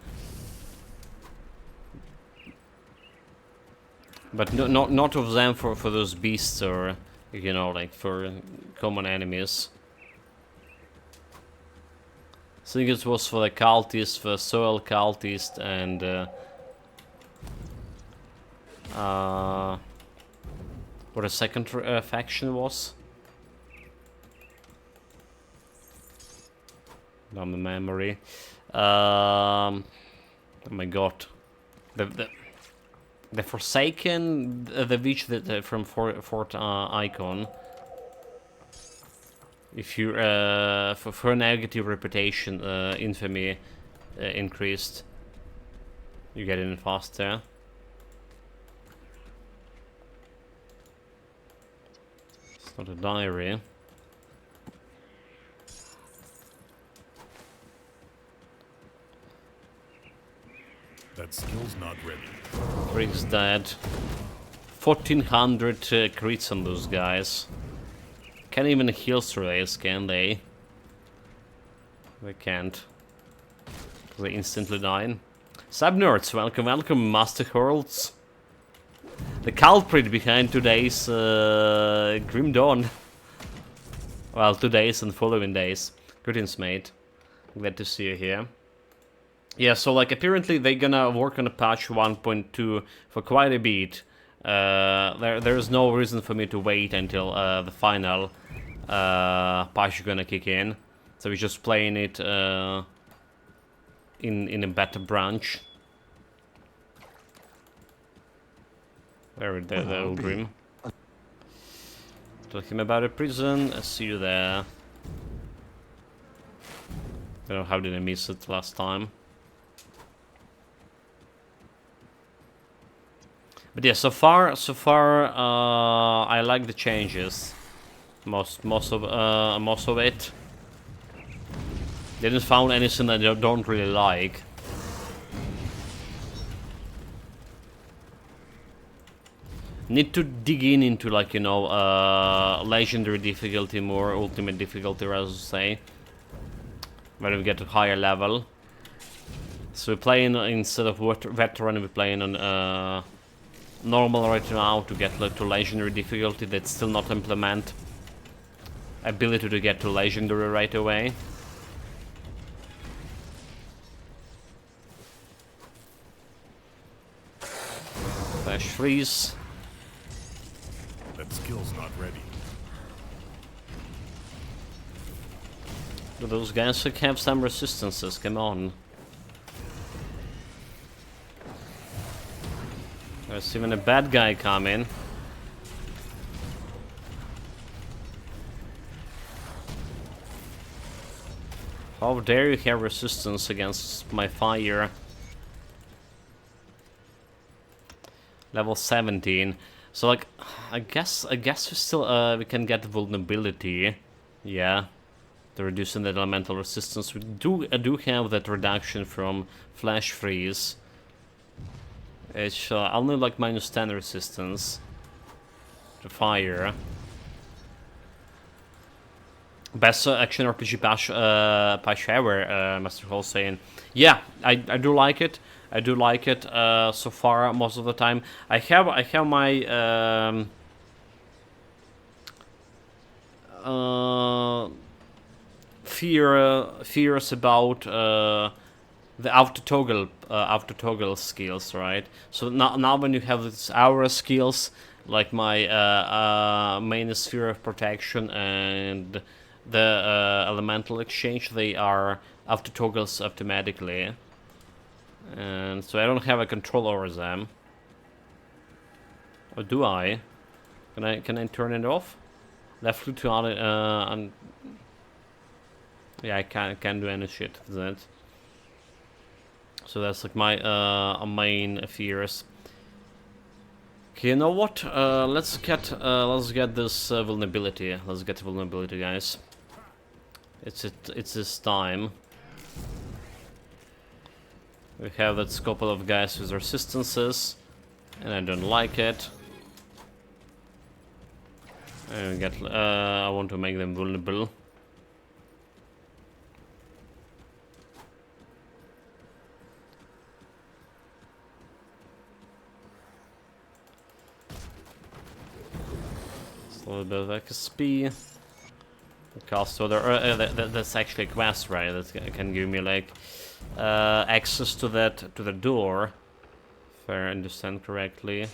But not of them for those beasts, or you know, like for common enemies. I think it was for the Occultist, for Soil Occultist, and what a second faction was. Down the memory. Oh my god, the Forsaken, the witch that from Fort Icon. If you for negative reputation, infamy increased, you get in faster. It's not a diary. That skill's not ready. Briggs dead. 1400 crits on those guys. Can't even heal strays, can they? They can't. They instantly die. Subnerds, welcome, Master Hurls. The culprit behind today's Grim Dawn. Well, 2 days and following days. Greetings, mate. Glad to see you here. Yeah, so like apparently they're gonna work on a patch 1.2 for quite a bit. There's no reason for me to wait until the final patch is gonna kick in. So we're just playing it in a better branch. There, the old Grim. Tell him about a prison. I see you there. I don't know how did I miss it last time. But yeah, so far, I like the changes. most of it. Didn't found anything that I don't really like. Need to dig into, like, you know, legendary difficulty more, ultimate difficulty, as I say, when we get to higher level. So we're playing, instead of veteran, we're playing on normal right now to get to legendary difficulty. That's still not implement ability to get to legendary right away. Flash freeze. That skill's not ready. Do those guys have some resistances? Come on. There's even a bad guy coming. How dare you have resistance against my fire? Level 17. So, like, I guess we still we can get vulnerability. Yeah. To reducing the elemental resistance. I do have that reduction from flash freeze. It's only like minus 10 resistance to fire. Best action RPG patch ever, Master Hall saying. Yeah, I do like it. I do like it so far most of the time. I have my fears about the auto toggle skills, right? So now when you have these aura skills, like my main sphere of protection and the elemental exchange, they are auto toggles automatically, and so I don't have a control over them. Or do I? Can I turn it off? Left click to on. Yeah, I can't do any shit with that. So that's like my main fears. Okay, you know what? Let's get this vulnerability. Let's get vulnerability, guys. It's this time. We have that couple of guys with resistances, and I don't like it. And we get. I want to make them vulnerable. A little bit of XP. Cast order. That's actually a quest, right? That can give me like access to the door. If I understand correctly.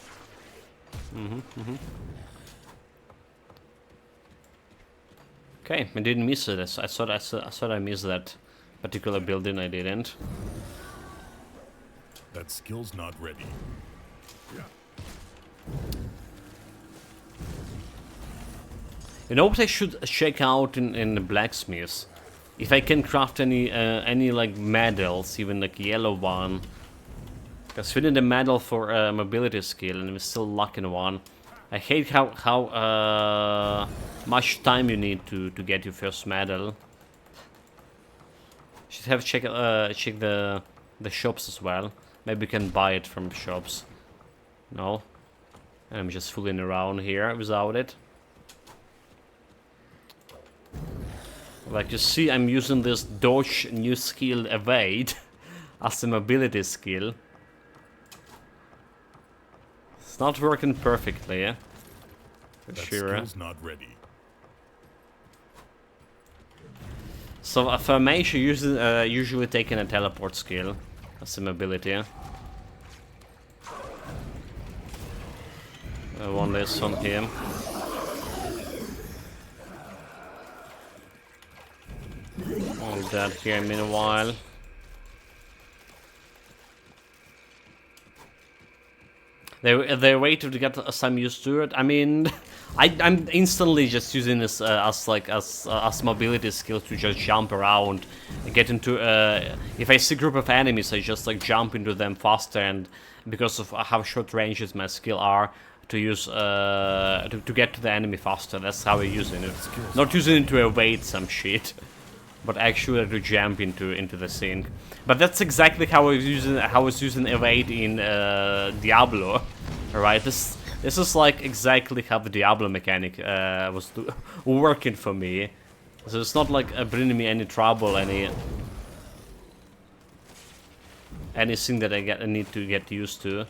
Okay, I didn't miss it. I thought I missed that particular building. I didn't. That skill's not ready. You know what I should check out in the blacksmiths? If I can craft any like medals, even like yellow one. Because we need a medal for mobility skill, and we're still lacking one. I hate how much time you need to get your first medal. Should have check the shops as well. Maybe you can buy it from shops. No, I'm just fooling around here without it. Like you see, I'm using this dodge new skill evade as a mobility skill. It's not working perfectly, yeah? For sure. That skill's not ready. So for mage, you're usually taking a teleport skill as a mobility. Yeah? I want this on him. All that here meanwhile. They waited to get some used to it. I mean, I'm instantly just using this as mobility skill to just jump around and get into. If I see a group of enemies, I just like jump into them faster, and because of how short ranges my skill are, to use to get to the enemy faster. That's how we're using it. Not using it to evade some shit, but actually to jump into the scene. But that's exactly how I was using evade in Diablo. Alright, this is like exactly how the Diablo mechanic was working for me. So it's not like bringing me any trouble, anything that I need to get used to.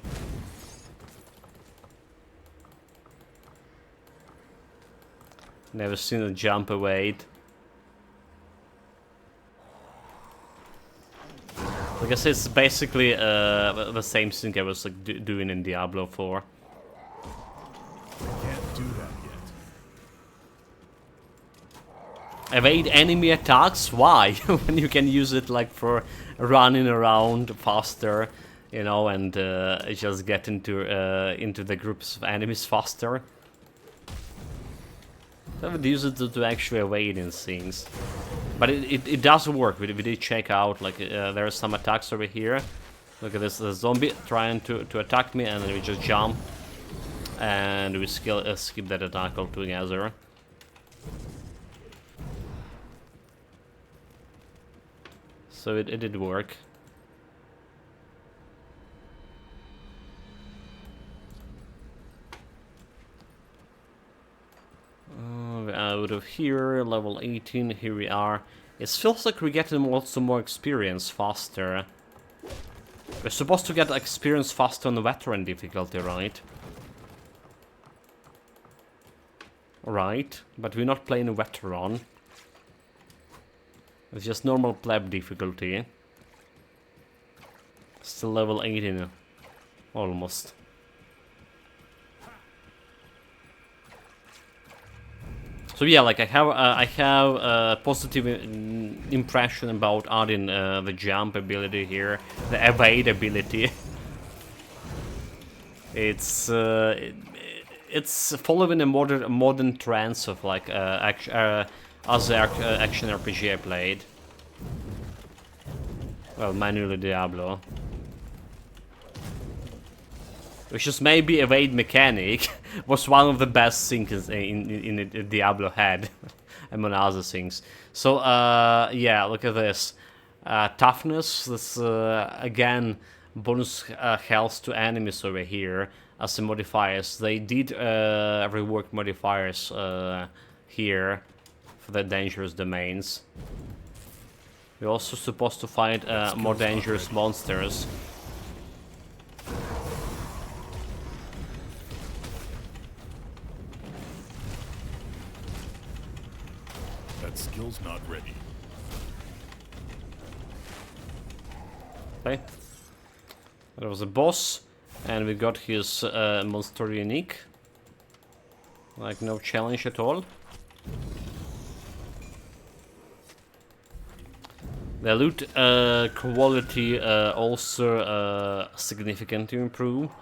Never seen a jump evade. Like I said, it's basically the same thing I was like doing in Diablo 4. Can't do that yet. Evade enemy attacks? Why? When you can use it like for running around faster, you know, and just get into the groups of enemies faster. I would use it to actually evade in things. But it does work. We did check out, like, there are some attacks over here. Look at this, the zombie trying to attack me, and then we just jump. And we skip that attack altogether. So it did work. Out of here, level 18, here we are. It feels like we're getting also more experience faster. We're supposed to get experience faster on the veteran difficulty, right? Right, but we're not playing a veteran. It's just normal pleb difficulty. Still level 18, almost. So yeah, like I have a positive impression about adding the jump ability here, the evade ability. It's following a modern trends of like other action RPG I played. Well, manually Diablo. Which is maybe evade mechanic was one of the best things in Diablo had, among other things. So yeah, look at this. Toughness, this again bonus health to enemies over here as the modifiers. They did rework modifiers here for the dangerous domains. We're also supposed to fight more dangerous monsters. Skill's not ready. Okay. There was a boss, and we got his monster unique. Like no challenge at all. The loot quality also significantly improved,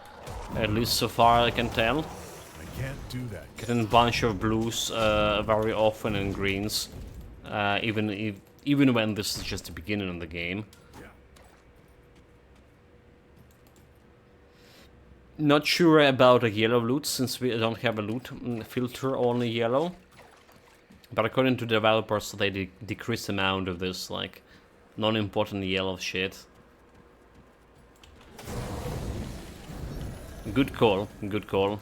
at least so far I can tell. I can't do that. Getting a bunch of blues very often and greens. Even when this is just the beginning of the game. Not sure about a yellow loot, since we don't have a loot filter, only yellow. But according to developers, they decrease the amount of this, like, non-important yellow shit. Good call, good call.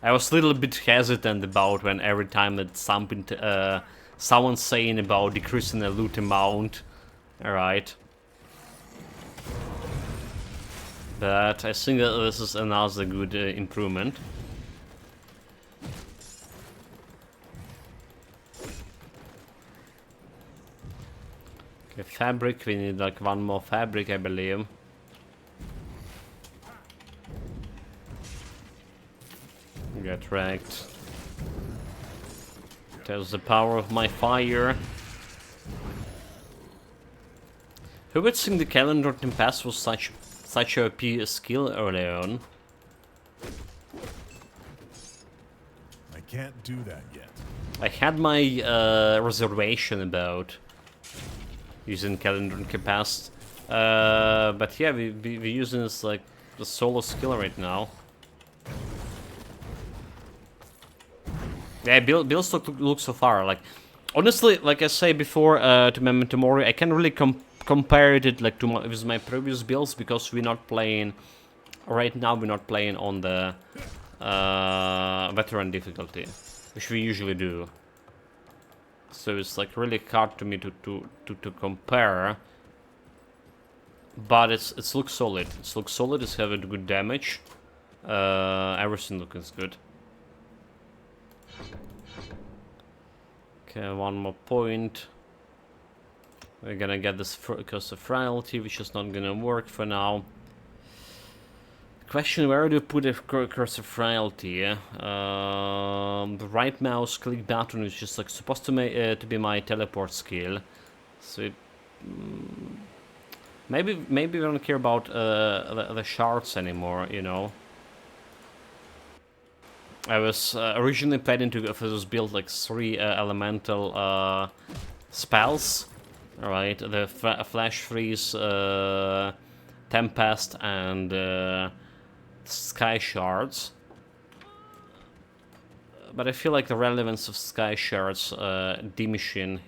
I was a little bit hesitant about when every time that something someone's saying about decreasing the loot amount. Alright. But I think that this is another good improvement. Okay, fabric, we need like one more fabric, I believe. Get wrecked. There's the power of my fire. Who would think the calendar Tempest was such a OP skill early on? I can't do that yet. I had my reservation about using calendar Tempest, but yeah, we're using this like the solo skill right now. Yeah, builds look so far. Like, honestly, like I say before to Memento Mori, I can't really compare it like to with my previous builds because we're not playing. Right now, we're not playing on the veteran difficulty, which we usually do. So it's like really hard to me to compare. But it looks solid. It looks solid. It's having good damage. Everything looks good. Okay, one more point. We're gonna get this curse of frailty, which is not gonna work for now. Question: where do you put a curse of frailty? The right mouse click button is just like supposed to be my teleport skill. So it, maybe we don't care about the shards anymore. You know. I was originally planning to just build like 3 elemental spells. Alright, the Flash Freeze, Tempest, and Sky Shards. But I feel like the relevance of Sky Shards diminishing.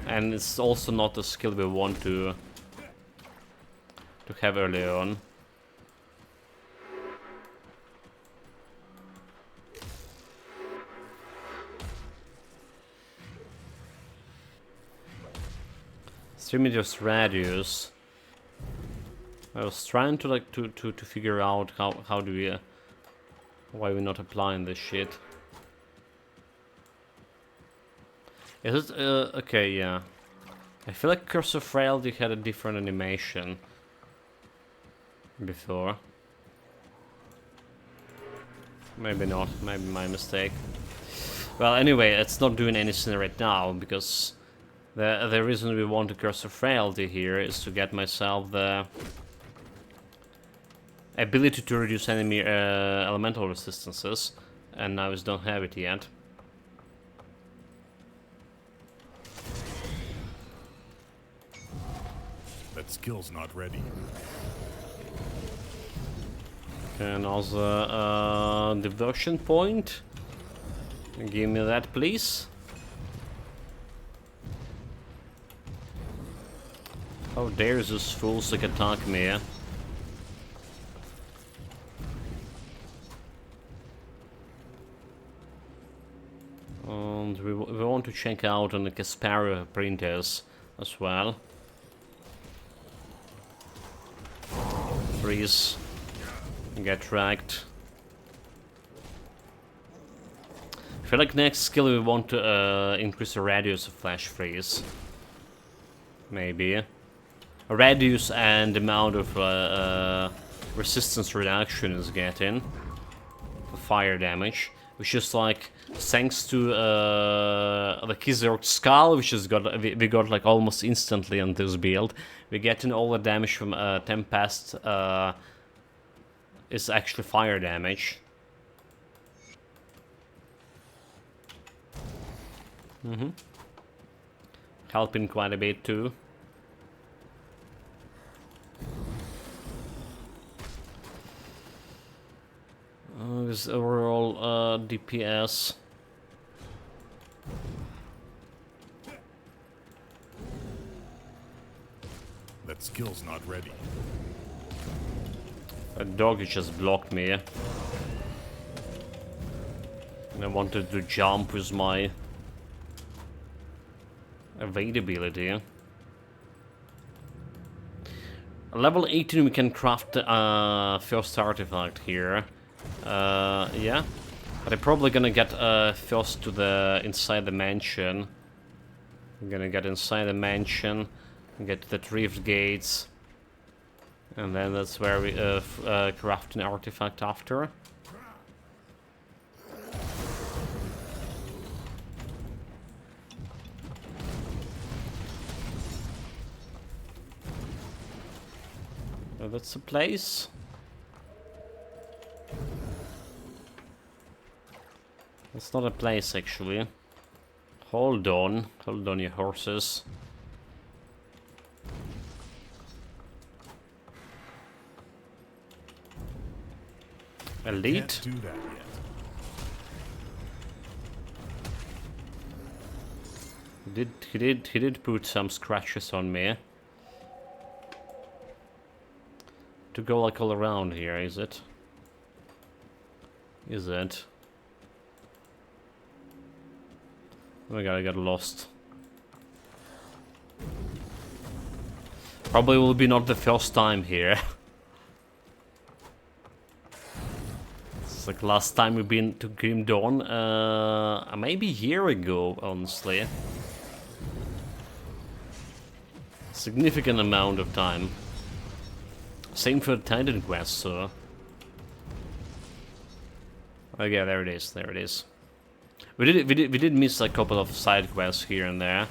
And it's also not a skill we want to have early on. Meters radius. I was trying to like to figure out how do we why we're not applying this shit. Is it okay? Yeah, I feel like Curse of Frailty had a different animation before. Maybe not. Maybe my mistake. Well, anyway, it's not doing anything right now because. The reason we want to Curse of Frailty here is to get myself the ability to reduce enemy elemental resistances, and I just don't have it yet. That skill's not ready. And also devotion point. Give me that, please. How dare this fools like attack me, yeah? And we want to check out on the Kasparov printers as well. Freeze. Get wrecked. I feel like next skill we want to increase the radius of Flash Freeze. Maybe. Radius and the amount of resistance reduction is getting for fire damage, which is like thanks to the Kizorg Skull, which is we got like almost instantly on this build. We're getting all the damage from Tempest is actually fire damage. Helping quite a bit too. With overall DPS. That skill's not ready. A dog just blocked me. And I wanted to jump with my evade ability. Level 18 we can craft first artifact here. Yeah, but I'm probably gonna get first to the inside the mansion. I'm gonna get inside the mansion, get to the Rift Gates, and then that's where we craft an artifact after. That's the place. It's not a place, actually. Hold on, you horses. Elite? Can't do that yet. He did put some scratches on me. To go like all around here, is it? Is it? Oh my god, I got lost. Probably will be not the first time here. It's like last time we've been to Grim Dawn, maybe a year ago, honestly. Significant amount of time. Same for the Titan quest, so... Okay, there it is, there it is. We did miss a couple of side quests here and there,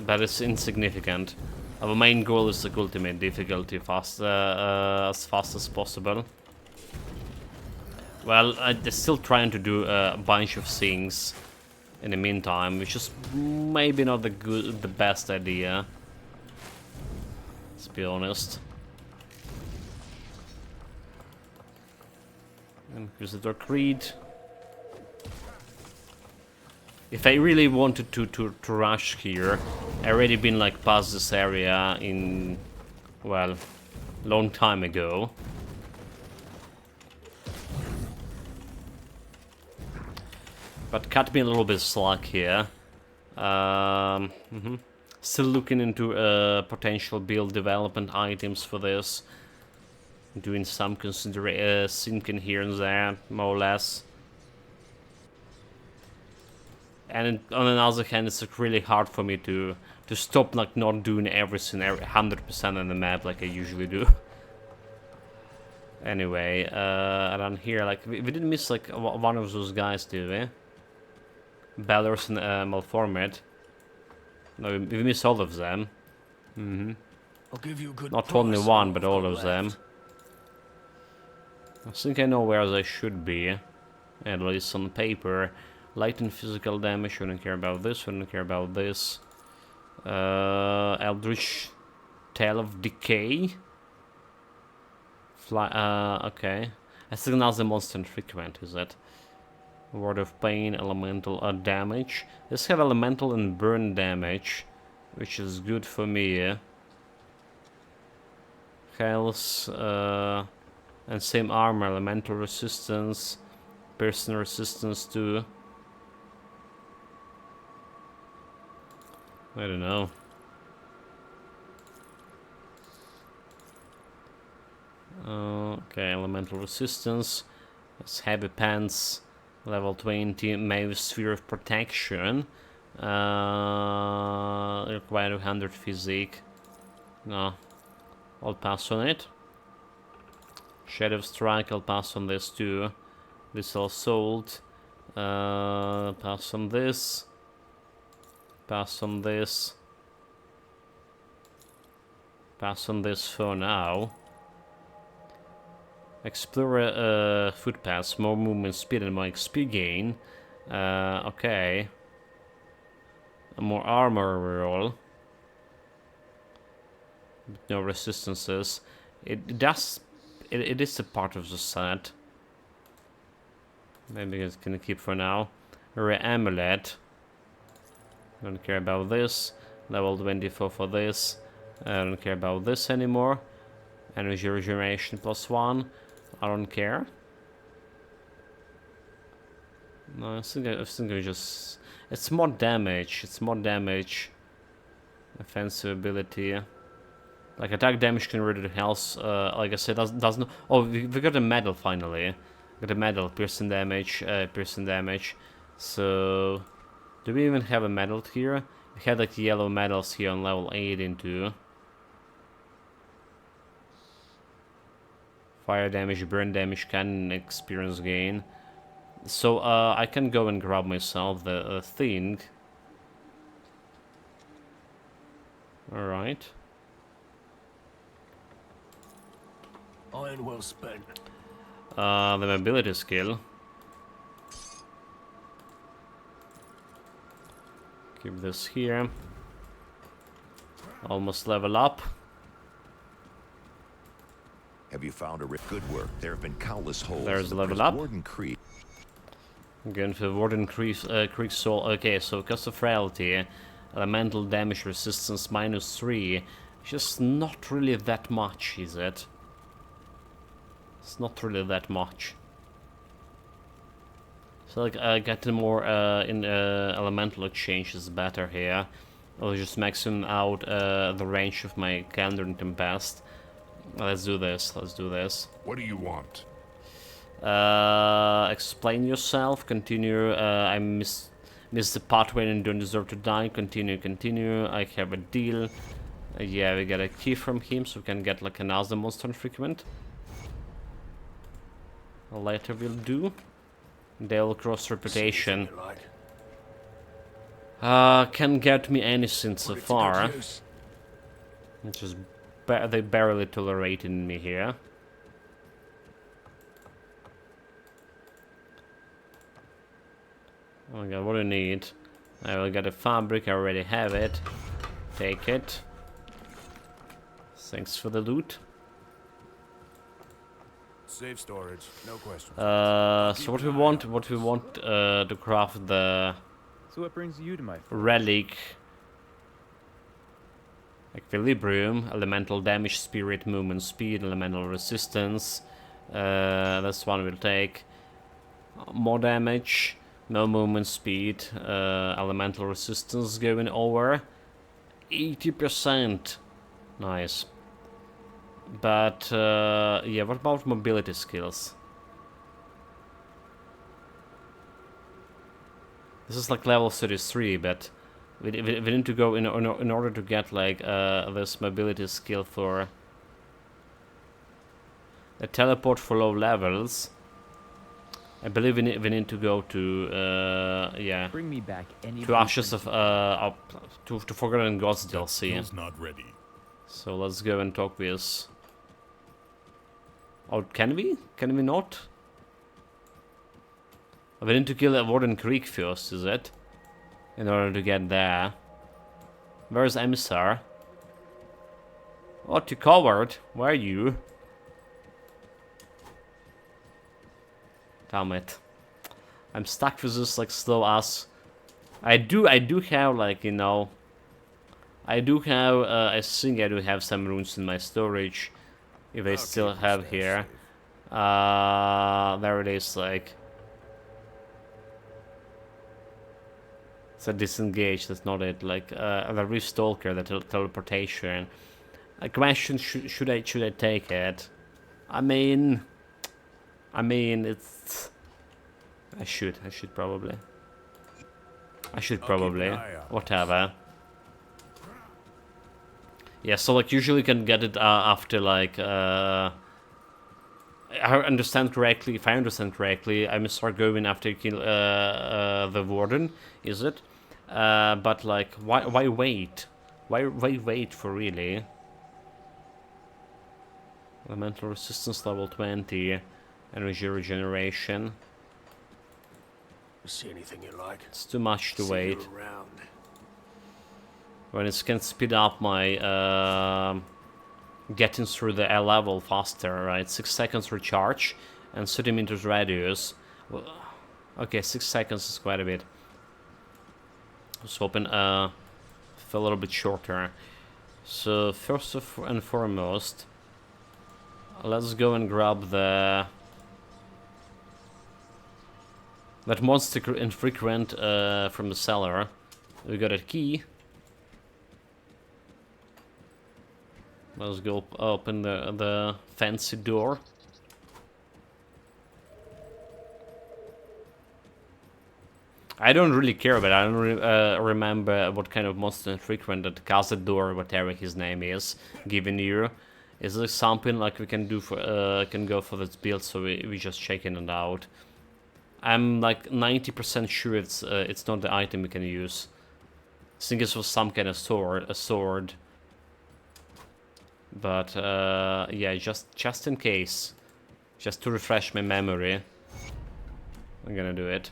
but it's insignificant. Our main goal is to ultimate difficulty as fast as possible. Well, I'm still trying to do a bunch of things in the meantime, which is maybe not the best idea. Let's be honest. Inquisitor Creed. If I really wanted to rush here, I already been like past this area in, well, long time ago. But cut me a little bit slack here. Still looking into potential build development items for this. Doing some thinking here and there, more or less. And on another hand, it's like really hard for me to stop like not doing everything 100% on the map like I usually do. Anyway, around here, like we didn't miss like one of those guys, did we? Bellers and Malformed. No, we missed all of them. I'll give you a good Not only price one, on but what all I've of got them. left. I think I know where they should be. At least on paper. Light and physical damage, we don't care about this, we don't care about this. Eldritch Tale of Decay. Okay. I think another monster infrequent, is that? Word of Pain, elemental damage. Let's have elemental and burn damage, which is good for me. Health, and same armor, elemental resistance, person resistance too. I don't know. Okay, elemental resistance. That's heavy pants. Level 20, Mave Sphere of Protection. Require 100 physique. No. I'll pass on it. Shadow Strike, I'll pass on this too. This all sold. Pass on this. Pass on this. Pass on this for now. Explore footpaths, more movement speed and more XP gain. Okay. More armor roll. No resistances. It is a part of the set. Maybe it's gonna keep for now. Amulet. Don't care about this. Level 24 for this. I don't care about this anymore. Energy regeneration +1. I don't care. No, I think I just... It's more damage. It's more damage. Offensive ability. Like attack damage converted to health. Like I said, doesn't. Oh, we got a medal finally. Got a medal. Piercing damage. Piercing damage. So, do we even have a medal here? We had like yellow medals here on level 8 into. Fire damage, burn damage, cannon experience gain. So I can go and grab myself the thing. Alright. Iron well spent. The mobility skill. Keep this here. Almost level up. Have you found a good work? There have been countless holes. There's in the level prison. up. Warden Creek. Again for Warden Creek Soul. Okay, so cost of frailty. Elemental damage resistance -3. Just not really that much, is it? It's not really that much. So like getting more in elemental exchange is better here. I'll just maximum out the range of my calendar and tempest. Let's do this. Let's do this. What do you want? Explain yourself. Continue. I missed the pathway and don't deserve to die. Continue. Continue. I have a deal. Yeah, we get a key from him, so we can get like another monster infrequent. Later we'll do. They'll cross reputation. Can't get me anything so far. It's just they barely tolerated me here. Oh my god, what do you need? I will get a fabric, I already have it. Take it. Thanks for the loot. Safe storage, no question. So what we want to craft the So what brings you to my relic equilibrium, elemental damage, spirit, movement, speed, elemental resistance. This one will take more damage, no movement speed, elemental resistance going over 80%. Nice. But yeah, what about mobility skills? This is like level 33, but we need to go in order to get like this mobility skill for a teleport for low levels. I believe we need to go to yeah. Bring me back any to Ashes of to Forgotten Gods DLC. Skill's not ready. So let's go and talk with. Oh, can we? Can we not? We need to kill a Warden Creek first, is it? In order to get there. Where's Emissar? What, you coward? Where are you? Damn it. I'm stuck with this like slow ass. I do have like, you know, I do have I think I do have some runes in my storage. If I still have here. There it is, like. It's a disengage, that's not it. Like the Reef Stalker, the teleportation. A question: should I take it? I mean, it's. I should probably. Whatever. Yeah, so like usually you can get it after like. If I understand correctly, I must start going after you kill the Warden, is it? But like, why wait? Why wait for really? Elemental resistance level 20, energy regeneration. See anything you like? It's too much to See wait. you around. When it can speed up my getting through the L level faster, right? 6 seconds recharge and 30 meters radius. Well, okay, 6 seconds is quite a bit. Let's open for a little bit shorter. So first and foremost, let's go and grab that monster infrequent from the cellar. We got a key. Let's go open the fancy door. I don't really care, but I don't remember what kind of monster infrequent that Cazador, whatever his name is, given you. Is this something like we can do for can go for this build? So we just checking it out. I'm like 90% sure it's not the item we can use. I think it was some kind of sword. But yeah, just in case, just to refresh my memory, I'm gonna do it.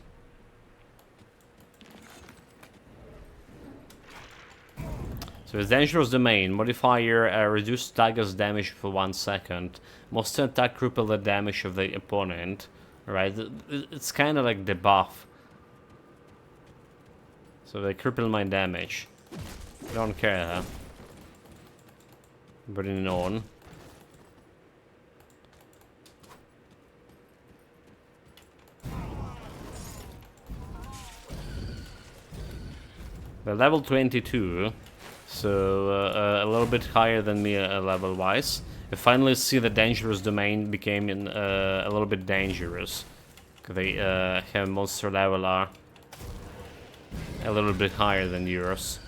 So it's dangerous domain modifier, reduce dagger's damage for 1 second. Monster attack cripple the damage of the opponent. Right, it's kind of like the buff. So they cripple my damage. Don't care, huh? Bring it on. We're level 22, so a little bit higher than me level-wise. We finally see the dangerous domain became a little bit dangerous. They have monster level are a little bit higher than yours.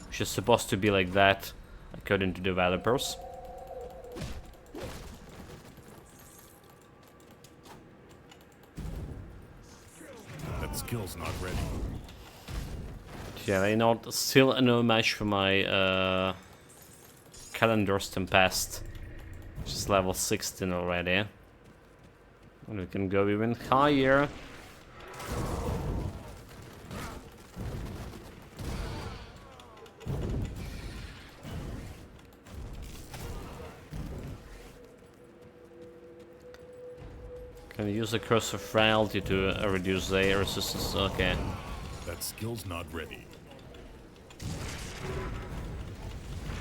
Which is supposed to be like that, according to developers. That skill's not ready. Yeah, they not still no match for my Calendar's Tempest, which is level 16 already. And we can go even higher. Can use the Curse of Frailty to reduce their resistance. Okay. That skill's not ready.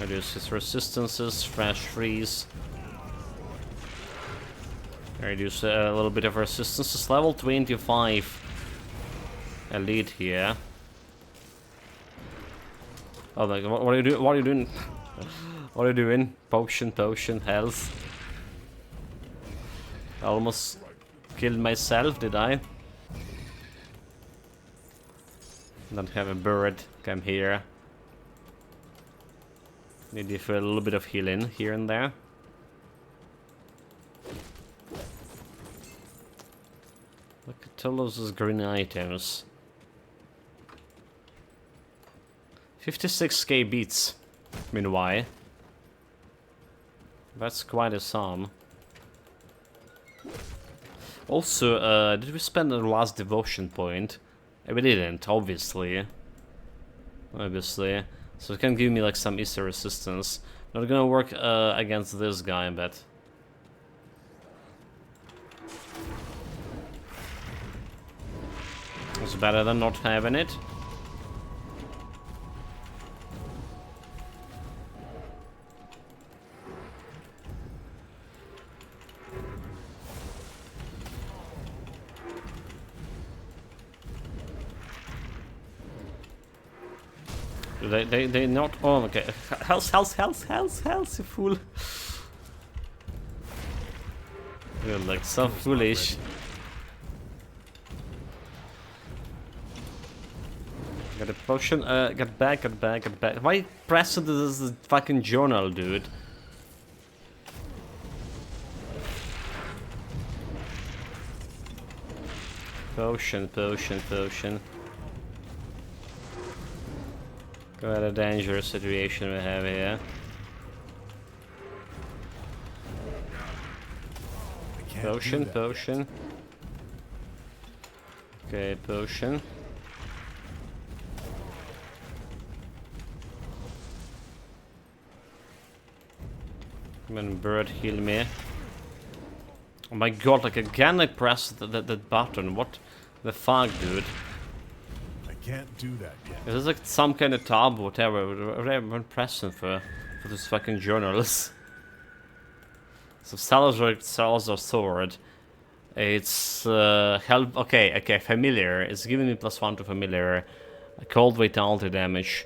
Reduce his resistances, Fresh Freeze. Reduce a little bit of resistances. Level 25 elite here. Oh my god, what are you doing? What are you doing? What are you doing? Potion, health. I almost killed myself, did I? Don't have a bird. Come here. Need you for a little bit of healing here and there. Look at all those green items. 56k beats. Meanwhile, that's quite a sum. Also, did we spend the last devotion point? We didn't, obviously. Obviously. So it can give me like some Easter resistance. Not gonna work against this guy, but... It's better than not having it. They not. Oh, okay. Health, you fool. You're like so foolish. Got a potion. Get back. Why press this fucking journal, dude? Potion. Quite a dangerous situation we have here. Potion. Okay, potion. Come on, bird, heal me. Oh my god, like again I pressed that button. What the fuck, dude? I can't do that yet. Is this like some kind of tab, whatever I'm pressing for this fucking journals? So Salazar sword. It's help. Okay, familiar. It's giving me +1 to familiar. Cold vitality damage,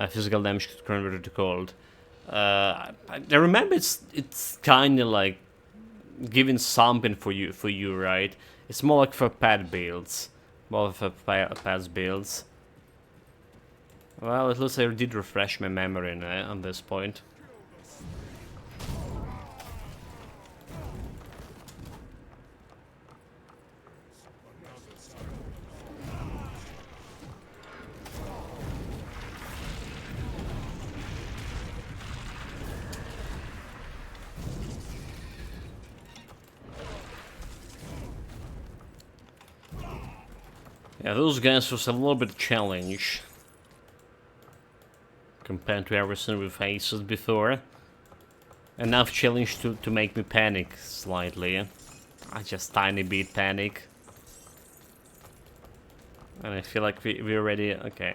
physical damage converted to cold. I remember it's kind of like giving something for you, right? It's more like for pet builds, more for pet builds. Well, at least I did refresh my memory on this point. Yeah, those guys was a little bit challenge compared to everything we faced before. Enough challenge to make me panic slightly. I just tiny bit panic. And I feel like we already... Okay.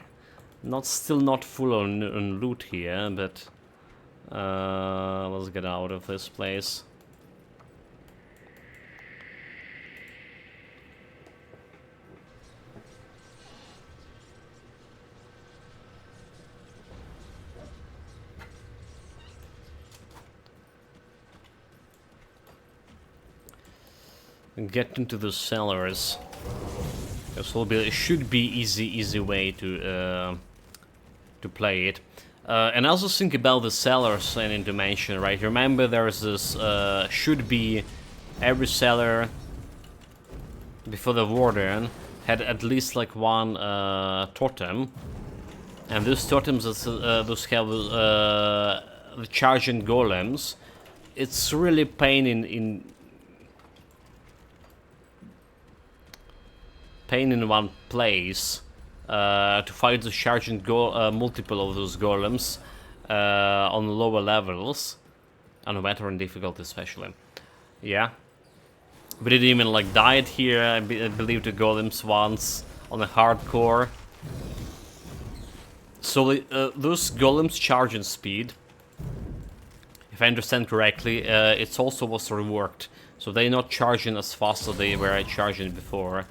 Still not full on loot here, but let's get out of this place. And get into the cellars. This will be, it should be easy way to play it. And also think about the cellars I need to mention, right? Remember there's this, should be every cellar before the warden had at least like one totem. And those totems, those have the charging golems. It's really pain in one place to fight the charging multiple of those golems on lower levels, on veteran difficulty especially. Yeah, we didn't even like died here. I believe the golems once on a hardcore. So those golems charging speed, if I understand correctly, it also was reworked. So they're not charging as fast as they were charging before.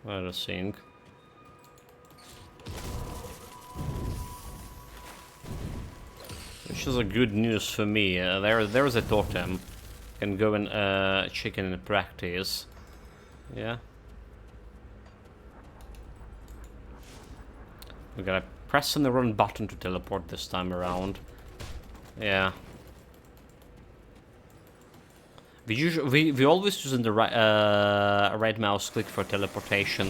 What a thing. Which is a good news for me. There's a totem. Can go and check in practice. Yeah. We gotta press on the run button to teleport this time around. Yeah. We always using the right mouse click for teleportation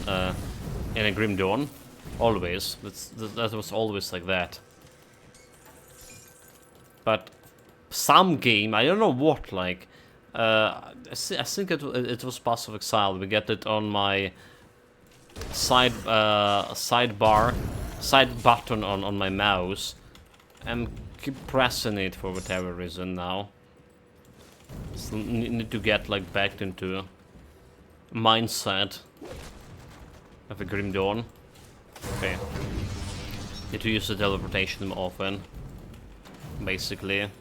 in a Grim Dawn. Always. That was always like that. But some game, I don't know what, like I think it was Pass of Exile. We get it on my side button on my mouse, and keep pressing it for whatever reason now. So need to get like back into mindset of a Grim Dawn. Okay. Need to use the teleportation more often, basically.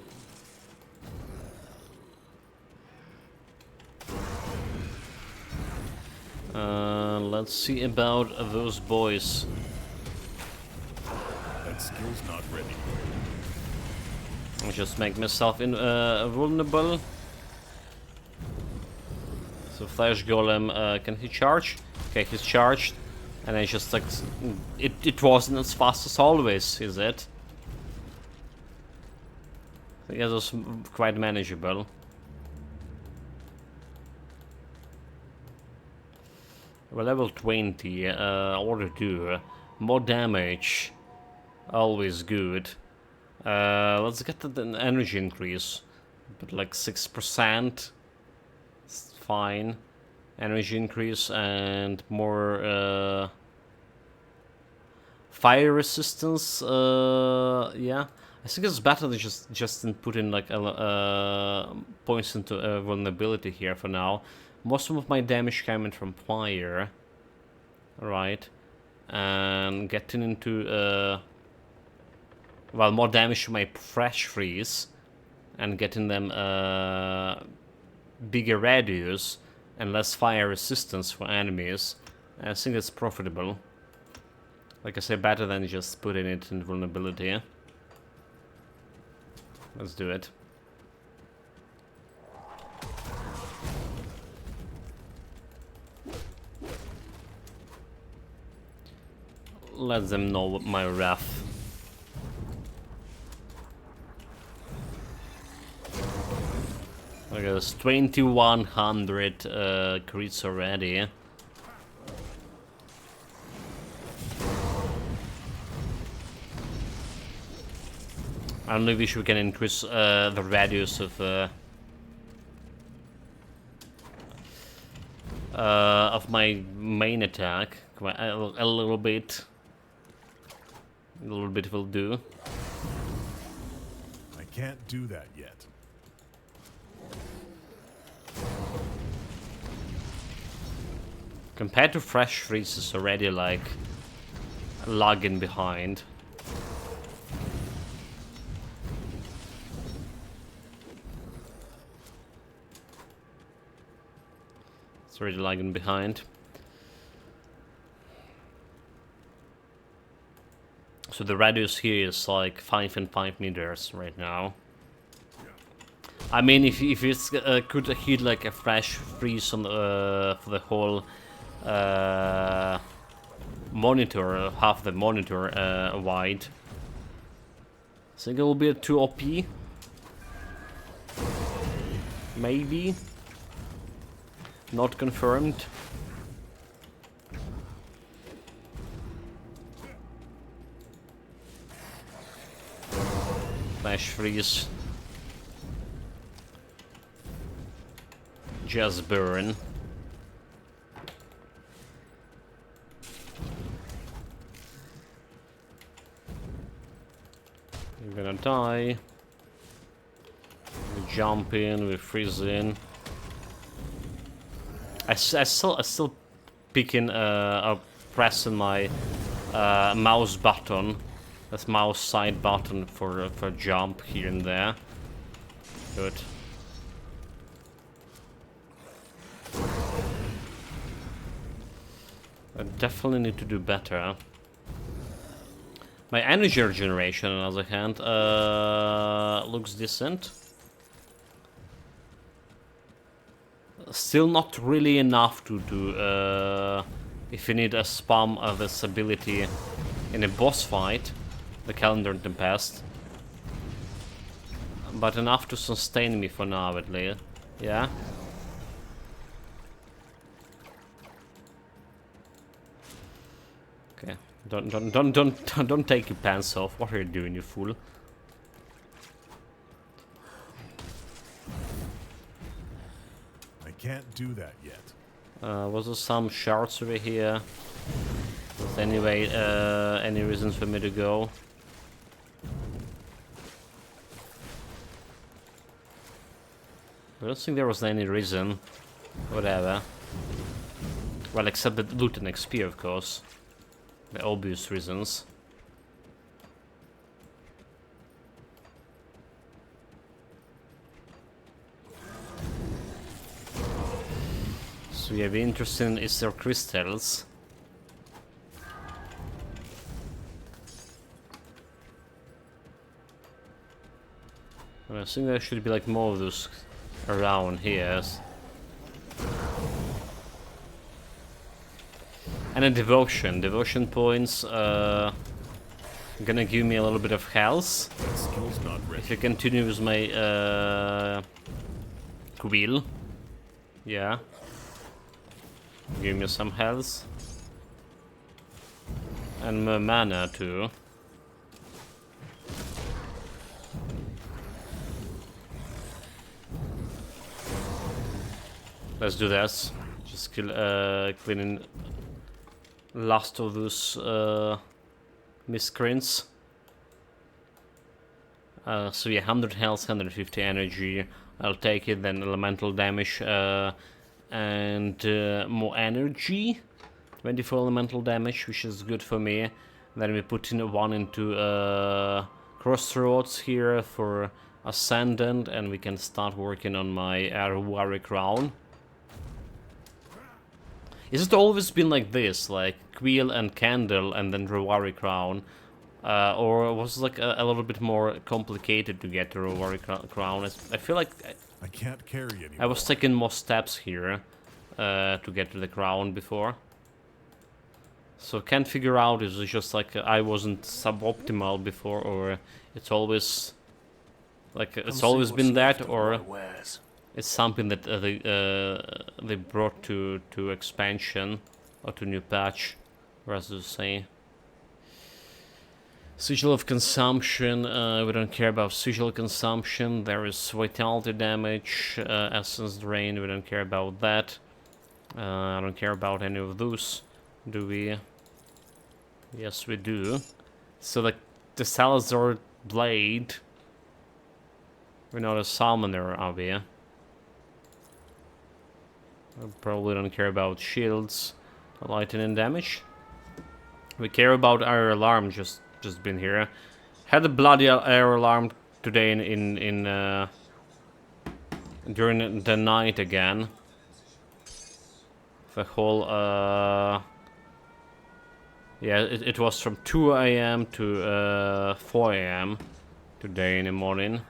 Let's see about those boys. That skill's not ready. I'll just make myself vulnerable. So Flash Golem, can he charge? Okay, he's charged. And I just like, it wasn't as fast as always, is it? I think it was quite manageable. We're level 20, order 2. More damage, always good. Let's get the energy increase, but like 6%. It's fine. Energy increase and more fire resistance. Yeah, I think it's better to just put in like points into vulnerability here for now. Most of my damage coming from fire, right? And getting into well, more damage to my fresh freeze, and getting them bigger radius and less fire resistance for enemies. I think it's profitable. Like I say, better than just putting it in vulnerability. Let's do it. Let them know my wrath. Okay, there's 2100 crits already. I don't know if we can increase the radius of my main attack a little bit. A little bit will do. I can't do that yet. Compared to Fresh Freeze, is already like lagging behind. It's already lagging behind. So the radius here is like 5 and 5 meters right now. I mean, if it's could hit like a Fresh Freeze on for the whole monitor, half the monitor wide, I think it will be a 2 OP. Maybe. Not confirmed. Flash freeze. Just burn. You're gonna die. We jump in, we freeze in. I still picking pressing my mouse button. That's mouse side button for jump here and there. Good. I definitely need to do better. My energy regeneration, on the other hand, looks decent. Still not really enough to do, if you need a spam of this ability in a boss fight, the Calendar Tempest. But enough to sustain me for now, at least. Yeah? Okay. Don't take your pants off. What are you doing, you fool? I can't do that yet. Was there some shards over here? Was anyway any reasons for me to go? I don't think there was any reason. Whatever. Well, except the loot and XP, of course. The obvious reasons. So yeah, be interesting, is there crystals? I think there should be like more of those around here. And a devotion. Devotion points gonna give me a little bit of health. Skill's not ready. If you continue with my quill. Yeah. Give me some health. And more mana too. Let's do this. Just cleaning last of those miscreants. So yeah, 100 health, 150 energy. I'll take it. Then elemental damage and more energy. 24 elemental damage, which is good for me. Then we put in one into crossroads here for ascendant, and we can start working on my warrior crown. Is it always been like this, like quill and candle and then Rewari crown? Or was it like a little bit more complicated to get the Rewari crown? I feel like I can't carry anymore. I was taking more steps here to get to the crown before. So can't figure out is it just like I wasn't suboptimal before, or it's always like it's always been that, or it's something that they brought to expansion or to new patch, rather to say. Sigil of consumption. We don't care about sigil consumption. There is vitality damage, essence drain. We don't care about that. I don't care about any of those. Do we? Yes, we do. So the Salazar blade. We're not a summoner, are we? I probably don't care about shields. Lightning damage. We care about our alarm. Just been here. Had a bloody air alarm today during the night again. The whole yeah, it was from 2 a.m. to 4 a.m. today in the morning.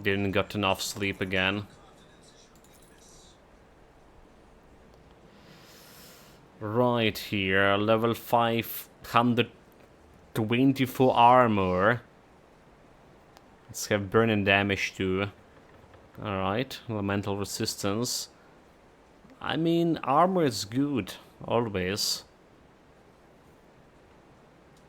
Didn't got enough sleep again. Right here, level 524 armor. Let's have burning damage too. Alright, elemental resistance. I mean, armor is good, always.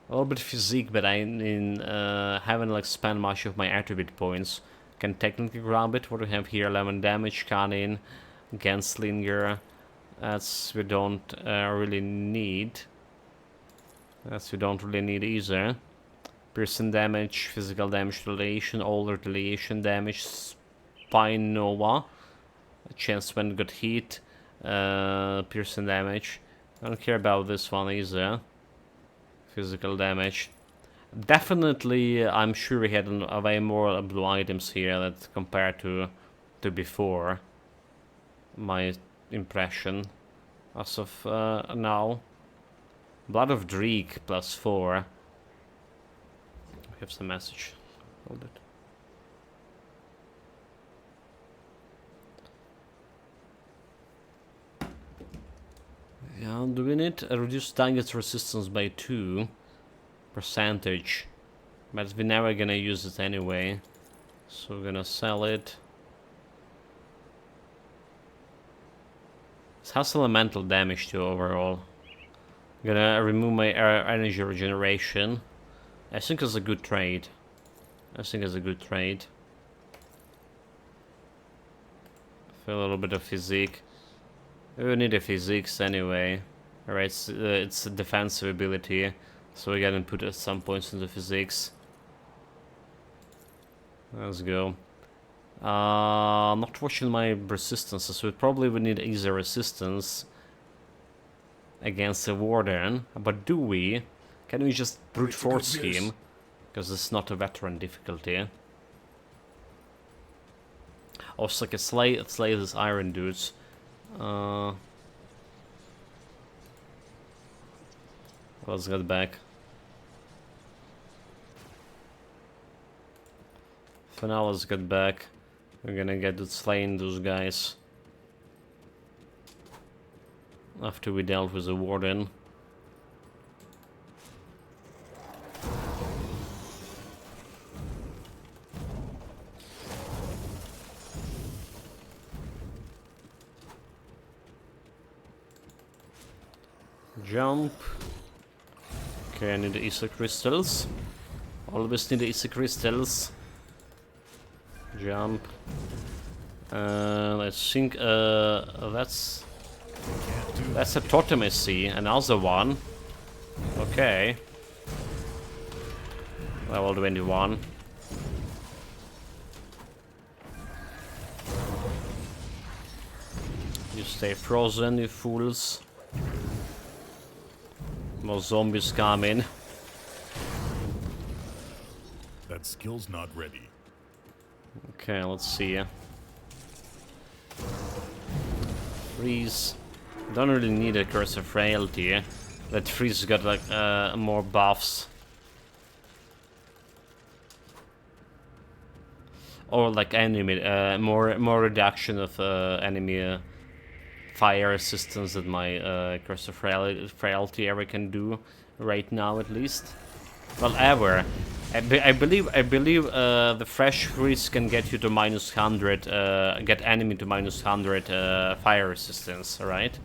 A little bit physique, but I mean, haven't like spent much of my attribute points. Can technically grab it. What do we have here? 11 damage, cannon, Gunslinger. That's we don't really need. That's we don't really need either. Piercing damage, physical damage, retaliation, all retaliation damage, Spine Nova. A chance when got hit. Piercing damage. I don't care about this one either. Physical damage. Definitely, I'm sure we had a way more blue items here that compared to before. My impression as of now. Blood of Dreek +4. We have some message. Hold it. Yeah, do we need a reduced target resistance by 2%, but we're never gonna use it anyway, so we're gonna sell it. It has elemental damage too overall. I'm gonna remove my energy regeneration. I think it's a good trade. I think it's a good trade. Feel a little bit of physique. We need a physics anyway. Alright, it's a defensive ability, so we gotta put some points into physics. Let's go. Not watching my resistances, so we probably would need easier resistance against a warden. But do we? Can we just brute force him? Because it's not a veteran difficulty. Also, like a slay these iron dudes. Let's get back. For now, let's get back. We're gonna get to slaying those guys after we dealt with the warden. Jump. Okay, I need the Ether crystals. Always need the Ether crystals. Jump. I think that's a totem I see. Another one. Okay. Level 21. You stay frozen, you fools. More zombies coming. That skill's not ready. Okay, let's see. Freeze. Don't really need a Curse of Frailty. That Freeze got like more buffs. Or like enemy, more reduction of enemy fire resistance that my Curse of Frailty ever can do right now, at least. Well, ever. I believe the fresh freeze can get you to -100, get enemy to -100 fire resistance, right?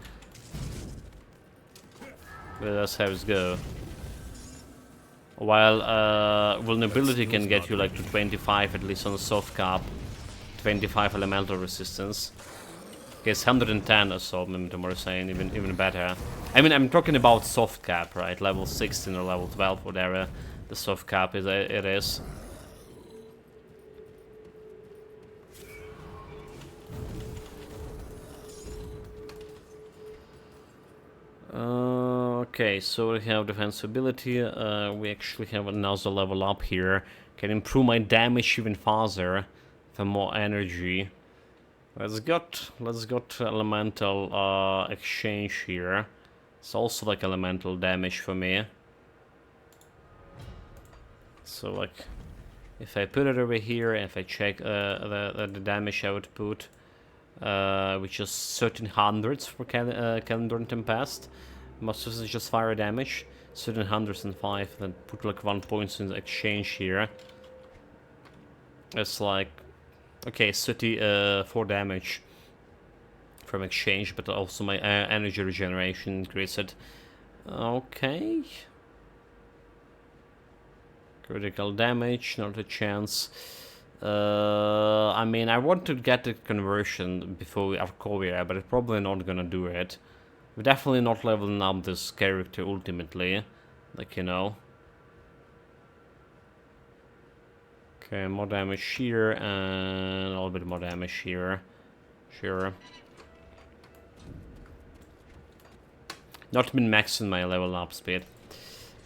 But that's how it goes. While vulnerability can get you like to 25, at least on the soft cap, 25 elemental resistance. Okay, it's 110 or so, more saying, even better. I mean, I'm talking about soft cap, right? Level 16 or level 12, whatever the soft cap is. It is. Okay, so we have defensibility. We actually have another level up here. Can improve my damage even faster for more energy. Let's got elemental exchange here. It's also like elemental damage for me. So like, if I put it over here, and if I check the damage output, which is certain hundreds for calendar and tempest, most of this is just fire damage. Certain hundreds and 5, then put like 1 point in the exchange here. It's like, okay, 34 damage from exchange, but also my energy regeneration increased. Okay. Critical damage, not a chance. I mean, I want to get the conversion before Arcovia, but I'm probably not gonna do it. We're definitely not leveling up this character ultimately, like, you know. Okay, more damage here, and a little bit more damage here. Sure. Not been maxing my level up speed.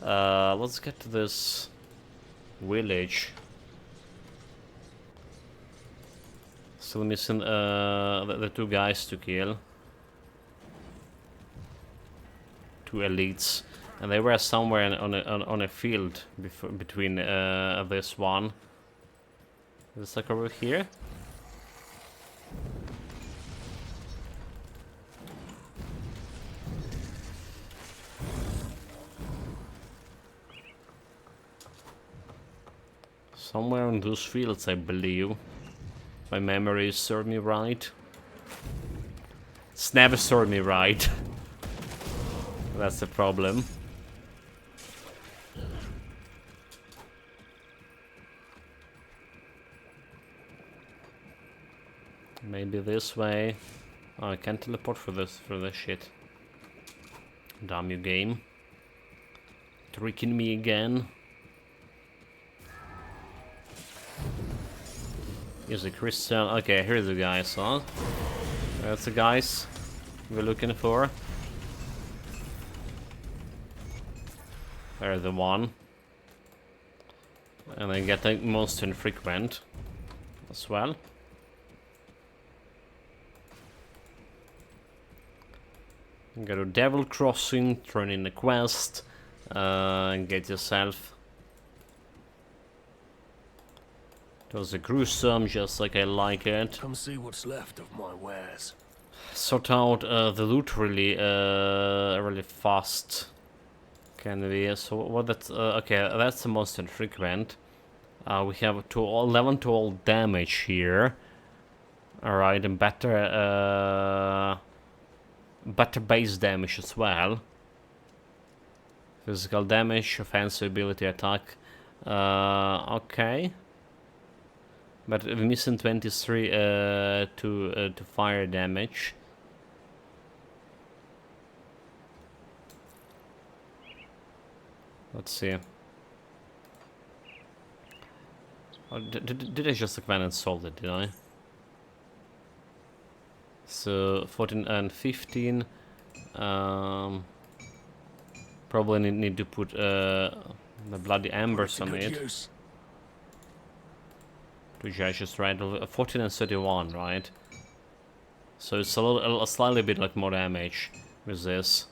Let's get to this village. Still missing the 2 guys to kill. 2 elites, and they were somewhere on a field between this one. Is it like over here? Somewhere on those fields, I believe. My memory served me right. It's never served me right. That's the problem. Maybe this way. Oh, I can't teleport for this shit. Damn you, game. Tricking me again. Here's a crystal. Okay, here's the guys, huh? That's the guys we're looking for. There's the one. And then get the most infrequent as well. Go to Devil Crossing, turn in the quest, and get yourself. It was a gruesome, just like I like it. Come see what's left of my wares. Sort out the loot really, really fast. Can we? So what? That's okay. That's the most infrequent. We have 11 to all damage here. All right, and better base damage as well. Physical damage, offensive ability, attack. Okay. But we're missing 23 to fire damage. Let's see. Oh, did I just went and solved it, did I? So 14 and 15. Probably need to put the bloody embers on it. Use. To judge just right. 14 and 31, right? So it's a slightly bit like more damage with this.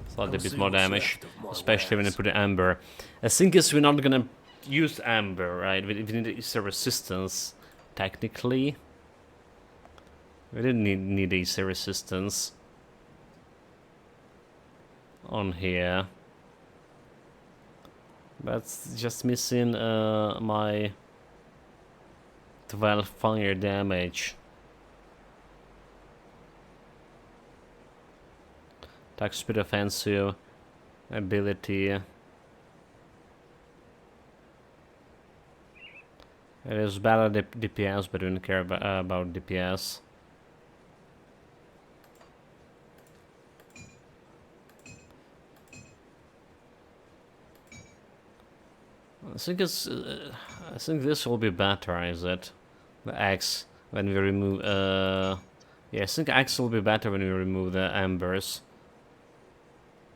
Slightly bit more damage, especially when you put an amber. The thing is, we're not gonna use amber, right? We need to use the resistance, technically. We didn't need AC resistance on here. But just missing my 12 fire damage. Attack speed, offensive ability. It is better DPS, but we don't care about DPS. I think it's. I think this will be better, is it? The axe when we remove. Yeah, I think axe will be better when we remove the embers.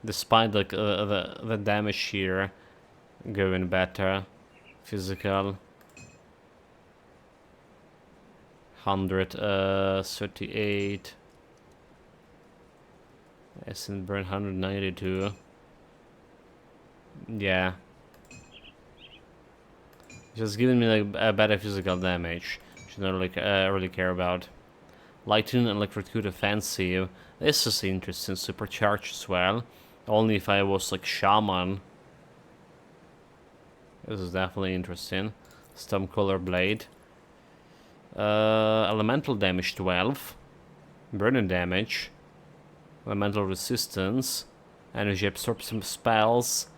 despite like the damage here going better. Physical 138. Acid burn 192. Yeah. Just giving me like a better physical damage. Which I don't really care about. Lightning and electrocute offensive. This is interesting. Supercharge as well. Only if I was like shaman. This is definitely interesting. Stormcaller blade. Elemental damage 12. Burning damage. Elemental resistance. Energy absorption spells.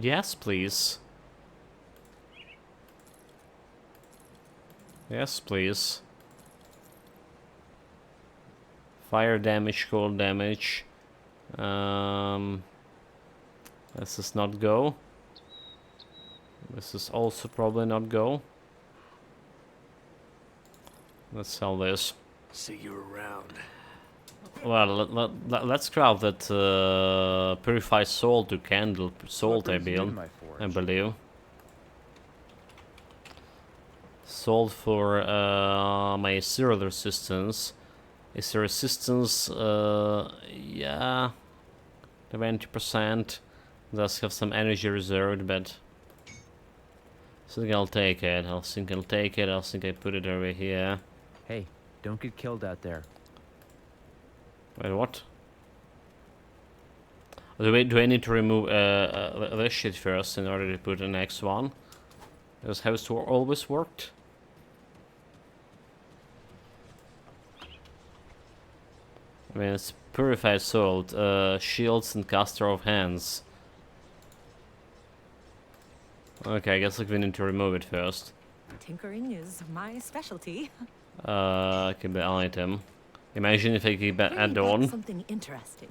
Yes, please. Yes, please. Fire damage, cold damage. This is not go. This is also probably not go. Let's sell this. See you around. Well, let's craft that purified soul to candle salt, I believe. Salt for my zero resistance. Is the resistance, yeah, 20%. Does have some energy reserved, but I think I'll take it. I think I put it over here. Hey, don't get killed out there. Wait, what? Do I need to remove this shit first in order to put the next one? That's how it's always worked. I mean, it's purified salt, shields and caster of hands. Okay, I guess like we need to remove it first. Tinkering is my specialty. Keep the item. Imagine if I keep that add-on. Something interesting.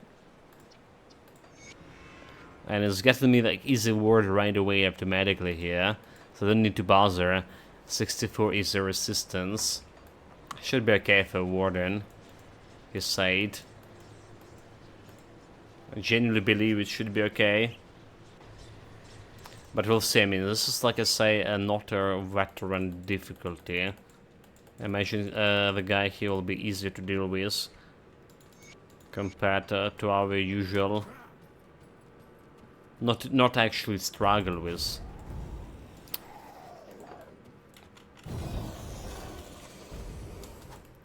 And it's getting me like easy word right away automatically here. So I don't need to bother. 64 easy resistance. Should be okay for Warden. His side. I genuinely believe it should be okay. But we'll see. I mean, this is like I say, not a veteran difficulty. I imagine the guy here will be easier to deal with compared to our usual. Not actually struggle with.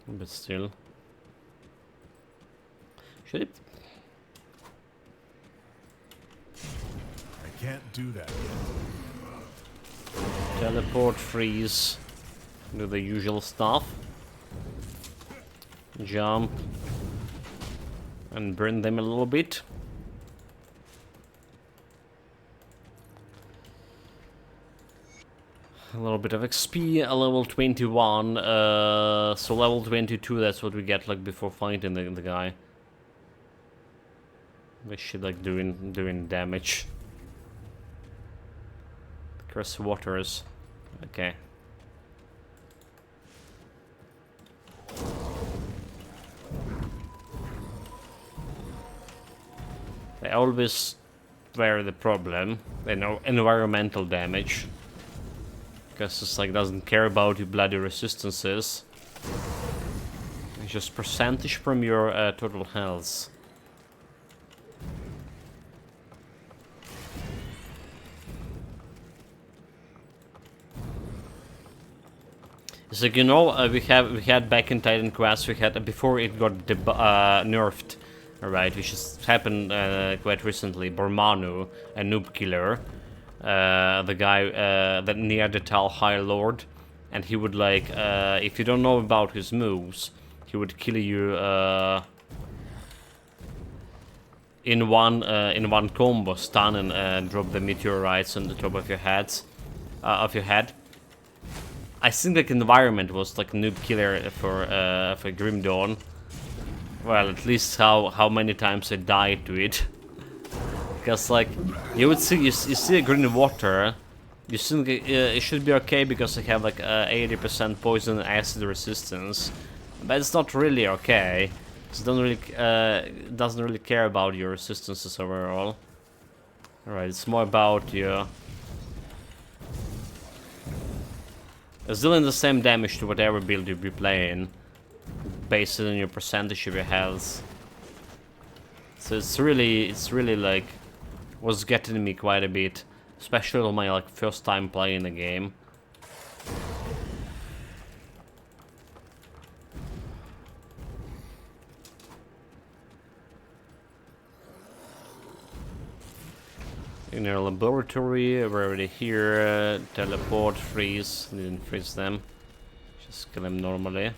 But still. Should it? I can't do that yet. Teleport, freeze. Do the usual stuff. Jump. And burn them a little bit. A little bit of XP, a level 21, so level 22, that's what we get like before fighting the guy. We should like doing damage. Curse waters. Okay. They always vary the problem. They know environmental damage. Because it's like doesn't care about your bloody resistances. It's just percentage from your total health. It's like, you know, we had back in Titan Quest, we had before it got nerfed, alright, which just happened quite recently. Bormanu, a noob killer, the guy that Neanderthal High Lord, and he would like, if you don't know about his moves, he would kill you in one combo, stun and drop the meteorites on the top of your head. I think like environment was like noob killer for Grim Dawn. Well, at least how many times I died to it. Because like you would see you see a green water, you think it should be okay because I have like 80% poison and acid resistance, but it's not really okay. So doesn't really care about your resistances overall. Alright, it's more about you. It's dealing the same damage to whatever build you be playing, based on your percentage of your health. So it's really like was getting me quite a bit, especially on my like first time playing the game. In our laboratory, we're already here. Teleport, freeze. Didn't freeze them. Just kill them normally.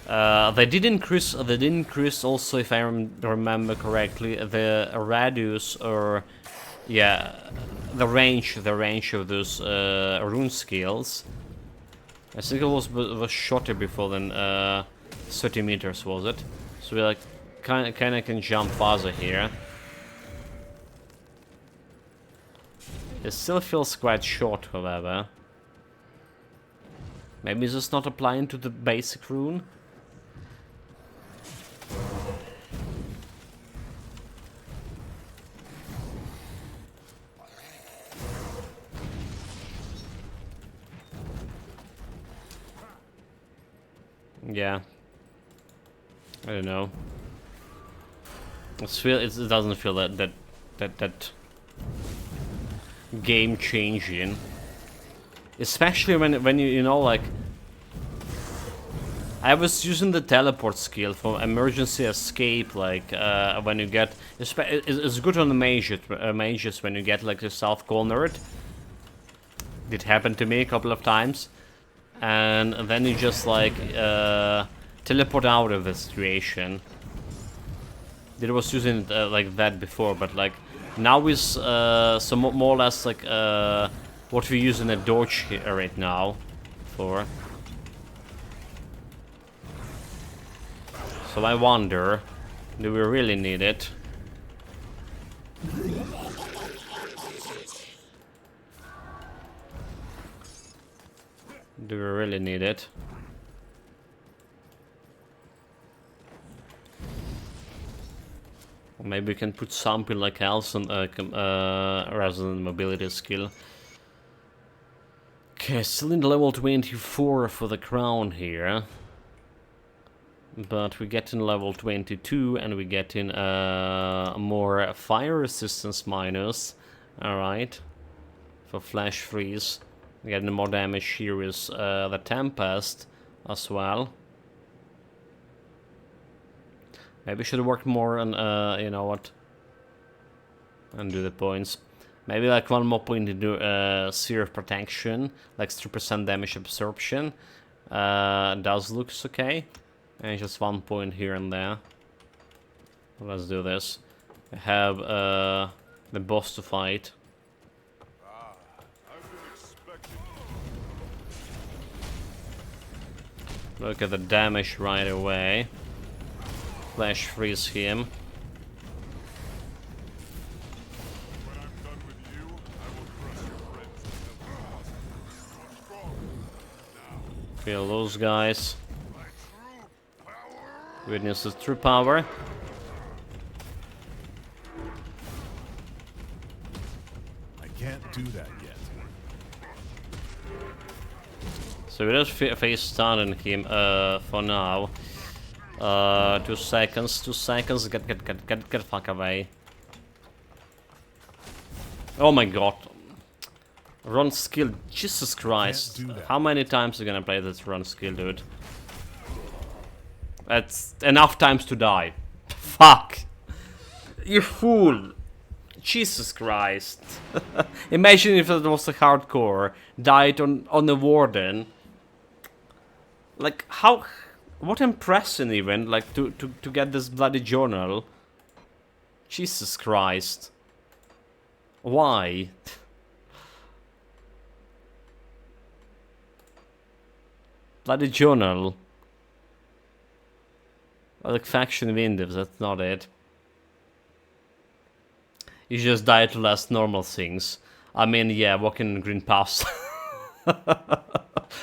They did increase. They did increase also, if I remember correctly, the radius or yeah, the range of those rune skills. I think it was shorter before than 30 meters, was it? So we like kind of can jump farther here. It still feels quite short, however. Maybe it's just not applying to the basic rune. Yeah. I don't know. It doesn't feel that game changing, especially when you know, like, I was using the teleport skill for emergency escape, like when you get it's good on the mages when you get like yourself cornered. It happened to me a couple of times, and then you just like teleport out of the situation. It was using it like that before, but like now is so more or less like what we use in a dodge right now for. So I wonder, do we really need it? Do we really need it? Maybe we can put something like else on rather than mobility skill. Okay, still in level 24 for the crown here. But we get in level 22 and we get in more fire resistance minus. Alright. For flash freeze. Getting more damage here is the Tempest as well. Maybe should work more on, you know what, and do the points. Maybe like one more point to do Sphere of Protection, like 3% damage absorption. Does looks okay. And just 1 point here and there. Let's do this. I have the boss to fight. Look at the damage right away. Flash freeze him. Kill those guys. Witness the true power. I can't do that yet. So we just face stunning him for now. 2 seconds, 2 seconds, get the fuck away. Oh my god. Run skill, Jesus Christ. How many times are you gonna play this run skill, dude? That's enough times to die. Fuck. You fool. Jesus Christ. Imagine if it was a hardcore. Died on the warden. Like, how... What impression even, like, to get this bloody journal. Jesus Christ. Why? Bloody journal. Like faction windows, that's not it. You just die to less normal things. I mean, yeah, walking in green paths.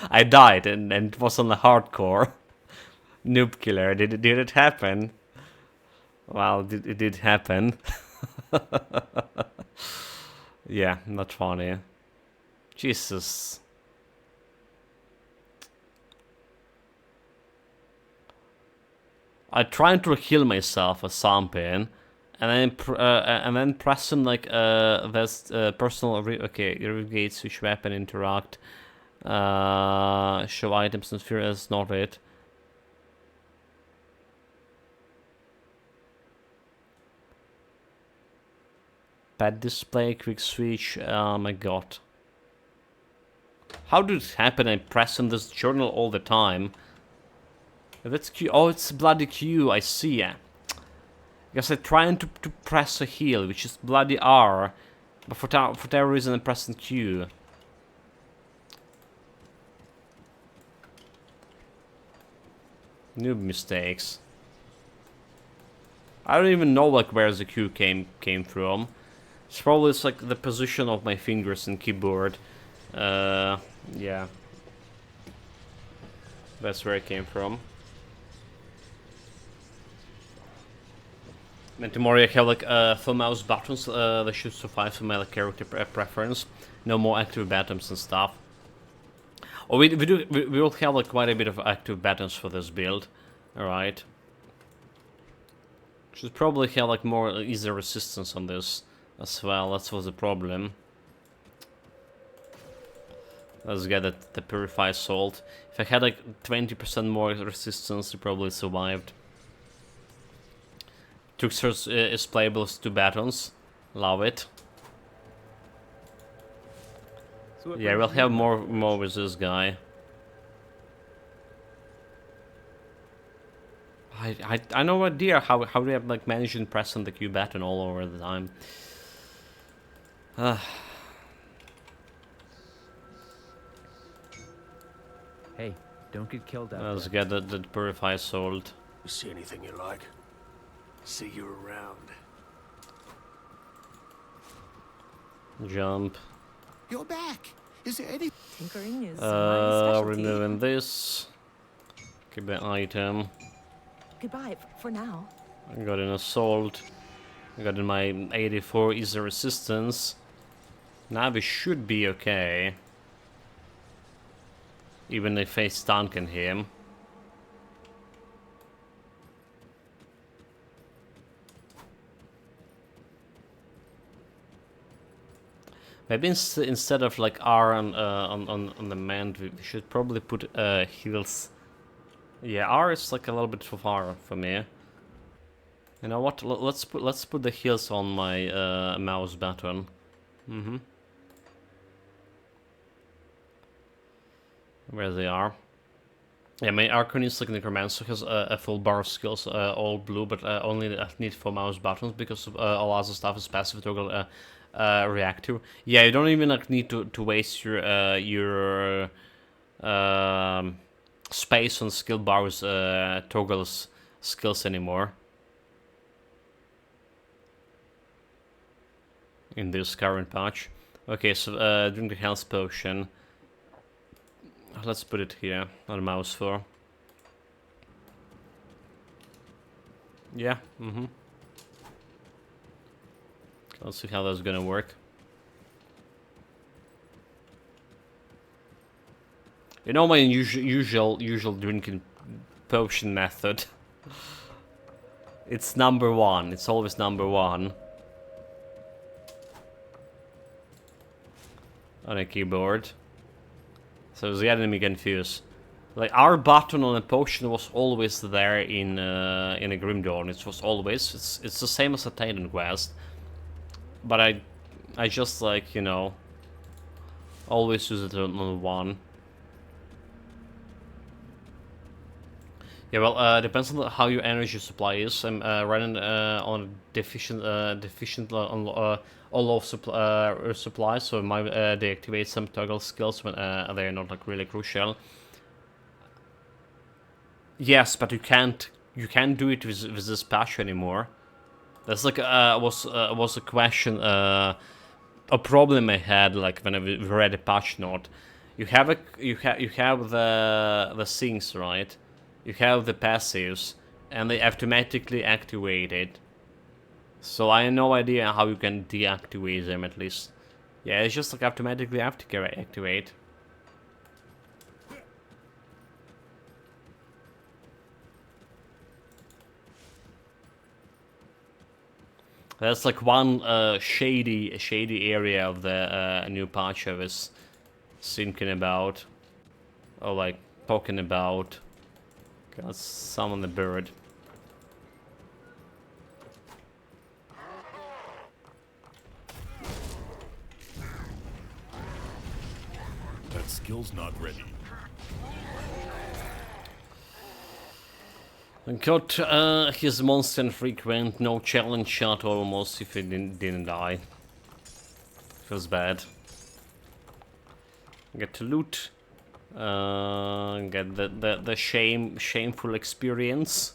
I died, and it was on the hardcore. Noob killer. Did it happen? Well, it did happen. Yeah, not funny. Jesus. I tried to heal myself with something, and then pressing like this personal okay, irrigate, switch weapon, interact, show items and fear. That's not it. Pad display, quick switch. Oh my god. How did it happen? I press on this journal all the time. That's Q. Oh, it's bloody Q. I see. Yeah. Because I'm trying to press a heal, which is bloody R, but for that reason I'm pressing Q. Noob mistakes. I don't even know like where the Q came from. It's probably like the position of my fingers and keyboard. Yeah. That's where it came from. And tomorrow I have like full mouse buttons that should suffice for my like, character preference. No more active buttons and stuff. Oh, we will have like quite a bit of active buttons for this build. Alright. Should probably have like more easy resistance on this as well. That's was the problem. Let's get the purified salt. If I had like 20% more resistance, it probably survived. Tuxers is playable as 2 buttons. Love it. So yeah, we'll have more with this guy. I no idea how they have like managed to press on the Q button all over the time. Hey, don't get killed out Let's there. get the purified salt. You see anything you like? See you around. Jump. You're back. Is there any... Tinkering is my specialty. Removing this. Keep the item. Goodbye for now. I got an assault. I got in my 84 easy resistance. Now we should be okay. Even if I stunken him. Maybe instead of like R on the mend, we should probably put heals. Yeah, R is like a little bit too far for me. You know what? Let's put the heals on my mouse button. Where they are. Yeah, my Arcanist like Necromancer has a full bar of skills, all blue, but only need for mouse buttons because all other stuff is passive toggle reactive. Yeah, you don't even like need to waste your space on skill bars toggles skills anymore. In this current patch. Okay, so drink the health potion. Let's put it here on the mouse floor. Yeah, Let's see how that's gonna work. You know my usual drinking potion method. It's number 1. It's always number 1 on a keyboard. So the enemy confused. Like our button on a potion was always there in a Grim Dawn. It was always it's the same as a Titan quest. But I just like, you know, always use it on 1. Yeah, well, depends on how your energy supply is. I'm running on deficient on low supply, so I might deactivate some toggle skills when they're not like really crucial. Yes, but you can't do it with this patch anymore. That's like was a question, a problem I had like when I read a patch note. You have the things, right? You have the passives, and they automatically activate it. So I have no idea how you can deactivate them, at least. Yeah, it's just like automatically activate. That's like one shady area of the new patch I was thinking about, or like talking about. Got summon the bird. That skill's not ready. Got his monster infrequent, no challenge shot almost if he didn't die. Feels bad. Get to loot. Get the shameful experience.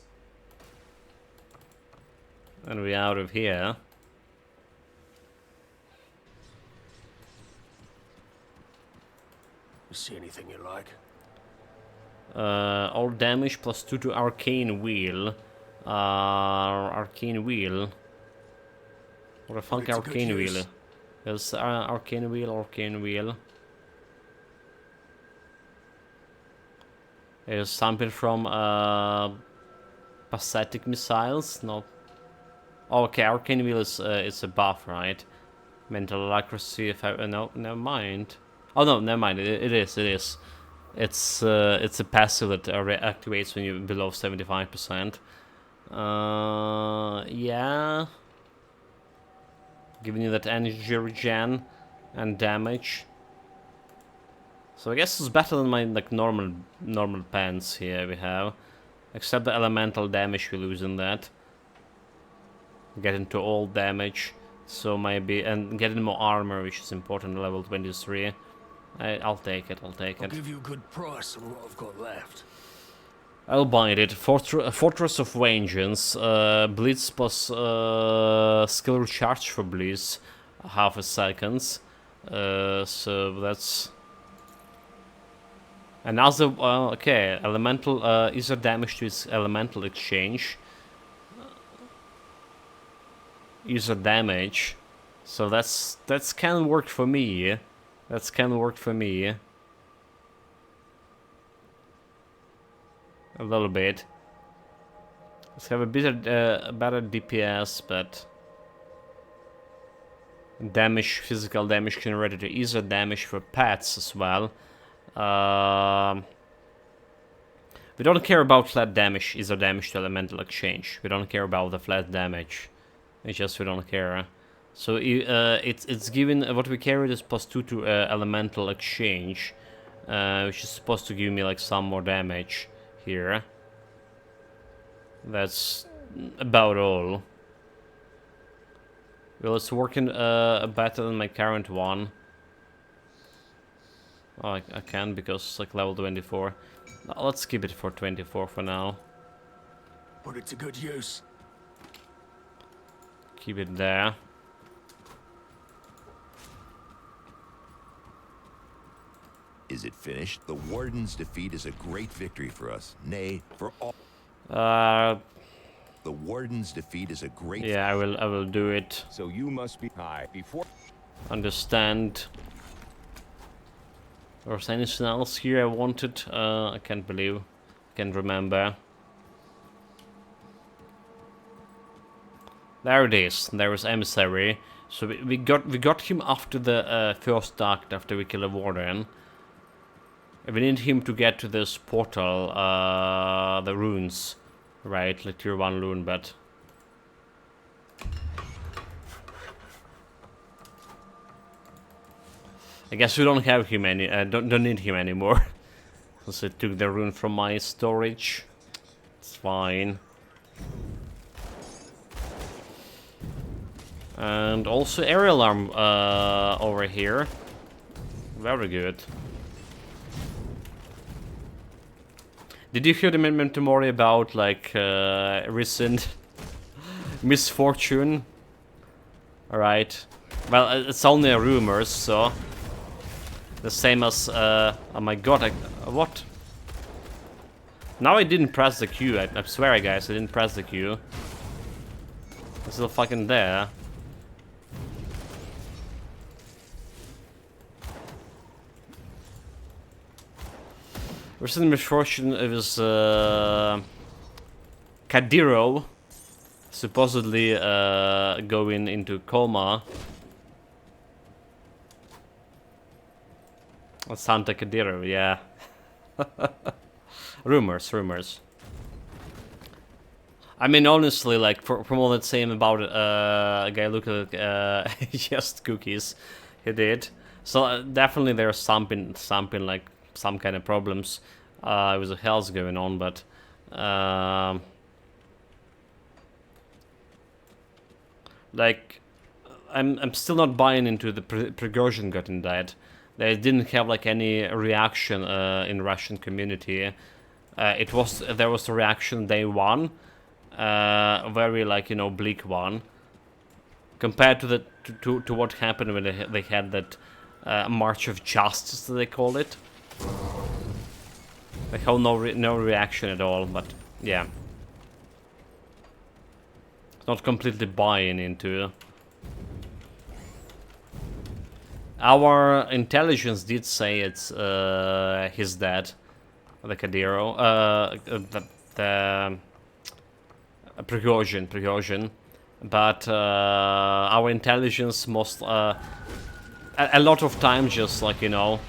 And we're out of here. You see anything you like? All damage plus 2 to arcane wheel. Arcane wheel. What the fuck, It's a good arcane use. wheel? There's arcane wheel. There's something from pathetic missiles. No. Oh, okay, arcane wheel is it's a buff, right? Mental accuracy. If I no, never mind. Oh no, never mind. It is. It's a passive that reactivates when you're below 75%. Yeah. Giving you that energy regen and damage. So I guess it's better than my like normal pants here we have. Except the elemental damage we lose in that. Get into all damage. So maybe, and getting more armor, which is important, level 23. I'll take it. I'll give you a good price on what I've got left. I'll buy it. Fortress of Vengeance. Blitz plus skill recharge for Blitz. Half a second. So that's another. Okay, elemental. Is there damage to its elemental exchange? User damage. So that's can work for me. That's can work for me. A little bit. Let's have a bit better DPS, but damage, physical damage generated to easier damage for pets as well. We don't care about flat damage, easier damage to elemental exchange. We don't care about the flat damage. It's just we don't care. So it's given what we carried is +2 to elemental exchange, which is supposed to give me like some more damage here. That's about all. Well, it's working better than my current one. Oh, I can because it's like level 24. Let's keep it for 24 for now. Put it to good use. Keep it there. Is it finished? The Warden's defeat is a great victory for us. Nay, for all. The Warden's defeat is a great. Yeah, I will do it. So you must be high before. Understand. There's anything else here I wanted? I can't believe. Can't remember. There it is. There is Emissary. So we got him after the first act, after we kill a Warden. We need him to get to this portal, the runes, right? Like tier 1 rune, but I guess we don't have him don't need him anymore. Because I took the rune from my storage. It's fine. And also aerial arm over here. Very good. Did you hear the Memento Mori about like recent misfortune? Alright. Well, it's only rumors, so The same as, oh my god, what? Now I didn't press the Q, I swear guys, I didn't press the Q. It's still fucking there. Recent misfortune, it was, Kadiro, supposedly, going into coma. Santa Kadiro, yeah. rumors. I mean, honestly, like, from all that's saying about a guy looking like just cookies, he did. So definitely there's something like some kind of problems with the health going on, but like I'm still not buying into the Prigozhin getting dead. They didn't have like any reaction in Russian community. There was a reaction day one, very like, you know, bleak one, compared to to what happened when they had that March of Justice, that they called it. Like how no reaction at all, but yeah, not completely buying into. Our intelligence did say it's his dad, the Kadiro, the Prigozhin, but our intelligence a lot of times just like, you know,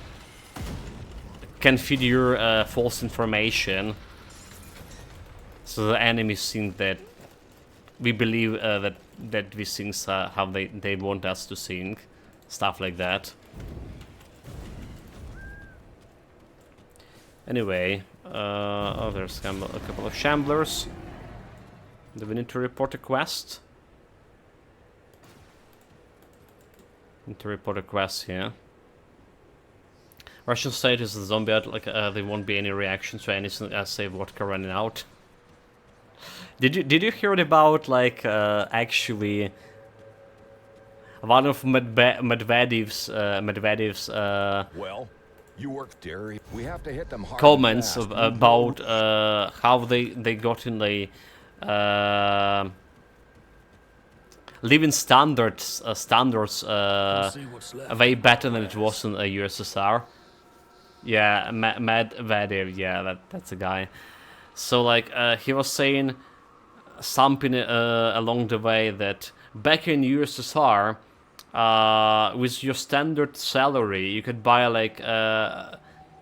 can feed your false information, so the enemies think that we believe that these things how they want us to think. Stuff like that. Anyway, oh, there's a couple of shamblers. Do we need to report a quest? Need to report a quest here. Russian state is a zombie out, like there won't be any reaction to anything save vodka running out. Did you hear about like actually one of Medvedev's Well, you work dairy. We have to hit them hard comments fast. about how they got in the living standards way better than it was in the USSR. Yeah, Medvedev, yeah, that's a guy. So like he was saying something along the way that back in USSR, with your standard salary, you could buy like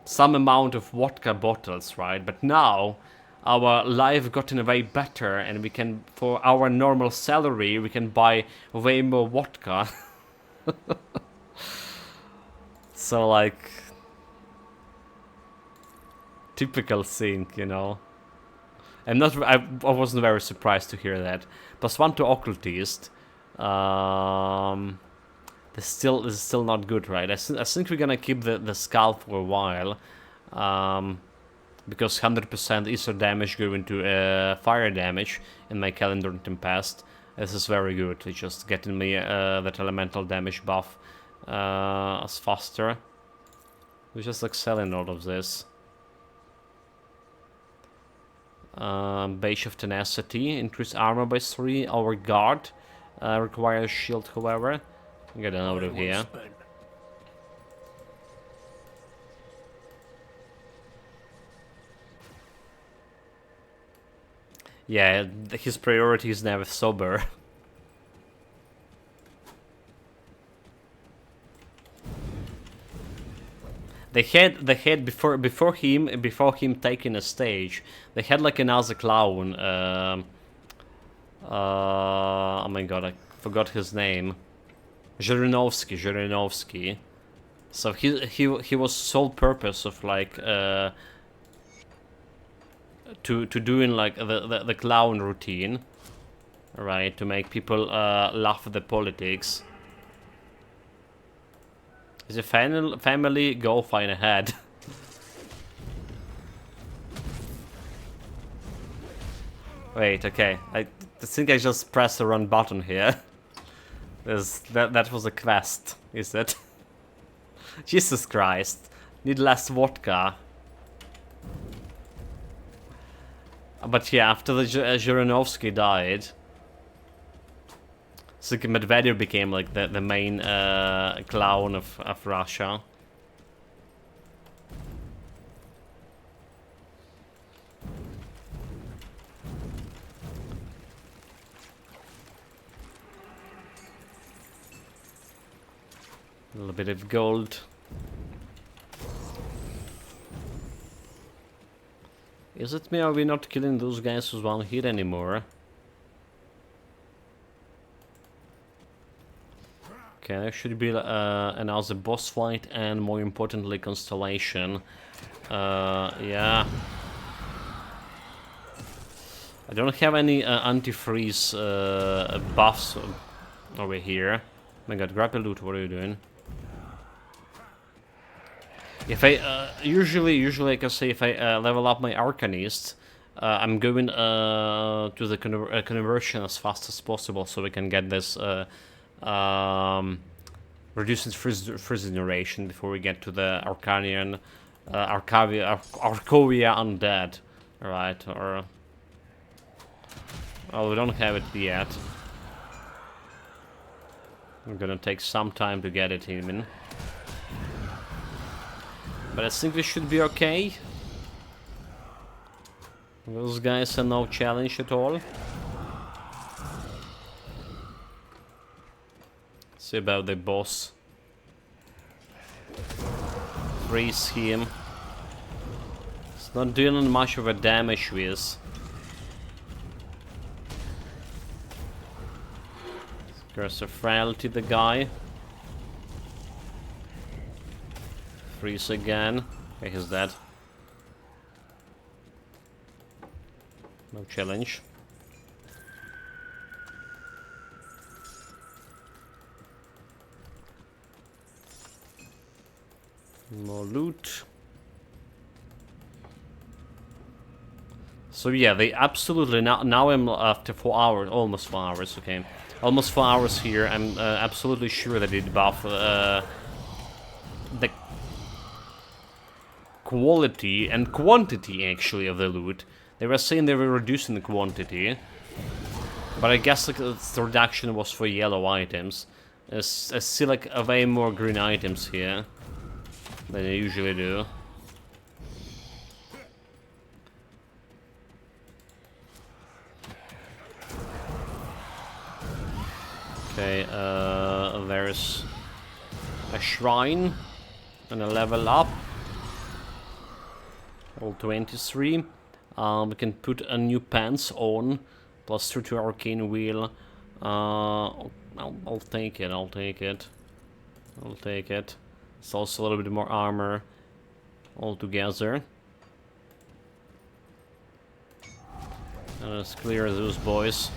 some amount of vodka bottles, right? But now our life gotten way better, and we can, for our normal salary, we can buy way more vodka. So like, typical thing, you know. I wasn't very surprised to hear that. +1 to Occultist. This is still not good, right? I think we're gonna keep the skull for a while, because 100% Ether damage going to fire damage in my calendar in past. This is very good. It's just getting me that elemental damage buff as faster. We're just excelling all of this. Base of Tenacity, increase armor by 3. Our guard requires shield, however. Get out of here. Yeah, his priority is never sober. They had before him taking a stage, they had like another clown. Oh my god, I forgot his name. Zhirinovsky. So he was sole purpose of like to doing like the clown routine, right? To make people laugh at the politics. Is a family? Go find ahead. Wait, okay. I think I just pressed the wrong button here. That was a quest, is it? Jesus Christ. Need less vodka. But yeah, after the Zhirinovsky died, so Medvedev became like the main clown of Russia. A little bit of gold. Is it me, or are we not killing those guys who's one hit anymore? Okay, there should be another boss fight and, more importantly, Constellation. Yeah. I don't have any antifreeze buffs over here. Oh my god, grab a loot, what are you doing? If I usually I can say if I level up my Arcanist, I'm going to the conversion as fast as possible, so we can get this reducing freeze duration before we get to the Arcanian Arcovia Undead, right? Or well, we don't have it yet. We're gonna take some time to get it even. But I think we should be okay. Those guys are no challenge at all. See about the boss. Freeze him. It's not doing much of a damage with. Curse of Frailty, the guy. Freeze again. Okay, he's dead. No challenge. More loot. So yeah, they absolutely now I'm after 4 hours, almost 4 hours. Okay, almost 4 hours here. I'm absolutely sure that it buff the quality and quantity actually of the loot. They were saying they were reducing the quantity, but I guess like the reduction was for yellow items. I see like way more green items here than they usually do. Okay, there's a shrine and a level up. All 23. We can put a new pants on, plus 2 to arcane wheel. I'll take it. I'll take it. I'll take it. It's also a little bit more armor altogether. And let's clear those boys.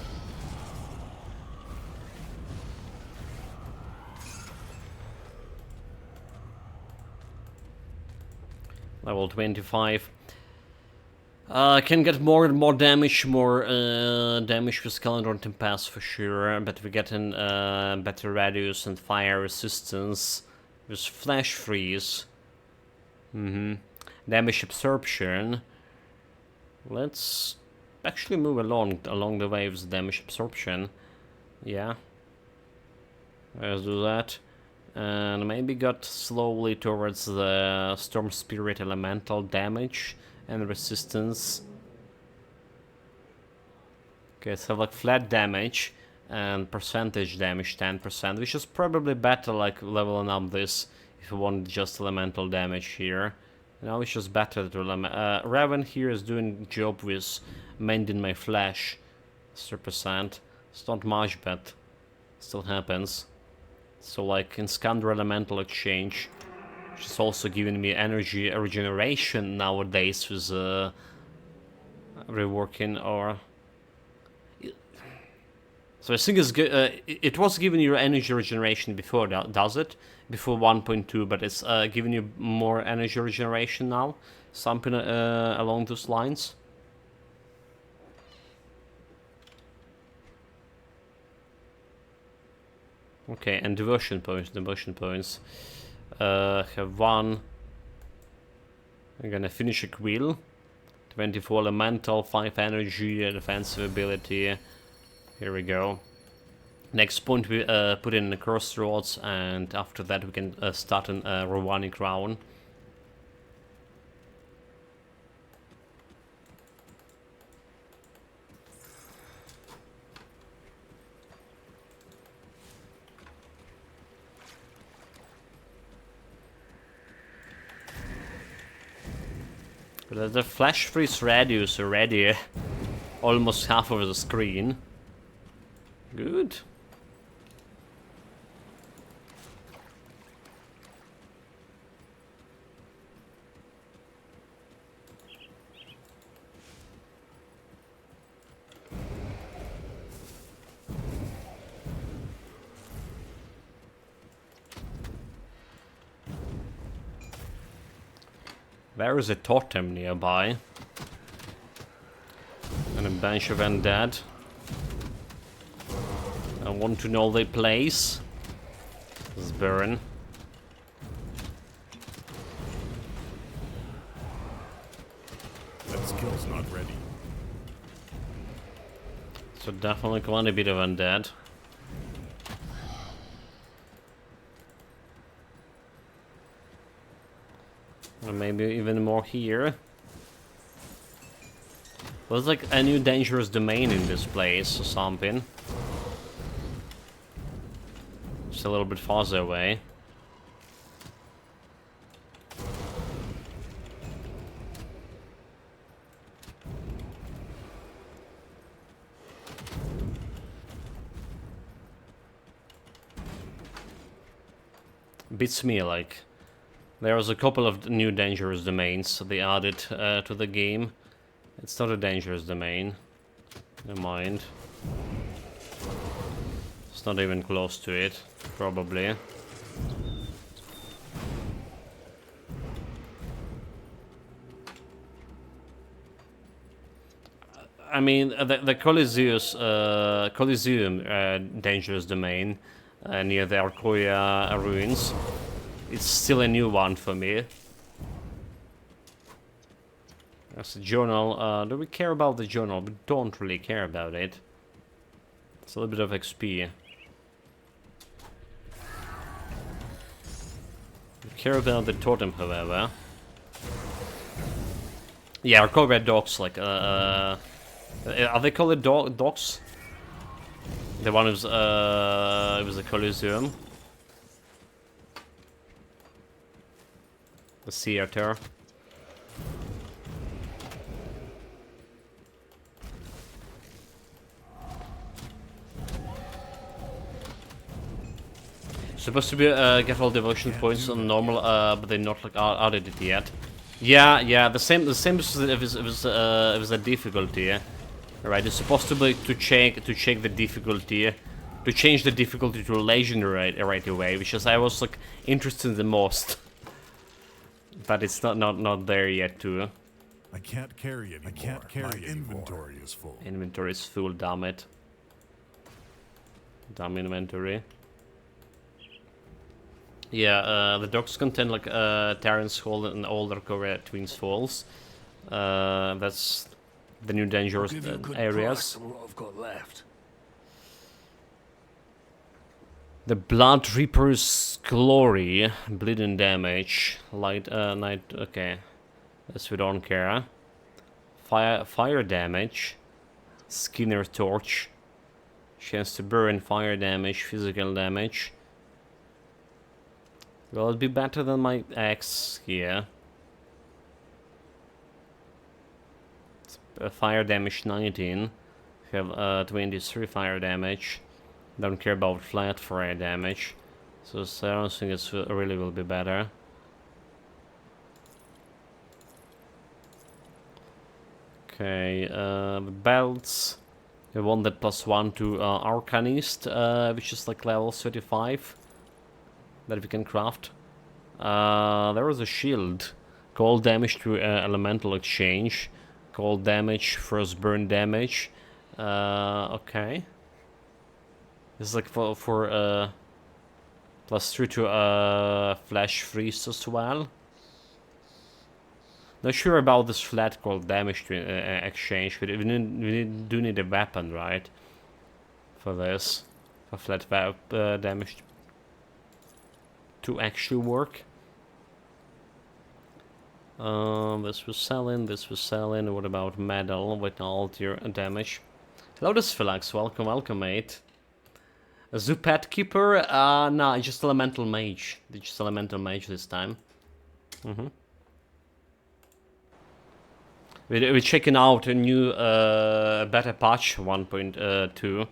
Level 25. Can get more and more damage, damage with Calendar Pass for sure, but we're getting better radius and fire resistance with Flash Freeze. Damage absorption. Let's actually move along the way with damage absorption. Yeah. Let's do that. And maybe got slowly towards the Storm Spirit elemental damage and resistance. Okay, so like flat damage and percentage damage 10%, which is probably better like leveling up this if you want just elemental damage here. Now it's just better to Raven here is doing job with mending my flesh 3%. It's not much, but still happens. So like in Scandra Elemental Exchange, which is also giving me energy regeneration nowadays with reworking or... So I think it's good. It was giving you energy regeneration before, does it? Before 1.2, but it's giving you more energy regeneration now? Something along those lines? Okay, and devotion points. have one. I'm gonna finish a quill. 24 elemental, 5 energy, defensive ability. Here we go. Next point we put in the crossroads, and after that we can start an Ravani crown. The flash freeze radius already almost half of the screen. Good. There is a totem nearby. And a bunch of undead. I want to know the place. Let's burn. That skill's not ready. So definitely quite a bit of undead. Or maybe even more here. There's like a new dangerous domain in this place or something. Just a little bit farther away. Beats me like. There was a couple of new dangerous domains they added to the game. It's not a dangerous domain. Never mind. It's not even close to it, probably. I mean, the Coliseum dangerous domain near the Arcoya ruins. It's still a new one for me. There's a journal. Do we care about the journal? We don't really care about it. It's a little bit of XP. We care about the totem, however. Yeah, Arcoya docks, like, are they called docks? The one who's, it was the Coliseum. The theater. Supposed to be get all devotion points on normal, but they're not like added it yet. Yeah, the same as it was a difficulty. Right, it's supposed to be to check the difficulty, to change the difficulty to legendary right away, which is I was like interested in the most. But it's not there yet too. I can't carry it. I can't carry it. My inventory is full. Inventory is full, damn it. Damn inventory. Yeah, the docks contain like Terran's Hall and Old Arcoya Twins Falls. That's the new dangerous areas. What I've got left. The Blood Reaper's Glory, bleeding damage, light, night. Okay, this we don't care. Fire damage, Skinner Torch, chance to burn, fire damage, physical damage. Will it be better than my axe here? Fire damage 19. We have 23 fire damage. Don't care about flat fire damage. So I don't think it really will be better. Okay, the belts. We want that +1 to Arcanist, which is like level 35. That we can craft. There was a shield. Cold damage to elemental exchange. Cold damage, first burn damage. Okay. This is like for +3 to flash freeze as well. Not sure about this flat cold damage to exchange, but we do need a weapon, right? For this. For flat damage to actually work. This was selling, this was selling. What about metal with all your damage? Hello, this Philax. Welcome, welcome, mate. A Zupat Keeper? Nah, just Elemental Mage. Just Elemental Mage this time. We're checking out a new beta patch 1.2.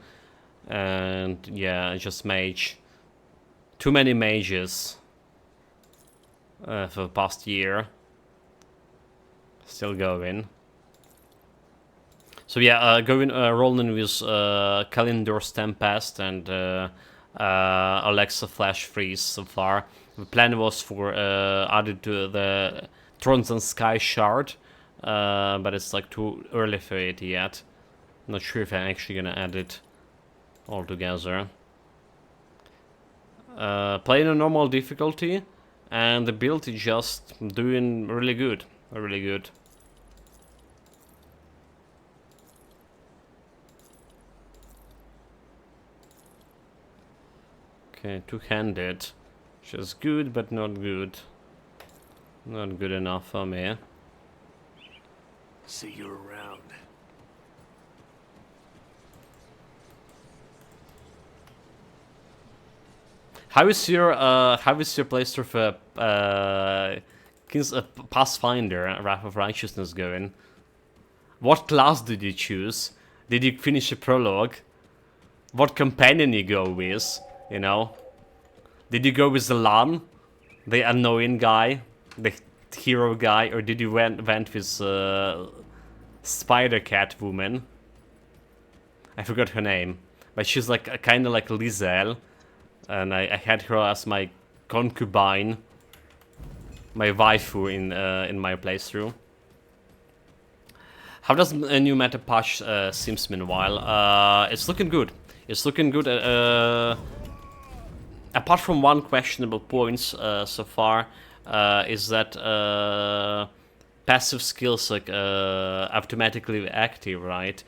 And yeah, just Mage. Too many mages for the past year. Still going. So yeah, rolling with Kalimdor's Tempest and Alexa Flash Freeze so far. The plan was for added to the Thrones and Sky Shard, but it's like too early for it yet. Not sure if I'm actually gonna add it all together. Playing on normal difficulty, and the build is just doing really good. Really good. Okay, two-handed. Which is good, but not good. Not good enough for me. See you around. How is your playthrough for Pathfinder, Wrath of Righteousness going? What class did you choose? Did you finish a prologue? What companion you go with? You know? Did you go with the Lan? The annoying guy? The hero guy? Or did you went with Spider Cat woman? I forgot her name. But she's like kinda like Lizelle. And I had her as my concubine. My waifu in my playthrough. How does a new meta patch seems meanwhile? It's looking good. It's looking good. Apart from one questionable point so far, is that passive skills like automatically active, right?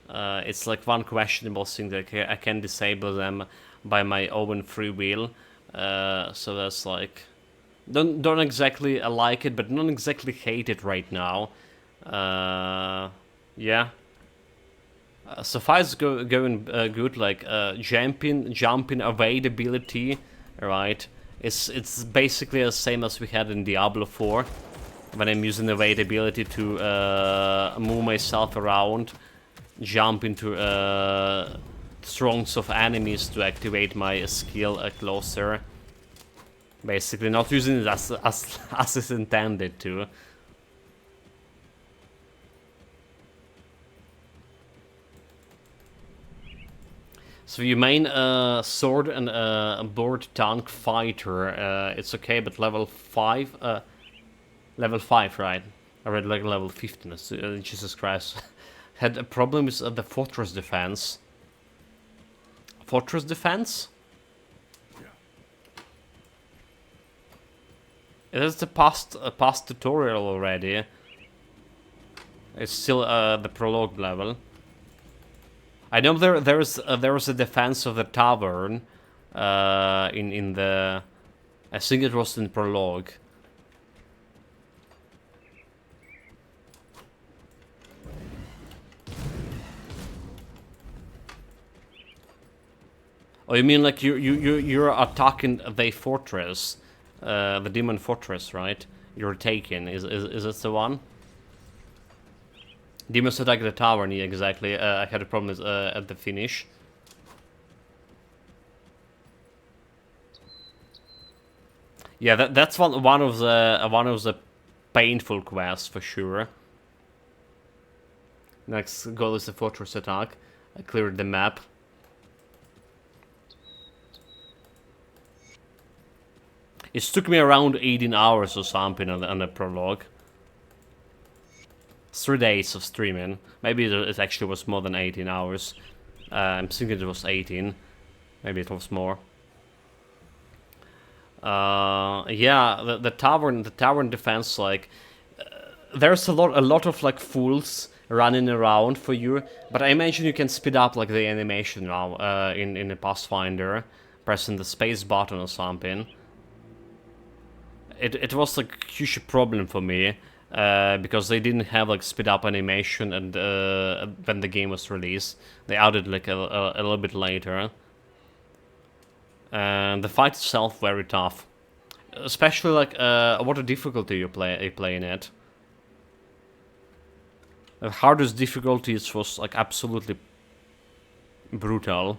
It's like one questionable thing that I can disable them by my own free will. So that's like don't exactly like it, but don't exactly hate it right now. Yeah. So far it's going good. Like jumping availability, right? It's basically the same as we had in Diablo 4, when I'm using availability to move myself around, jump into throngs of enemies to activate my skill closer. Basically, not using it as it's intended to. So you main sword and board tank fighter. It's okay, but level 5. Level 5, right? I read like level 15. Jesus Christ. Had a problem with the fortress defense. Fortress defense? It is the past tutorial already. It's still the prologue level. I know there was a defense of the tavern in the, I think it was in prologue. Oh, you mean like you're attacking the fortress, the demon fortress, right? You're taking. Is this the one? Demons attack the tavern, yeah, exactly. I had a problem with, at the finish. Yeah, that's one of the painful quests for sure. Next goal is the fortress attack. I cleared the map. It took me around 18 hours or something on the prologue. 3 days of streaming. Maybe it actually was more than 18 hours. I'm thinking it was 18. Maybe it was more. Yeah, the tavern defense, like, there's a lot of like fools running around for you, but I imagine you can speed up like the animation now in the Pathfinder, pressing the space button or something. It was like a huge problem for me because they didn't have like speed up animation, and when the game was released, they added like a little bit later. And the fight itself very tough, especially like what a difficulty you playing it. The hardest difficulties was like absolutely brutal.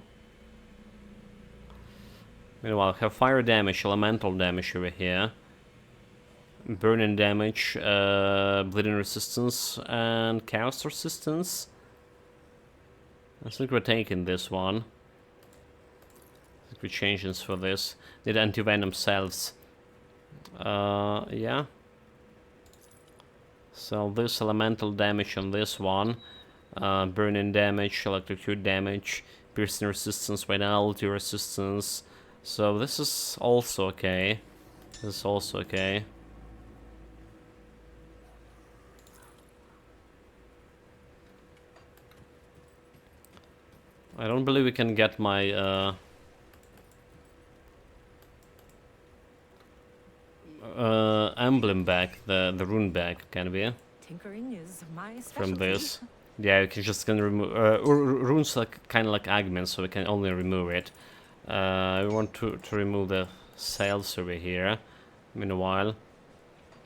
Meanwhile, have fire damage, elemental damage over here, burning damage, bleeding resistance, and chaos resistance. I think we're taking this one. I think we change this for this. Need anti-venom cells. Yeah. So this elemental damage on this one, burning damage, electrocute damage, piercing resistance, vitality resistance. So this is also okay. This is also okay. I don't believe we can get my emblem back, the rune back, can we? Tinkering is my specialty. From this. Yeah, you can just remove runes, like kind of like augments, so we can only remove it. We want to remove the sails over here. Meanwhile,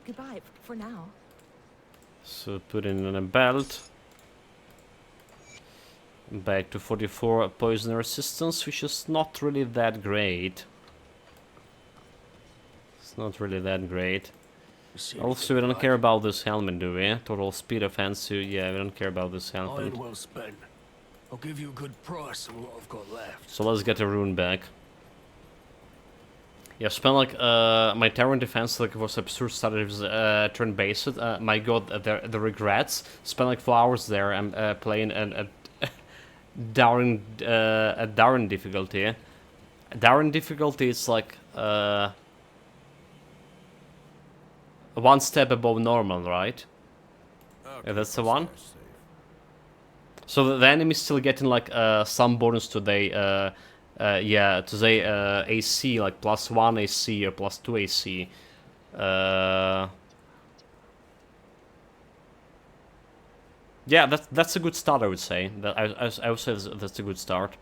Goodbye for now. so put it in a belt. Back to 44 poison resistance, which is not really that great. It's not really that great. Also, we don't care about this helmet, do we? Total speed offense, yeah, we don't care about this helmet. Iron well spent. I'll give you a good price on what I've got left. So let's get a rune back. Yeah, spent like my Terran defense like was absurd started with turn-based. My god, the regrets. Spent like 4 hours there and playing a Darren difficulty. Darren difficulty is like one step above normal, right? Yeah, that's the one. So the enemy is still getting like some bonus to the yeah, to the AC, like +1 AC or +2 AC. Yeah, that's a good start, I would say. I would say that's a good start.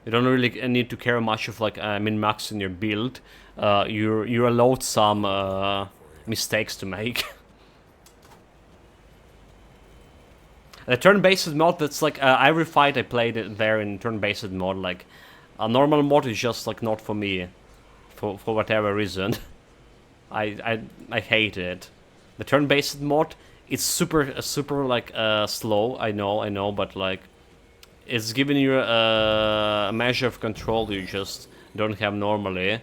You don't really need to care much of like min-maxing your build. You're allowed some mistakes to make. The turn-based mode, that's like every fight I played there in turn-based mode. Like a normal mode is just like not for me, for whatever reason. I hate it. The turn-based mode, it's super like slow. I know, but like it's giving you a measure of control you just don't have normally.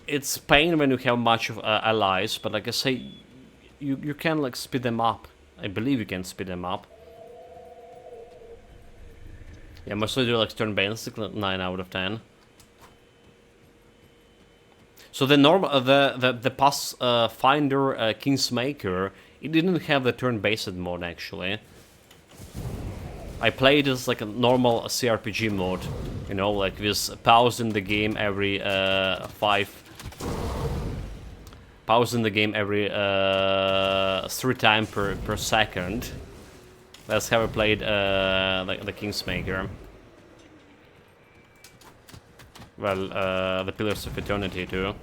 It's pain when you have much of allies, but like I say, you can like speed them up. I believe you can speed them up. Yeah, mostly do like turn-based, like 9 out of 10. So the normal, the Pathfinder Kingsmaker, it didn't have the turn-based mode actually. I played as like a normal CRPG mode, you know, like with pausing the game every 3 times per second. That's how I played the Kingsmaker. Well, the Pillars of Eternity too.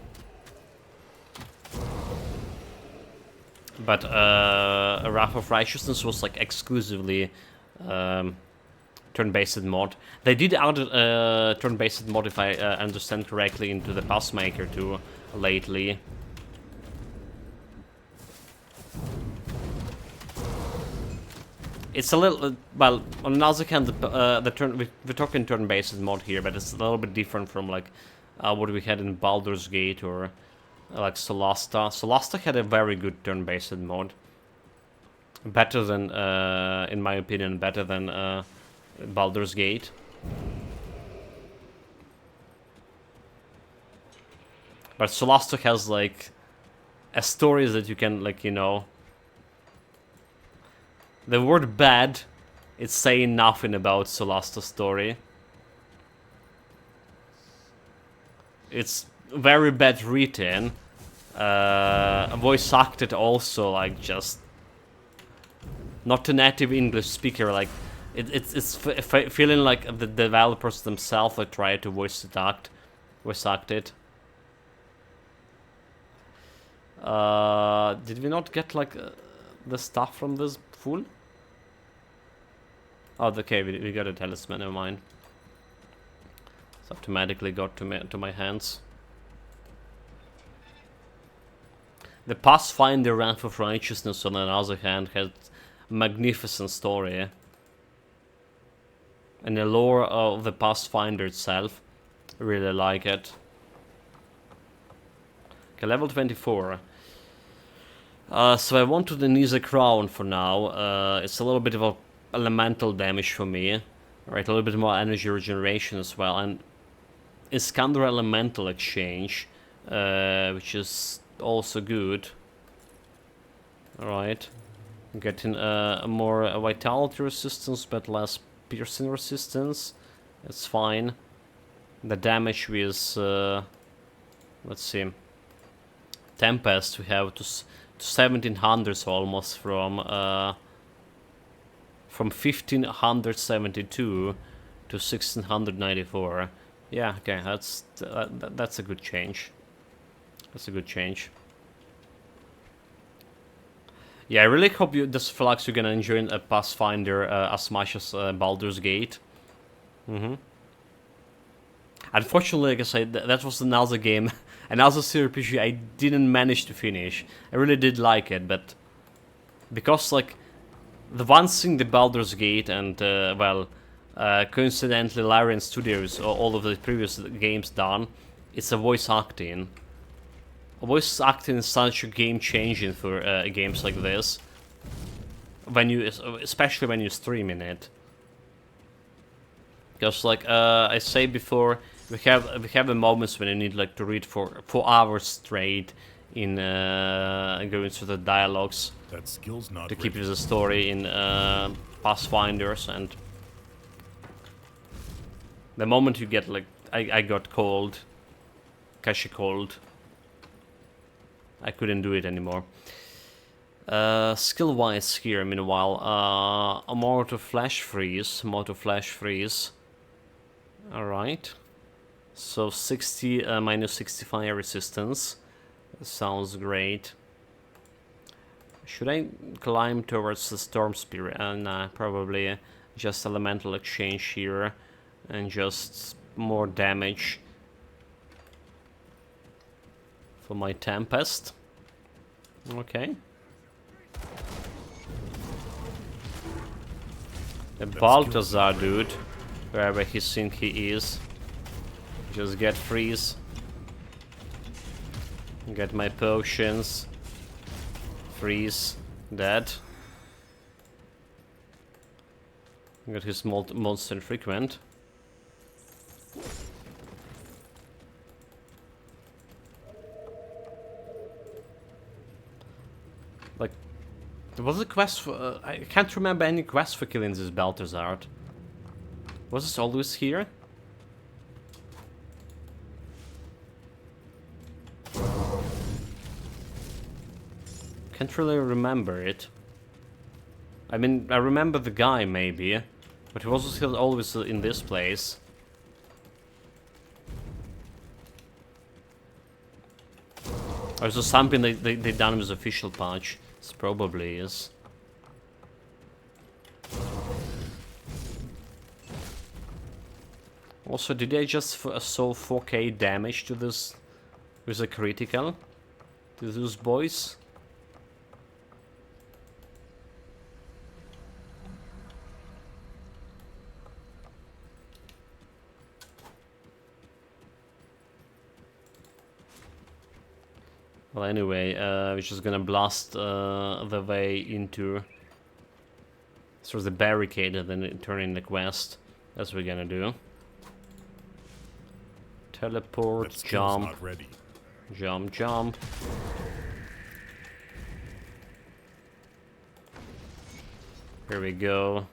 But Wrath of Righteousness was like exclusively turn-based mod. They did add turn-based mod, if I understand correctly, into the Pathmaker too lately. It's a little, well, on the other hand, we're talking turn-based mod here, but it's a little bit different from like what we had in Baldur's Gate or like Solasta. Solasta had a very good turn-based mod. Better than, in my opinion, better than Baldur's Gate. But Solasta has like a story that you can like, you know. The word bad, it's saying nothing about Solasta's story. It's very bad written. Voice acted also, like just not a native English speaker. Like it's feeling like the developers themselves like try to voice act it. Did we not get like the stuff from this fool? Oh, okay, we got a talisman. Never mind. It's automatically got to my hands. The Pathfinder Wrath of Righteousness, on the other hand, has a magnificent story. And the lore of the Pathfinder itself, I really like it. Okay, level 24. So I want to the a crown for now. It's a little bit of a elemental damage for me. Right, a little bit more energy regeneration as well. And Iskander elemental exchange, which is also good. Alright. Getting a more vitality resistance but less piercing resistance. It's fine. The damage with let's see, Tempest we have to 1700 almost from 1572 to 1694. Yeah, okay, that's a good change. That's a good change. Yeah, I really hope this Flux you're gonna enjoy a Pathfinder as much as Baldur's Gate. Unfortunately, like I said, that was another game, another CRPG I didn't manage to finish. I really did like it, but because like the one thing the Baldur's Gate and well, coincidentally Larian Studios, all of the previous games done, it's a voice acting. Voice acting is such a game changing for games like this. When you, especially when you're streaming it, because like I say before, we have the moments when you need like to read for 4 hours straight in going through the dialogues. That skill's not to keep the story in Pathfinders, and the moment you get like I got cold, Kashi cold. I couldn't do it anymore. Skill-wise here, meanwhile, more to flash freeze, Alright. So 60 minus 65 resistance. Sounds great. Should I climb towards the Storm Spirit? Nah, probably just elemental exchange here and just more damage for my Tempest. Okay. The Balthazar dude, wherever he think he is, just get freeze. Get my potions. Freeze. Dead. Got his monster frequent. Like, there was a quest for... I can't remember any quest for killing this Balthazar. Was this always here? Can't really remember it. I mean, I remember the guy, maybe. But he was still always in this place. Or is this something they done with official patch? This probably is. Also, did I just saw 4k damage to this with a critical? To those boys? Well, anyway, we're just gonna blast the way into sort of the barricade and then turn in the quest. That's what we're gonna do. Teleport, That skill's jump. not ready. Jump, jump. Here we go.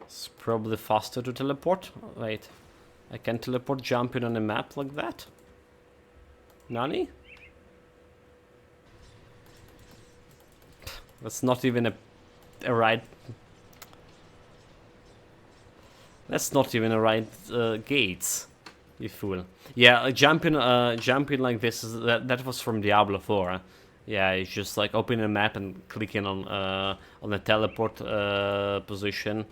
It's probably faster to teleport. Wait. I can teleport jumping on a map like that? Nani? That's not even a right... That's not even a right gates, you fool. Yeah, jumping like this, that was from Diablo 4. Yeah, it's just like opening a map and clicking on the teleport position,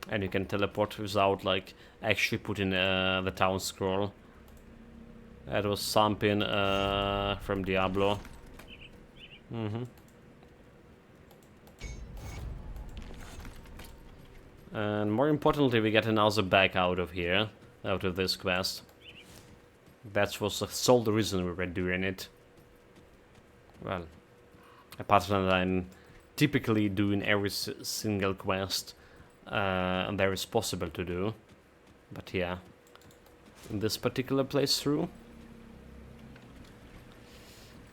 and you can teleport without like actually putting the town scroll. That was something from Diablo. And more importantly, we get another bag out of here, out of this quest. That was the sole reason we were doing it. Well, apart from that, I'm typically doing every single quest and there is possible to do. But yeah, in this particular playthrough,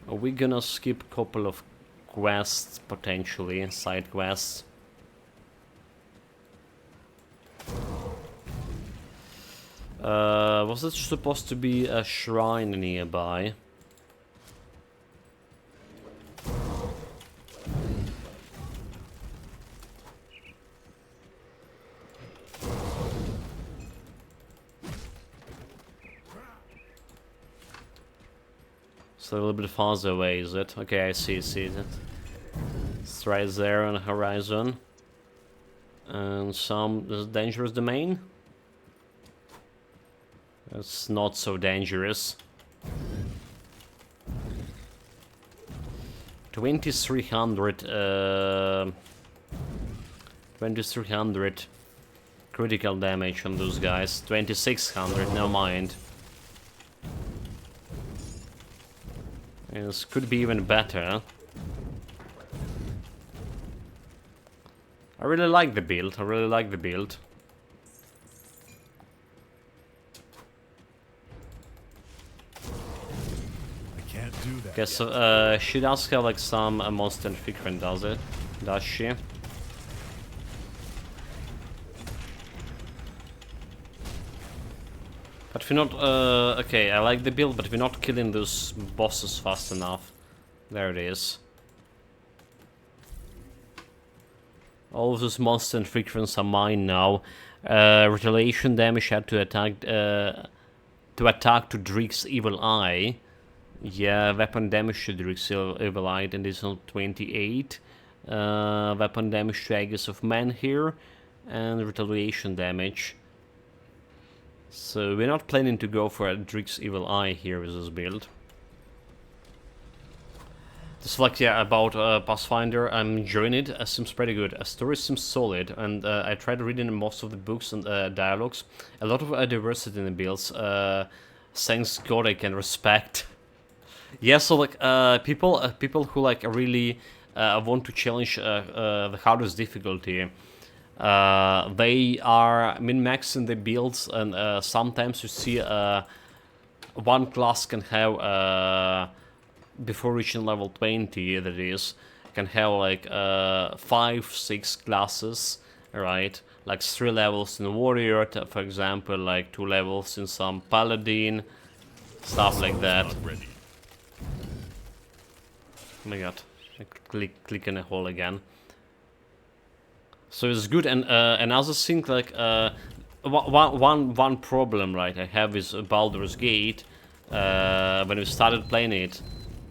we're gonna skip a couple of quests, potentially, side quests. Was it supposed to be a shrine nearby? It's a little bit farther away, is it? Okay, I see it. It's right there on the horizon. And some dangerous domain? It's not so dangerous. 2300 2300 critical damage on those guys. 2600, never mind. This could be even better. I really like the build. Okay, so she does have like some monster frequent, does she? But we're not, okay, I like the build, but we're not killing those bosses fast enough. There it is. All of those monster frequents are mine now. Retaliation damage had to attack to Drick's Evil Eye. Yeah, weapon damage to Drick's Evil Eye, and this on 28. Weapon damage to Aegis of Man here, and retaliation damage. So we're not planning to go for a Drick's Evil Eye here with this build. Just like, yeah, about Pathfinder, I'm enjoying it. It seems pretty good. The story seems solid, and I tried reading most of the books and dialogues. A lot of diversity in the builds. Thanks God I can respect. Yeah, so like people who like really want to challenge the hardest difficulty. They are min-maxing the builds, and sometimes you see one class can have before reaching level 20, that is, can have like 5-6 classes, right? Like 3 levels in Warrior, for example, like 2 levels in some Paladin, stuff like that. Oh my god, I click in a hole again. So it's good, and another thing, like one problem, right, I have with Baldur's Gate when we started playing it,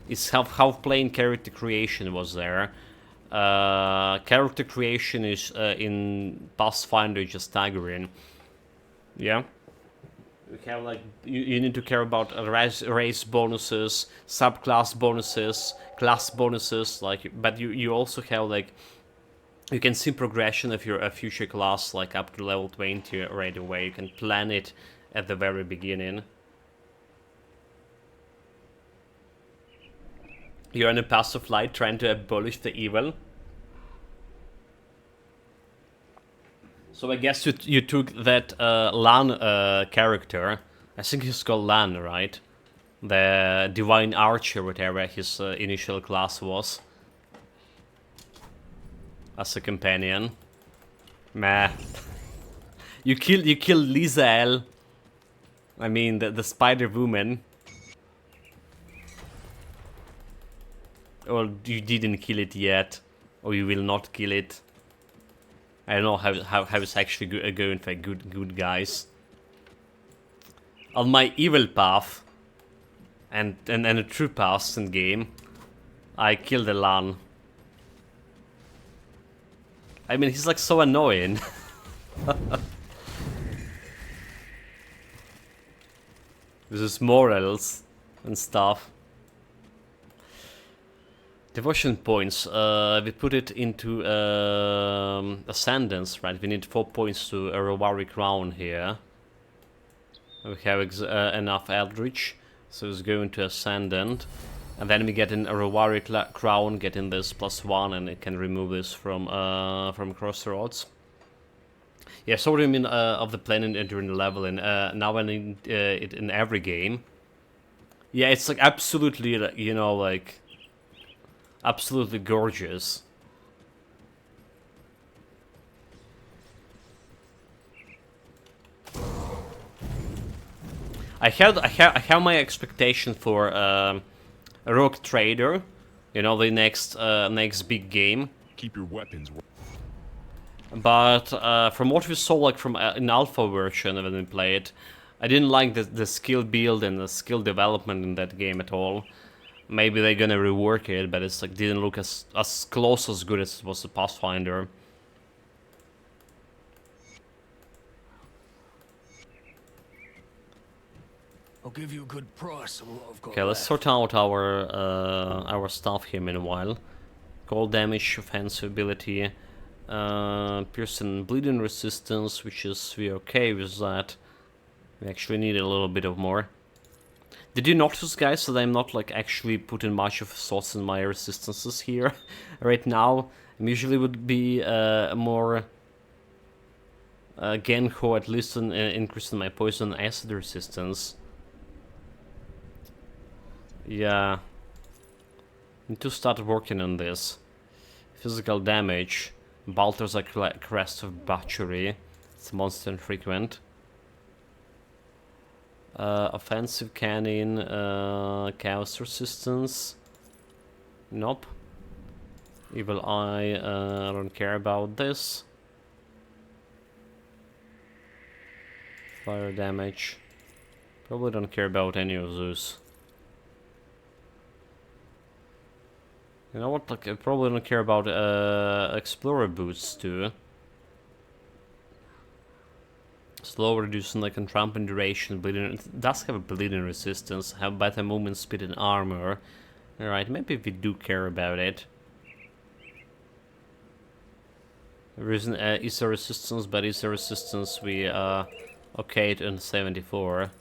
is how plain character creation was there. Character creation is in Pathfinder just staggering. Yeah. We have like you need to care about race bonuses, subclass bonuses, class bonuses, like, but you also have like, you can see progression of your future class like up to level 20 right away. You can plan it at the very beginning. You're in a path of light trying to abolish the evil. So I guess you took that Lan character. I think he's called Lan, right? the Divine Archer, whatever his initial class was, as a companion. Meh. You killed Lizael. I mean the Spider Woman. Or you didn't kill it yet, or you will not kill it. I don't know how it's actually going for good guys. On my evil path, and a true path in game, I killed Elan. I mean, he's like so annoying. With his morals and stuff. Devotion points. We put it into Ascendance, right? We need 4 points to a Rowari Crown here. We have enough Eldritch, so it's going to Ascendant. And then we get in a Rowari Crown, getting this +1, and it can remove this from Crossroads. Yeah, so what do you mean of the planning during the level, and now I need it in every game. Yeah, it's like absolutely, you know, like absolutely gorgeous. I have my expectation for a Rogue Trader, you know, the next big game. Keep your weapons. But from what we saw, like from an alpha version when we played, I didn't like the skill build and the skill development in that game at all. Maybe they're gonna rework it, but it's like didn't look as close as good as it was the Pathfinder. I'll give you a good price on what I've got. Okay, let's sort out our stuff here meanwhile. Cold damage, offensive ability, piercing bleeding resistance, which is we're okay with that. We actually need a little bit of more. Did you notice, guys, that I'm not like actually putting much of thoughts in my resistances here right now? I usually would be more Genho, at least in increasing my poison and acid resistance. Yeah, need to start working on this. Physical damage, Balthazar Crest of Butchery, it's monster infrequent. Offensive cannon, chaos resistance. Nope. Evil Eye, I don't care about this. Fire damage. Probably don't care about any of those. You know what, like I probably don't care about Explorer boots too. Slow, reducing like entrampment duration, bleeding. It does have a bleeding resistance, have better movement speed and armor. Alright, maybe we do care about it. There isn't ISA resistance, but ISA resistance we okay on 74.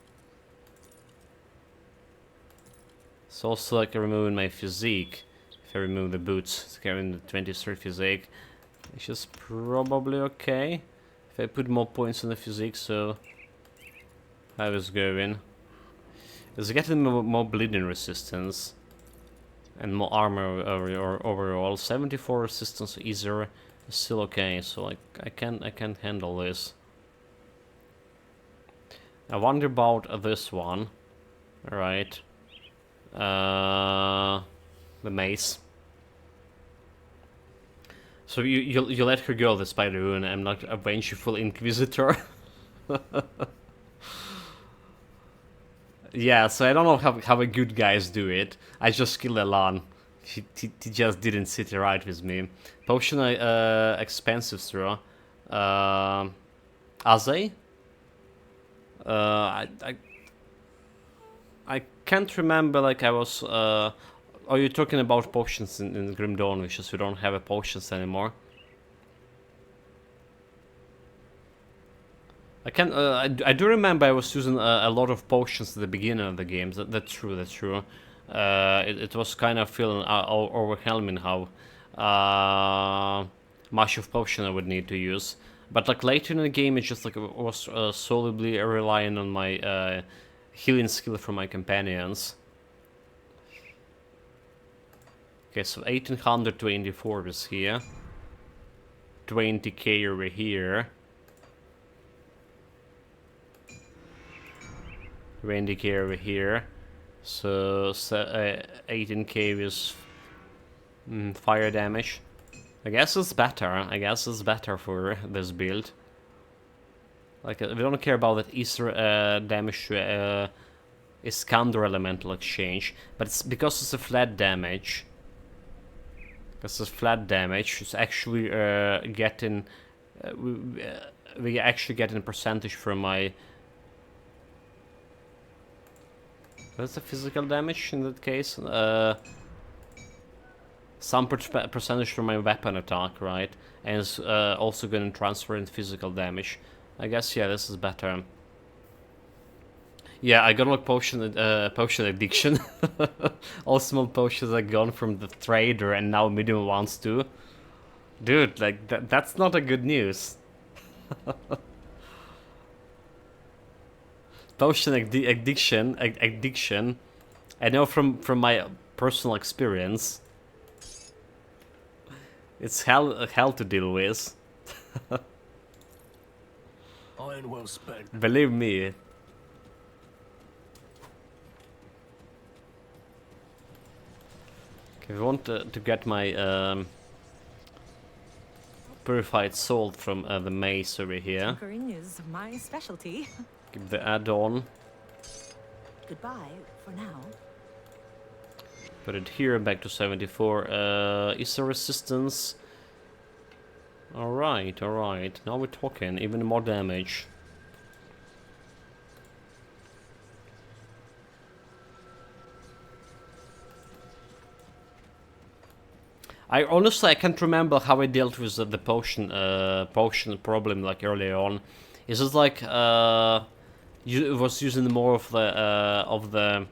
It's also like removing my physique. If I remove the boots, it's carrying the 23 physique. It's just probably okay. If I put more points on the physique, so how is going? It's getting more bleeding resistance and more armor overall. 74 resistance easier is still okay, so like I can't handle this. I wonder about this one. Alright. The mace. So you let her go, the Spider Woman. I'm not a vengeful Inquisitor. Yeah, so I don't know how a good guys do it. I just killed Elan. He just didn't sit right with me. Potion expensive throw. Aze? I can't remember, like I was are you talking about potions in Grim Dawn, which is we don't have a potions anymore? I do remember I was using a lot of potions at the beginning of the game. That's true. It was kind of feeling overwhelming how much of potion I would need to use. But like later in the game, it just like was solely relying on my healing skill from my companions. Okay, so 1824 is here. 20k over here. 20k over here. So 18k is fire damage. I guess it's better. I guess it's better for this build. Like, we don't care about that Easter damage to Iskander elemental exchange, but it's because it's a flat damage. Because it's flat damage, it's actually getting... we actually get a percentage from my... What's the physical damage in that case? Some percentage from my weapon attack, right? And it's also going to transfer in physical damage. I guess, yeah, this is better. Yeah, I got like potion addiction. All small potions are gone from the trader and now medium ones too. Dude, like, that's not a good news. Potion addiction, I know from my personal experience. It's hell to deal with. Iron well spent. Believe me. Okay, we want to get my purified salt from the mace over here. Tinkering is my specialty. Give the add-on. Goodbye for now. Put it here, back to 74. Is there resistance? Alright, alright. Now we're talking. Even more damage. I honestly can't remember how I dealt with the potion problem like earlier on. Is it like you was using more of the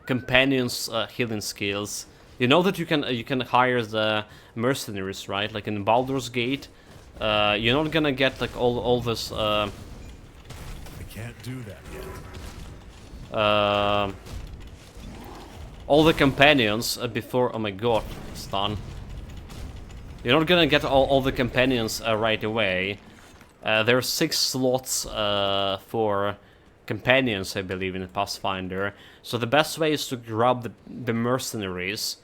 companions healing skills? You know that you can hire the mercenaries, right? Like in Baldur's Gate, you're not gonna get like all this. I can't do that yet. All the companions before. Oh my god, stun. You're not gonna get all the companions right away. There are 6 slots for companions, I believe, in Pathfinder. So the best way is to grab the mercenaries.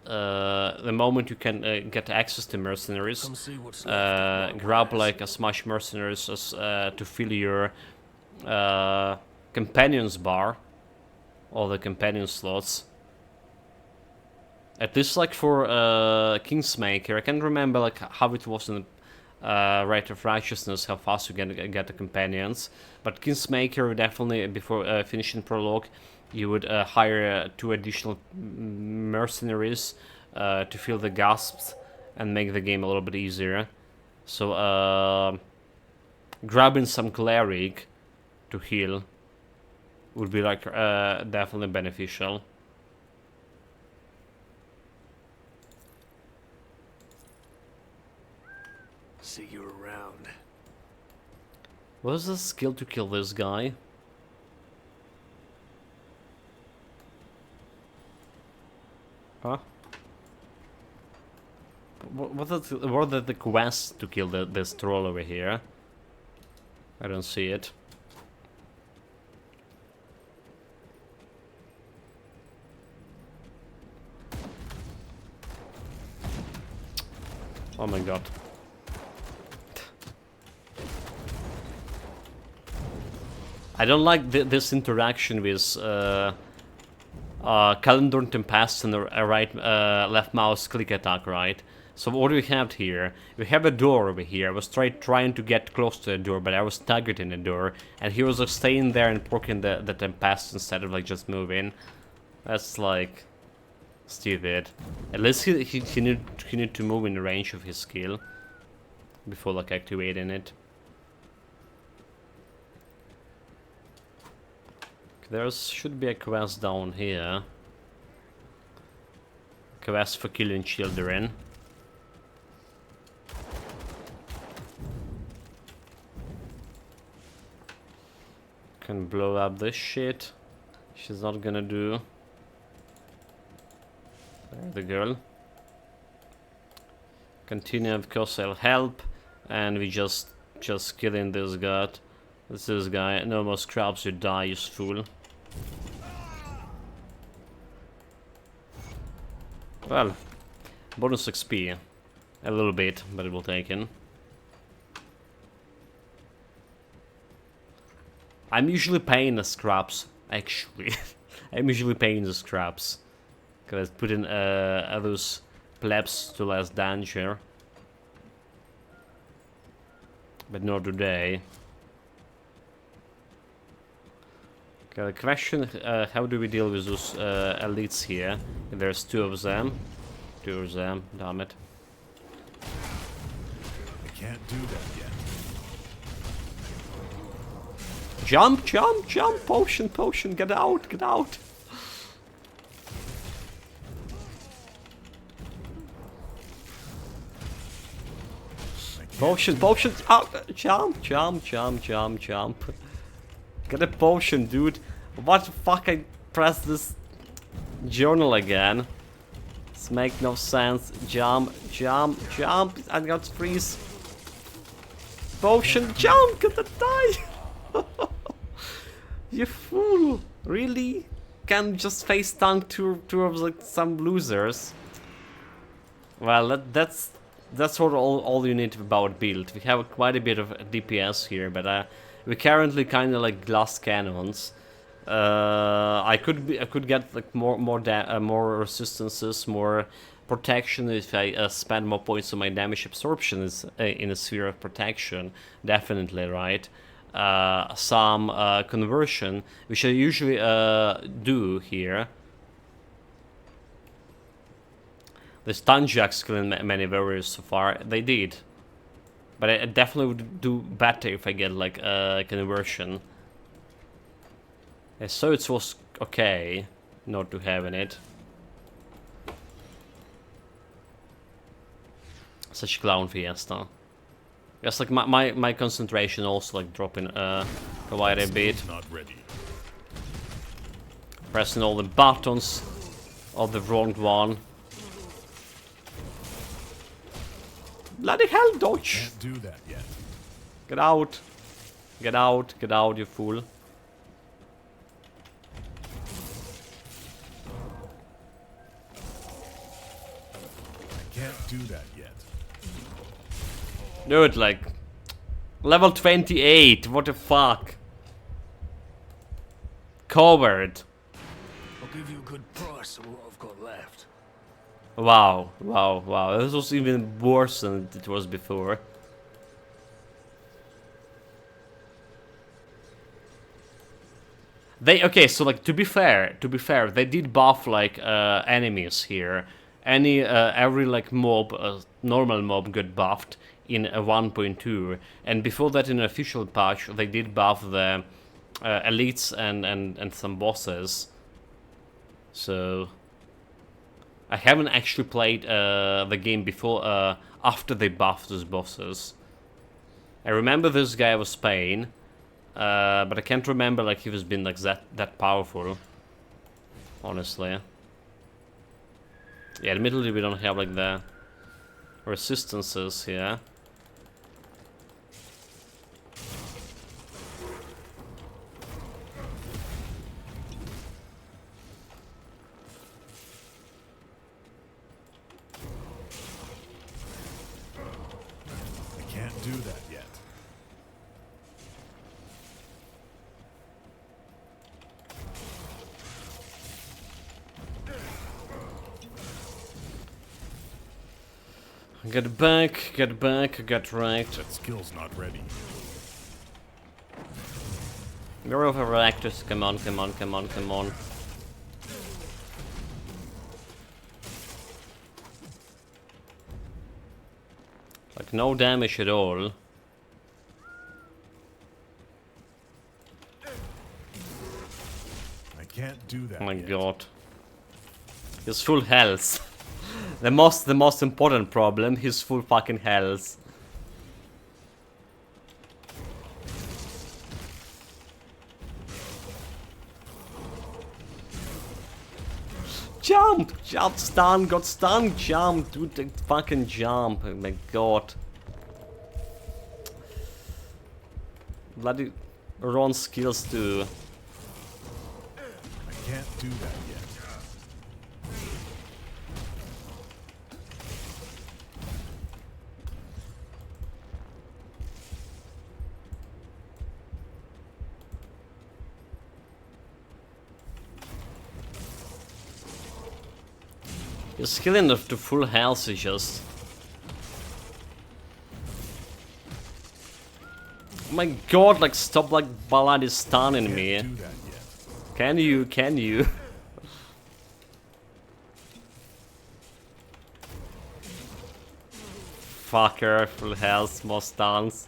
The moment you can get access to mercenaries, Come see what's left of my grab wares. like as much mercenaries as to fill your companions bar, all the companion slots. At least like for Kingsmaker, I can't remember like how it was in Rite of Righteousness, how fast you can get the companions. But Kingsmaker definitely, before finishing prologue, you would hire 2 additional mercenaries to fill the gasps and make the game a little bit easier. So grabbing some cleric to heal would be like definitely beneficial. See you around. What is the skill to kill this guy? Huh? What are the quests to kill this troll over here? I don't see it. Oh my god. I don't like this interaction with Calendar Tempest and the left mouse click attack, right? So what do we have here? We have a door over here. I was trying to get close to the door, but I was staggered in the door, and he was like staying there and poking the Tempest instead of like just moving. That's like stupid. At least he need to move in the range of his skill before like activating it. There should be a quest down here. Quest for killing children. Can blow up this shit. She's not gonna do. There, the girl. Continue, of course I'll help. And we just killing this guy. This guy. No more scraps, you die, you fool. Well, bonus XP. A little bit, but it will take in. I'm usually paying the scraps, actually. I'm usually paying the scraps. Because putting those plebs to less danger. But not today. Okay, the question, how do we deal with those elites here? There's two of them. Damn it. I can't do that yet. Jump, potion, get out. Potion, out, jump. Get a potion, dude. What the fuck, I pressed this journal again. This makes no sense. Jump, I got freeze. Potion, jump, gonna die. You fool! Really? Can't just face tank two of like some losers. Well, that's what all you need about build. We have quite a bit of DPS here, but we currently kind of like glass cannons. I could get like more resistances, more protection if I spend more points on my damage absorption is in a sphere of protection. Definitely, right? Some conversion, which I usually do here. The stun jacks killing many warriors so far. They did, but I definitely would do better if I get like a conversion. So it was okay not to having it. Such clown fiesta. Just like my concentration also like dropping quite a bit. Not ready. Pressing all the buttons of the wrong one. Bloody hell, dodge! Can't do that yet. Get out! Get out, you fool. I can't do that yet. Dude, like... Level 28, what the fuck? Covered. I'll give you a good price for what I've got left. Wow. This was even worse than it was before. Okay, so like to be fair, they did buff like enemies here. Every like mob, normal mob got buffed in a 1.2, and before that in an official patch they did buff the elites and some bosses. So I haven't actually played the game before after they buffed those bosses. I remember this guy was Spain, but I can't remember like he was been like that powerful. Honestly. Yeah, admittedly we don't have like the resistances here. I can't do that yet. Get back, get wrecked. That skill's not ready. You're overreacted, come on. Like no damage at all. I can't do that Oh my yet. god. He's full health. The most important problem, he's full fucking health. Jump! Jump! Stun! Got stunned! Jump! Dude, the fucking jump! Oh my god. Bloody Ron skills too. I can't do that yet. Your skilling the full health is just... Oh my god, like stop like bloody stunning me. Can't do that yet. Can you? Can you? Fucker, full health, more stuns.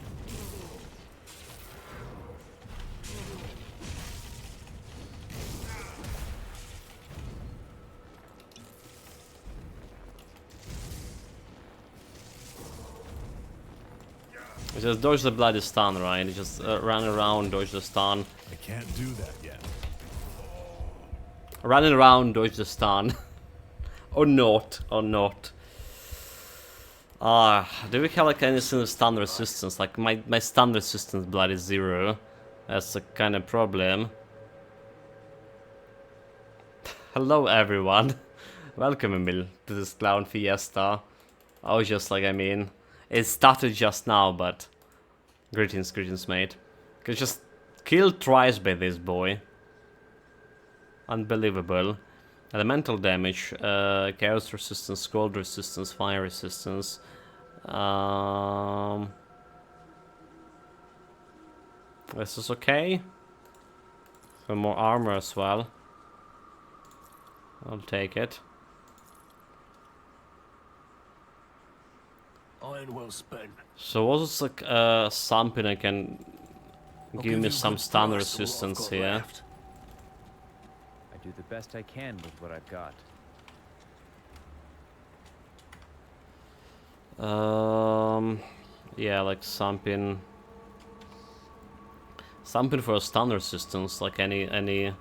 Just dodge the bloody stun, right? Just run around, dodge the stun. I can't do that yet. Running around, dodge the stun. Or not, or not. Do we have like any sort of stun resistance? Like my stun resistance bloody 0. That's a kind of problem. Hello everyone. Welcome Emil to this clown fiesta. I was just like, I mean, it started just now, but greetings, greetings mate. Cause just killed twice by this boy. Unbelievable. Elemental damage, chaos resistance, cold resistance, fire resistance. This is okay. Some more armor as well. I'll take it. Iron well spent. So what's like something I can give me you some good stun price for what I've resistance got here. left. I do the best I can with what I've got. Yeah, like something for a stun resistance, like any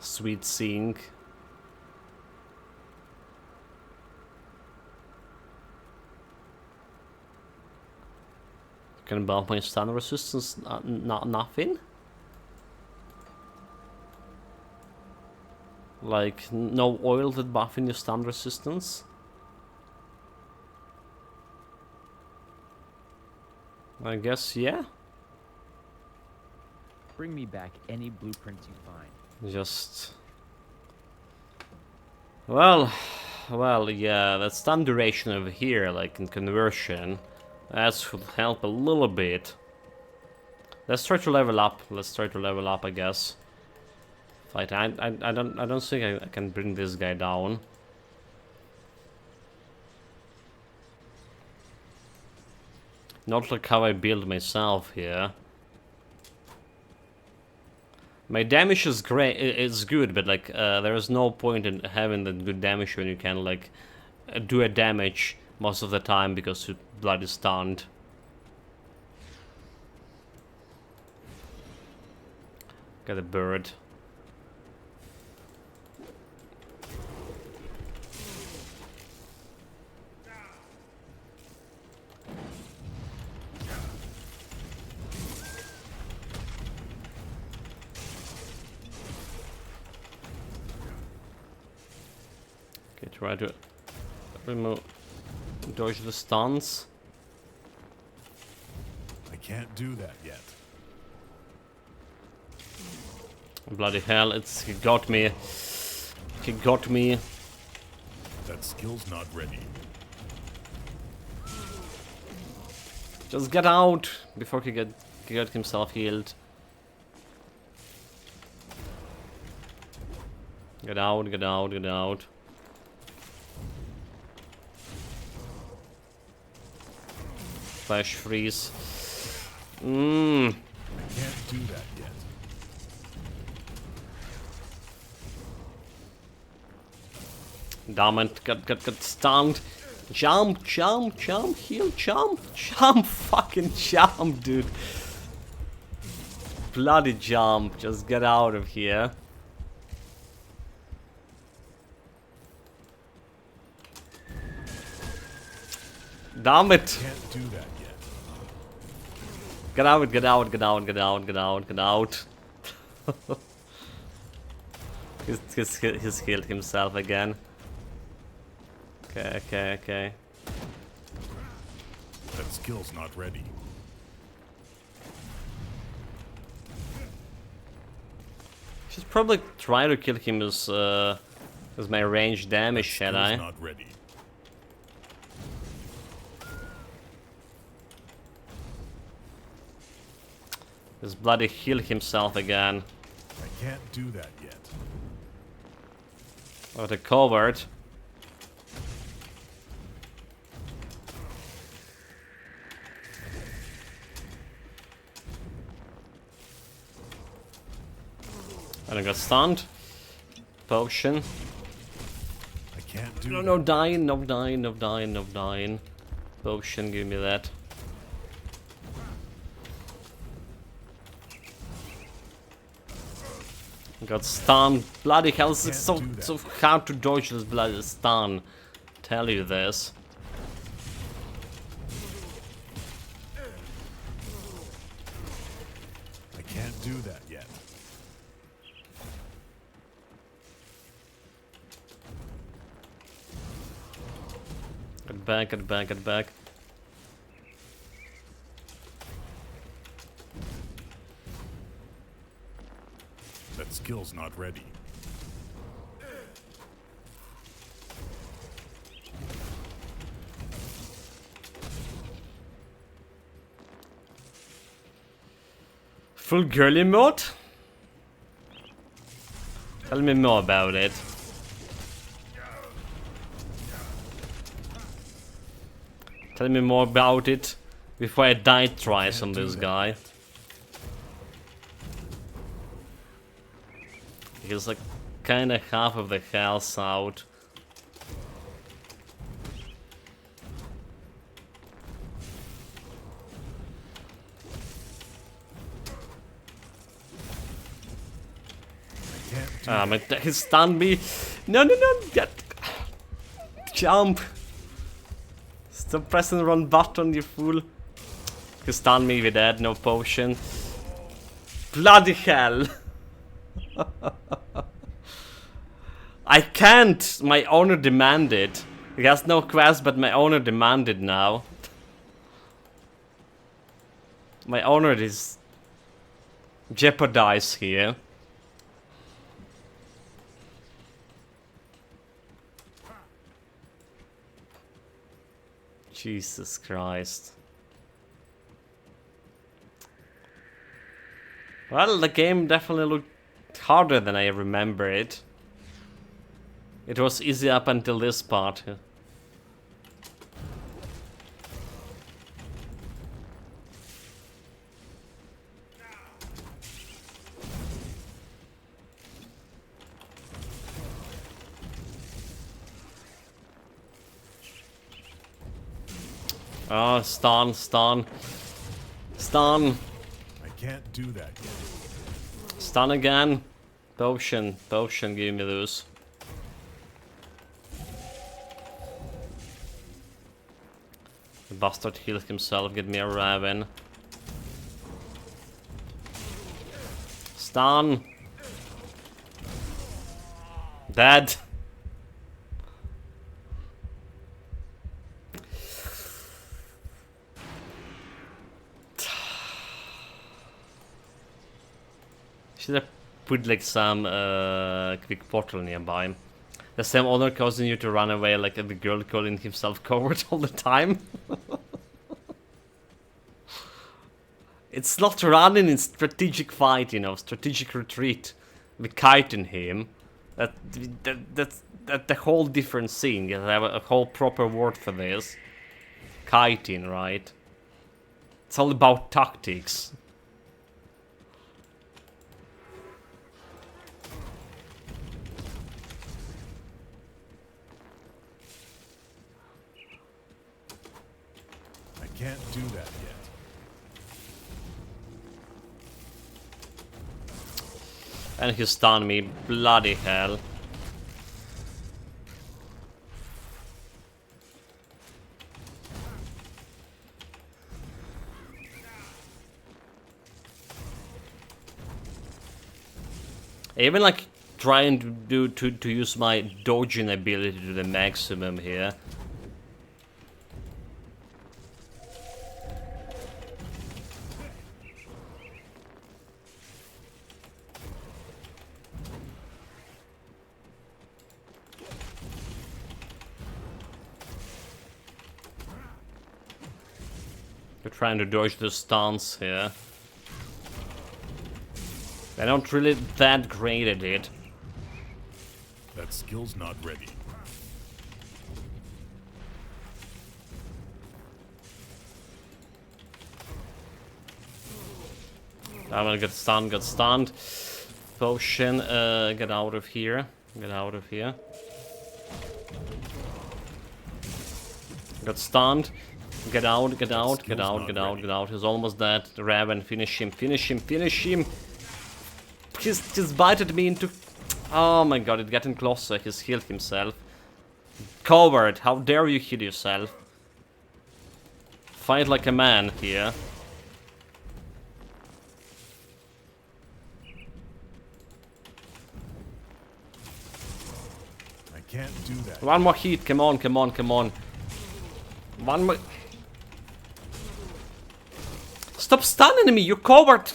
sweet seeing. Can bump my stun resistance? Nothing. Like no oil that buffing your stun resistance. I guess, yeah. Bring me back any blueprints you find. Just... Well, yeah, that stun duration over here, like in conversion, that should help a little bit. Let's try to level up. I guess. Fight. I don't think I can bring this guy down. Not like how I build myself here. My damage is great, it's good, but like there is no point in having that good damage when you can like do a damage most of the time because your blood is stunned. Got a bird. Okay, try to remove, dodge the stuns. I can't do that yet. Bloody hell, he got me. He got me. That skill's not ready. Just get out before he get himself healed. Get out, get out, get out. Flash freeze. I can't do that yet. Damn it, got stunned. Jump, jump, jump, heal, jump, jump, fucking jump, dude. Bloody jump, just get out of here. Damn it! Can't do that yet. Get out, get out, get out, get out, get out, get out. He's healed himself again. Okay, okay, okay. That skill's not ready. Should probably try to kill him as my range damage, shall I? Not ready. Just bloody heal himself again. I can't do that yet. Oh, the covert. And I got stunned. Potion. I can't do No, that. no dying, no dying, no dying, no dying. Potion, give me that. Got stunned. Bloody hell, it's so hard to dodge this bloody stun. Tell you this. I can't do that yet. Get back, get back, get back. That skill's not ready. Full girly mode? Tell me more about it. Tell me more about it before I die twice on this guy. He's like kinda half of the health out. But he stunned me. No, no, no! Get jump! Stop pressing the wrong button, you fool! He stunned me with that, no potion. Bloody hell! I can't! My owner demanded. He has no quest, but my owner demanded now. My owner is jeopardized here. Jesus Christ. Well, the game definitely looked harder than I remember it. It was easy up until this part. Oh, stun, stun. Stun. I can't do that yet. Stun again. Potion, potion, give me those. The bastard healed himself, get me a raven. Stun. Dead. Should have put like some quick portal nearby. The same owner causing you to run away like the girl calling himself coward all the time. It's not running in strategic fight, you know, strategic retreat. With kiting him. That's the whole different scene. You have a whole proper word for this. Kiting, right? It's all about tactics. Can't do that yet. And he stunned me, bloody hell. Even like trying to use my dodging ability to the maximum here. We're trying to dodge the stuns here. They're not really that great at it. That skill's not ready. I'm gonna get stunned. Potion, get out of here. Get out of here. Got stunned. Get out. He's almost dead. Raven, finish him. Just bited me into... Oh my god, it's getting closer. He's healed himself. Coward, how dare you heal yourself? Fight like a man here. I can't do that. One more hit, come on. One more... Stop stunning me, you coward!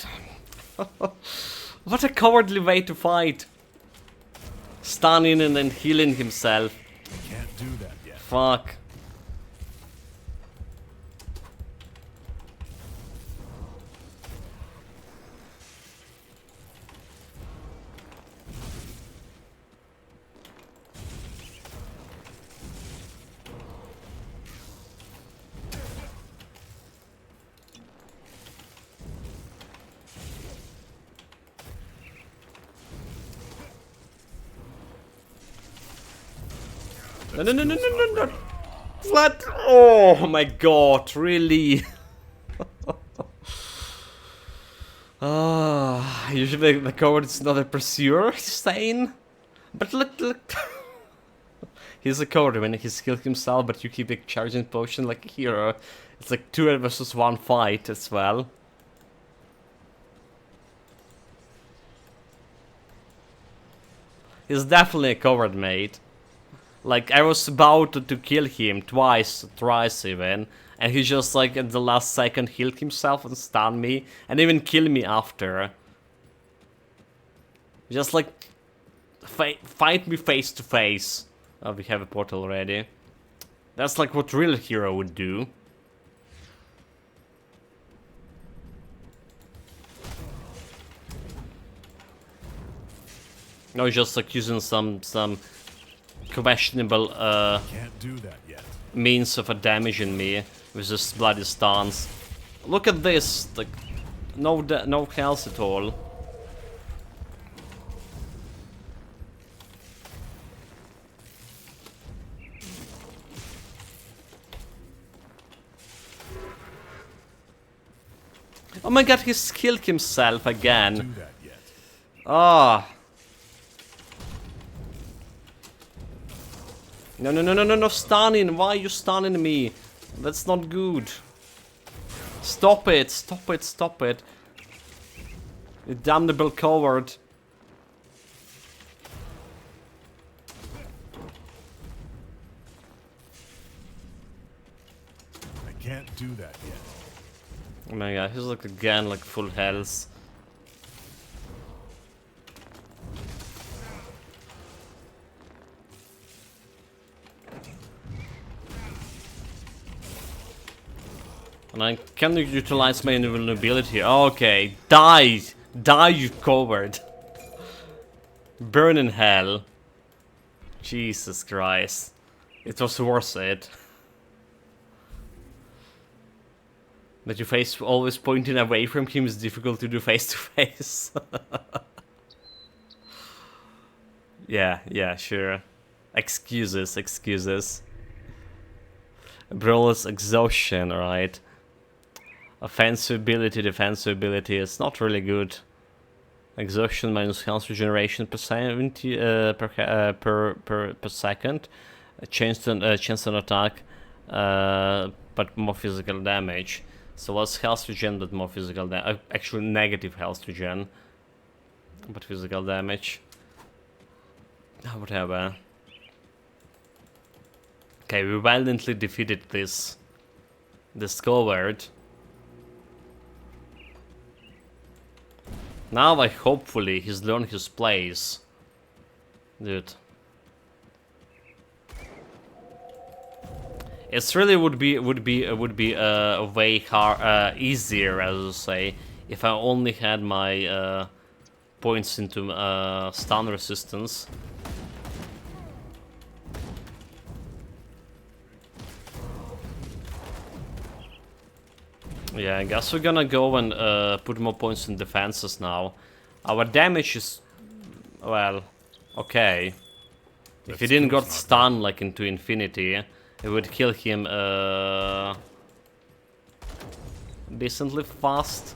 What a cowardly way to fight. Stunning and then healing himself. I can't do that yet. Fuck. No. What? Oh my god, really? Usually the coward is not a pursuer, he's saying. But look. He's a coward when he's killed himself, but you keep a charging potion like a hero. It's like 2 versus 1 fight as well. He's definitely a coward, mate. Like, I was about to kill him thrice even, and he just like at the last second healed himself and stunned me, and even killed me after. Just like, fight me face to face. Oh, we have a portal already. That's like what real hero would do. No, just like using some questionable Can't do that yet. means of damaging me with this bloody stance. Look at this, like no health at all. Oh my god, he's killed himself again. Do that yet. Ah. No, stunning. Why are you stunning me? That's not good. Stop it. You damnable coward. I can't do that yet. Oh my god, he's like again like full health. And I can utilize my invulnerability. Okay, die, you coward. Burn in hell. Jesus Christ, it was worth it. But your face always pointing away from him is difficult to do face to face. Yeah, sure. Excuses. Brawler's exhaustion, right? Offensive ability, defensive ability, it's not really good. Exhaustion minus health regeneration per second. Chance to attack, but more physical damage. So less health regen, but more physical damage. Actually, negative health regen. But physical damage. Whatever. Okay, we violently defeated this coward. Now, like, hopefully he's learned his place. Dude. It's really would be way easier, as I say, if I only had my points into stun resistance. Yeah, I guess we're gonna go and put more points in defenses now. Our damage is, well, okay. If he didn't got stunned like into infinity, it would kill him decently fast.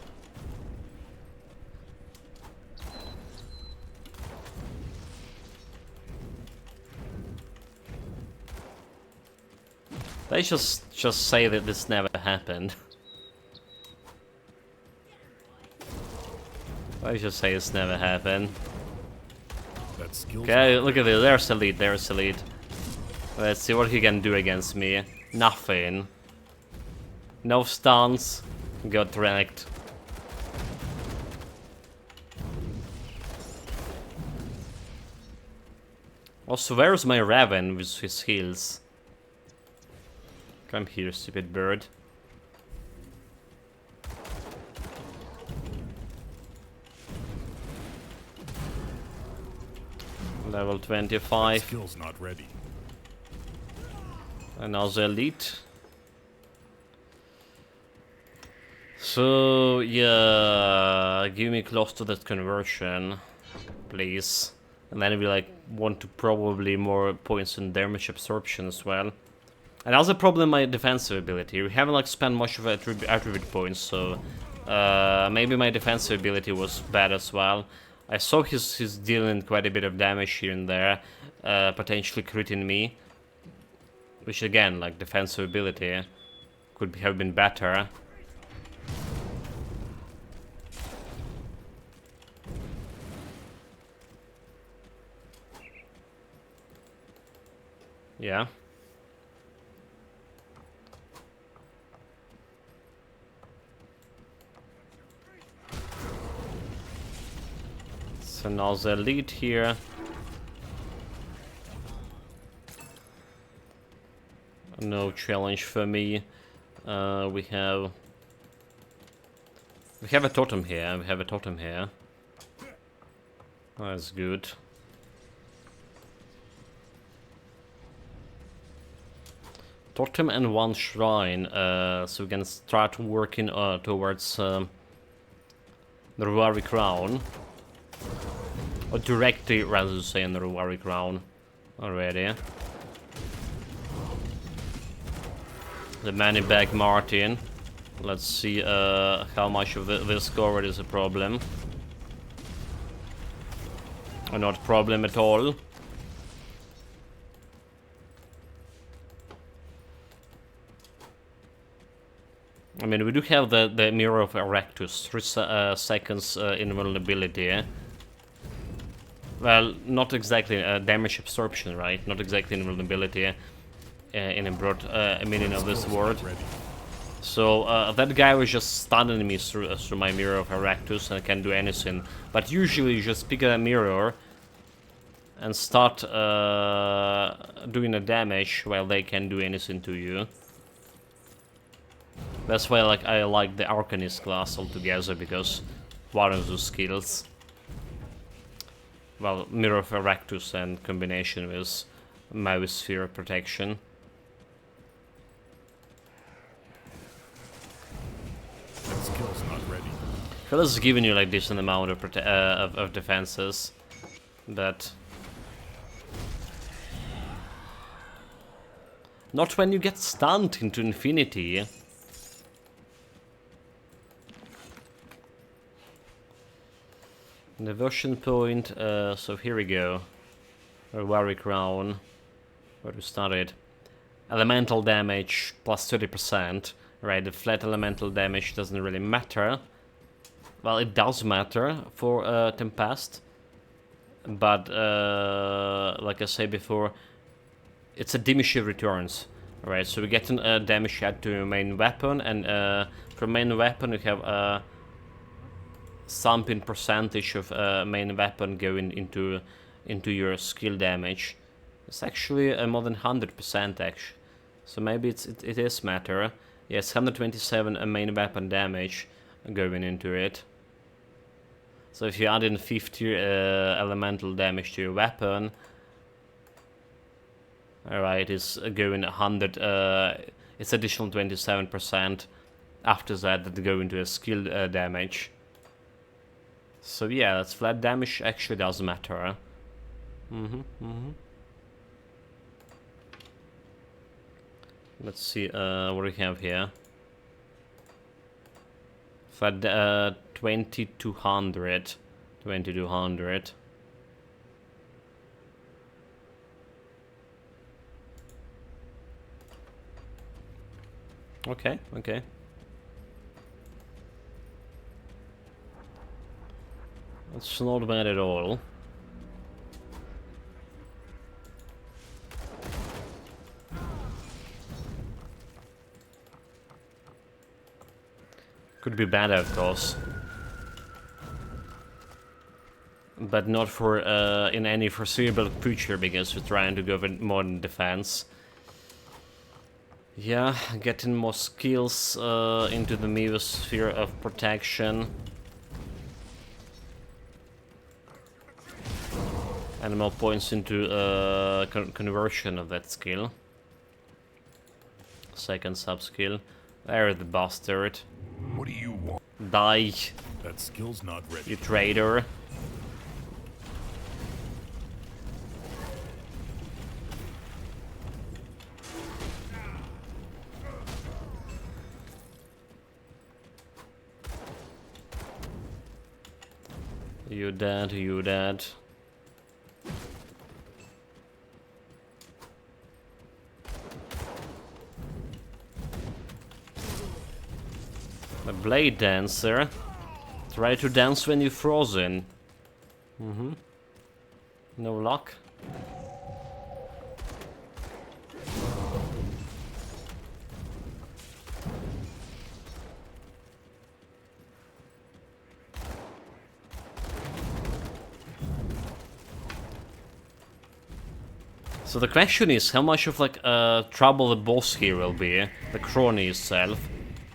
They just say that this never happened. I just say it's never happened. Okay, look at this. There's the lead. There's the lead. Let's see what he can do against me. Nothing. No stuns. Got wrecked. Also, where's my Raven with his heals? Come here, stupid bird. Level 25. Skill's not ready. Another elite. So yeah, give me close to that conversion, please. And then we like want to probably more points in damage absorption as well. Another problem, my defensive ability. We haven't like spent much of attribute points, so maybe my defensive ability was bad as well. I saw he's dealing quite a bit of damage here and there, potentially critting me. Which again, like defensive ability, could have been better. Yeah. So now the lead here. No challenge for me. We have a totem here. We have a totem here. That's good. Totem and one shrine, so we can start working towards the Ruari Crown. Or directly, rather to say, on the Ruari Crown already. The Money-Bag Martin. Let's see how much of this covered is a problem. Or not problem at all. I mean, we do have the Mirror of Erectus, 3 seconds invulnerability. Well, not exactly damage absorption, right? Not exactly invulnerability in a broad meaning of this word. So that guy was just stunning me through my Mirror of Erectus and I can't do anything. But usually you just pick a mirror and start doing the damage while they can't do anything to you. That's why I like the Arcanist class altogether, because one of those skills. Well, Mirror of Erectus and combination with Mouse Sphere protection. That skill's not ready. So this is giving you like decent amount of defenses, but not when you get stunned into infinity. Devotion point, so here we go. Ruari Crown, where we started. Elemental damage plus 30%, right? The flat elemental damage doesn't really matter. well, it does matter for Tempest, but like I said before, it's a damage returns, right? So we get a damage add to main weapon, and from main weapon we have something percentage of main weapon going into your skill damage. It's actually more than 100% actually. So maybe it is matter. Yes, 127 main weapon damage going into it. So if you add in 50 elemental damage to your weapon, alright, it's going 100. It's additional 27% after that go into a skill damage. So yeah, that's flat damage actually does matter. Let's see what we have here. Flat 2200. 2200. Okay, okay. That's not bad at all. Could be better, of course. But not for in any foreseeable future, because we're trying to go with modern defense. Yeah, getting more skills into the mesosphere of protection. And more points into conversion of that skill. Second sub-skill. There's the bastard. What do you want? Die, That skill's not ready. you traitor. You dead, you dead. A blade dancer. Try to dance when you're frozen. No luck. So the question is, how much of like trouble the boss here will be, the crony itself,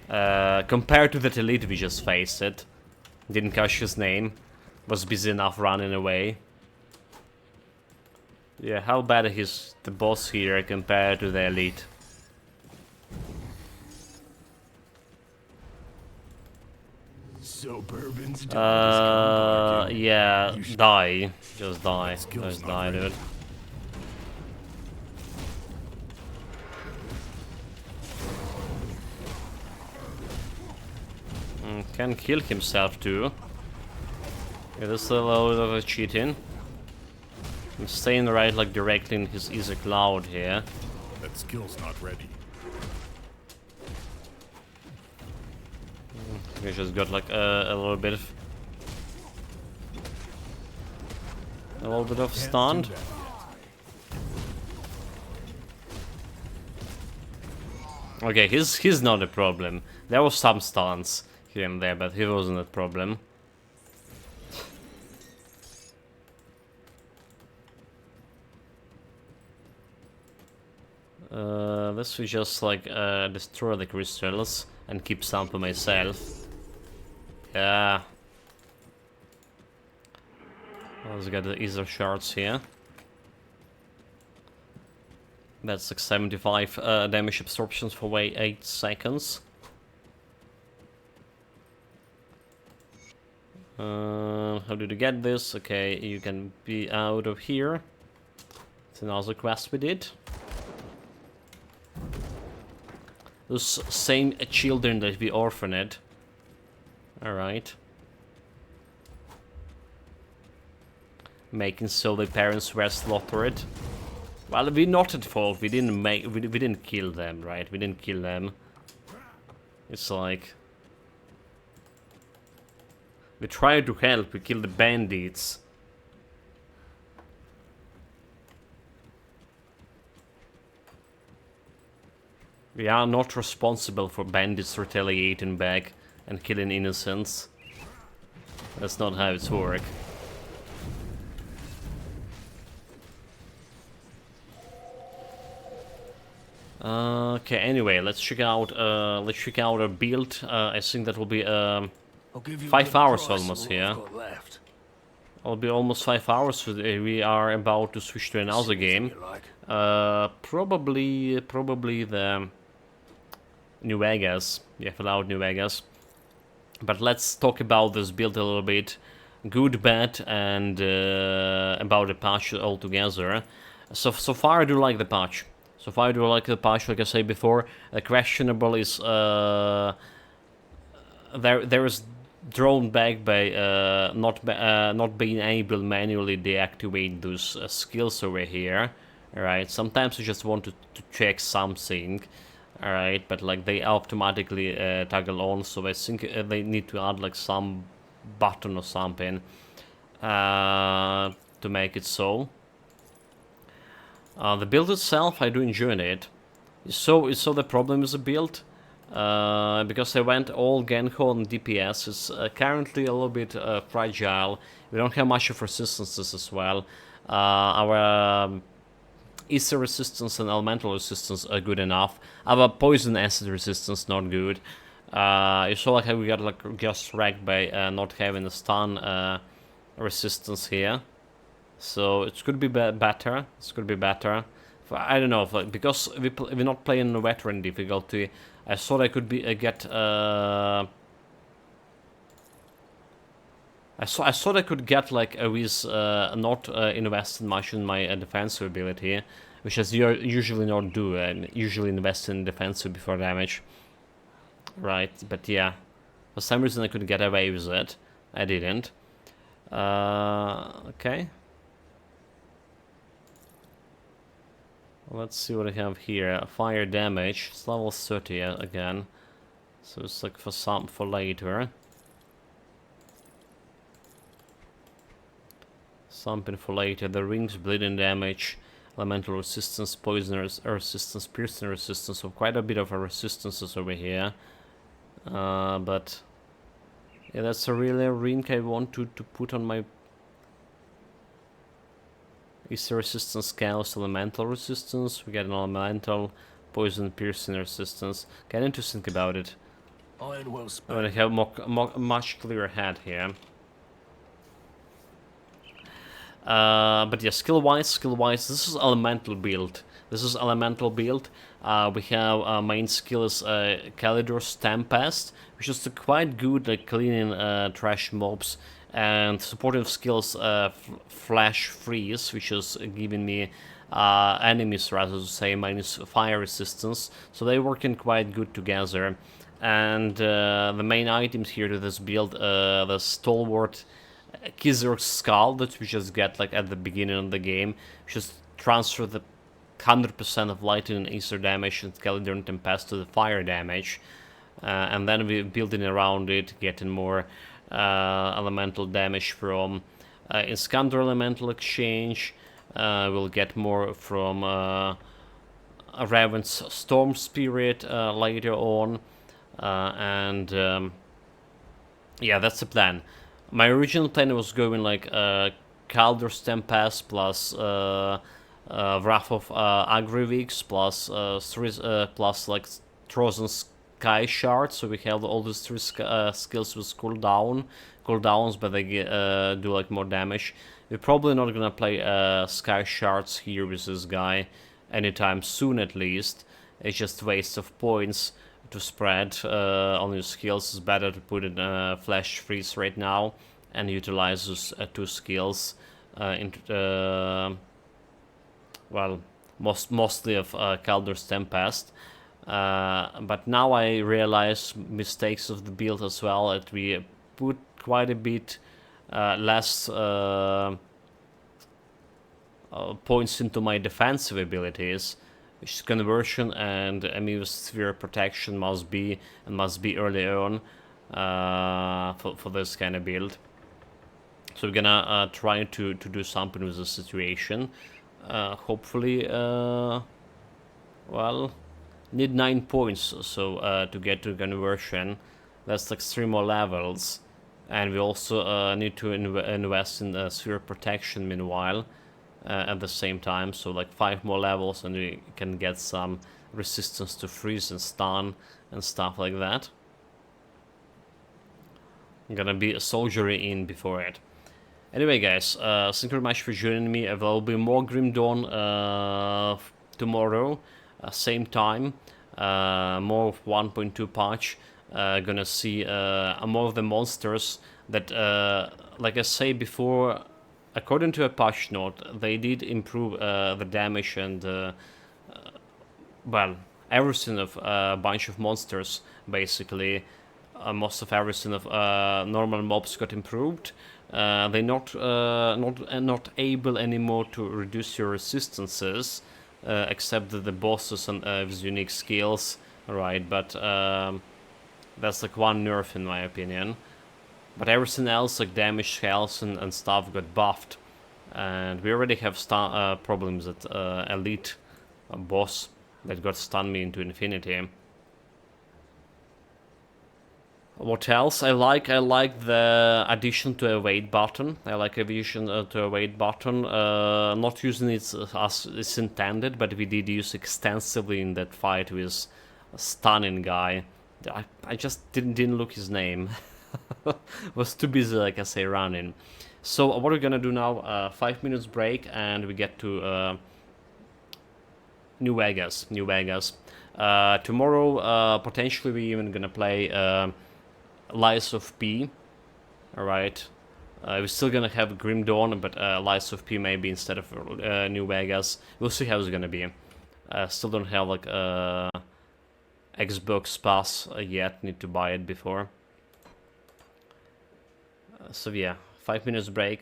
compared to that elite we just faced it. Didn't catch his name, was busy enough running away. Yeah, how bad is the boss here compared to the elite? So Bourbon's done. Yeah, die. Just die. Just die, dude. Can kill himself too. Yeah, that's a little bit of cheating. I'm staying right like directly in his Ether Cloud here. That skill's not ready. We just got like a little bit of stunned. Okay, he's not a problem. There was some stuns here and there, but he wasn't a problem. This will just like destroy the crystals and keep some for myself. Yeah. Let's get the Ether shards here. That's like 75 damage absorptions for 8 seconds. How did you get this? Okay, you can be out of here. It's another quest we did. Those same children that we orphaned. Alright. Making so their parents were slaughtered. Well, we're not at fault. We didn't kill them, right? We didn't kill them. It's like We try to help, we kill the bandits. We are not responsible for bandits retaliating back and killing innocents. That's not how it's work. Okay, anyway, let's check out our build. I think that will be I'll give you 5 a hours price almost of all here. I've got left. It'll be almost 5 hours. So we are about to switch to another game. You like? Probably the New Vegas. Yeah, Fallout New Vegas. But let's talk about this build a little bit. Good, bad, and about the patch altogether. So far I do like the patch. So far I do like the patch, like I said before. The questionable is there is drawn back by not being able to manually deactivate those skills over here. Alright, sometimes you just want to check something. Alright, but like they automatically toggle on, so I think they need to add like some button or something to make it so. The build itself, I do enjoy it. So the problem is the build, because I went all Genho on DPS. It's currently a little bit fragile. We don't have much of resistances as well. Our Ether resistance and elemental resistance are good enough. Our poison acid resistance not good. You saw like how we got like just wrecked by not having a stun resistance here. So it could be better. It could be better. I don't know, because we're not playing the veteran difficulty. I thought I could get. I thought I could get like with not investing much in my defensive ability, which I usually not do. I usually invest in defensive before damage. Right, but yeah, for some reason I could get away with it. I didn't. Okay. Let's see what I have here. Fire damage. It's level 30 again. So it's like for later. Something for later. The rings, bleeding damage, elemental resistance, poison resistance, piercing resistance. So quite a bit of a resistances over here. But yeah, that's a really ring I want to put on my. Is the resistance chaos elemental resistance? We get an elemental poison piercing resistance. Okay, I need to think about it. Iron well I'm spent. gonna have much clearer head here. But yeah, skill wise, this is elemental build. We have main skill is Calidor's Tempest, which is quite good at cleaning trash mobs, and supportive skills Flash Freeze, which is giving me enemies, rather to say, minus fire resistance. So they working quite good together. And the main items here to this build, the Stalwart Kizur's Skull that we just get like at the beginning of the game, just transfer the 100% of lightning and ether damage and Calidor Tempest to the fire damage, and then we're building around it, getting more elemental damage from Iskander Elemental Exchange. We'll get more from Raven's Storm Spirit later on, and yeah, that's the plan. My original plan was going like Calder's Tempest plus Wrath of Agrivix plus plus like Frozen Sky Shard, so we have all these three skills with cooldowns, but they do like more damage. We're probably not gonna play Sky Shards here with this guy anytime soon, at least. It's just waste of points to spread on your skills. It's better to put in Flash Freeze right now and utilize those two skills into well, mostly of Calder's Tempest. But now I realize mistakes of the build as well, that we put quite a bit less points into my defensive abilities, which is conversion and Amiibo Sphere protection must be early on. for this kind of build. So we're gonna try to do something with the situation. Hopefully, well, need 9 points so to get to conversion. That's like 3 more levels, and we also need to invest in sphere protection meanwhile at the same time. So like 5 more levels, and we can get some resistance to freeze and stun and stuff like that. I'm gonna be a soldiery in before it. Anyway, guys, thank you very much for joining me. There will be more Grim Dawn tomorrow, same time, more of 1.2 patch. Gonna see more of the monsters that, like I say before, according to a patch note, they did improve the damage and, well, everything of a bunch of monsters, basically. Most of everything of normal mobs got improved. They're not able anymore to reduce your resistances, except the bosses and with unique skills, right? But that's like one nerf in my opinion. But everything else, like damage, health, and stuff, got buffed, and we already have problems at elite boss that got stunned me into infinity. What else I like the addition to a wait button. I like addition to a wait button. Not using it as it's intended, but we did use extensively in that fight with a stunning guy. I just didn't look his name. Was too busy, like I say, running. So what we're gonna do now? 5 minutes break, and we get to New Vegas. Tomorrow, potentially we even gonna play. Lies of P. Alright. We're still gonna have Grim Dawn, but Lies of P maybe instead of New Vegas. We'll see how it's gonna be. Still don't have like Xbox Pass yet. Need to buy it before. So yeah, 5 minutes break.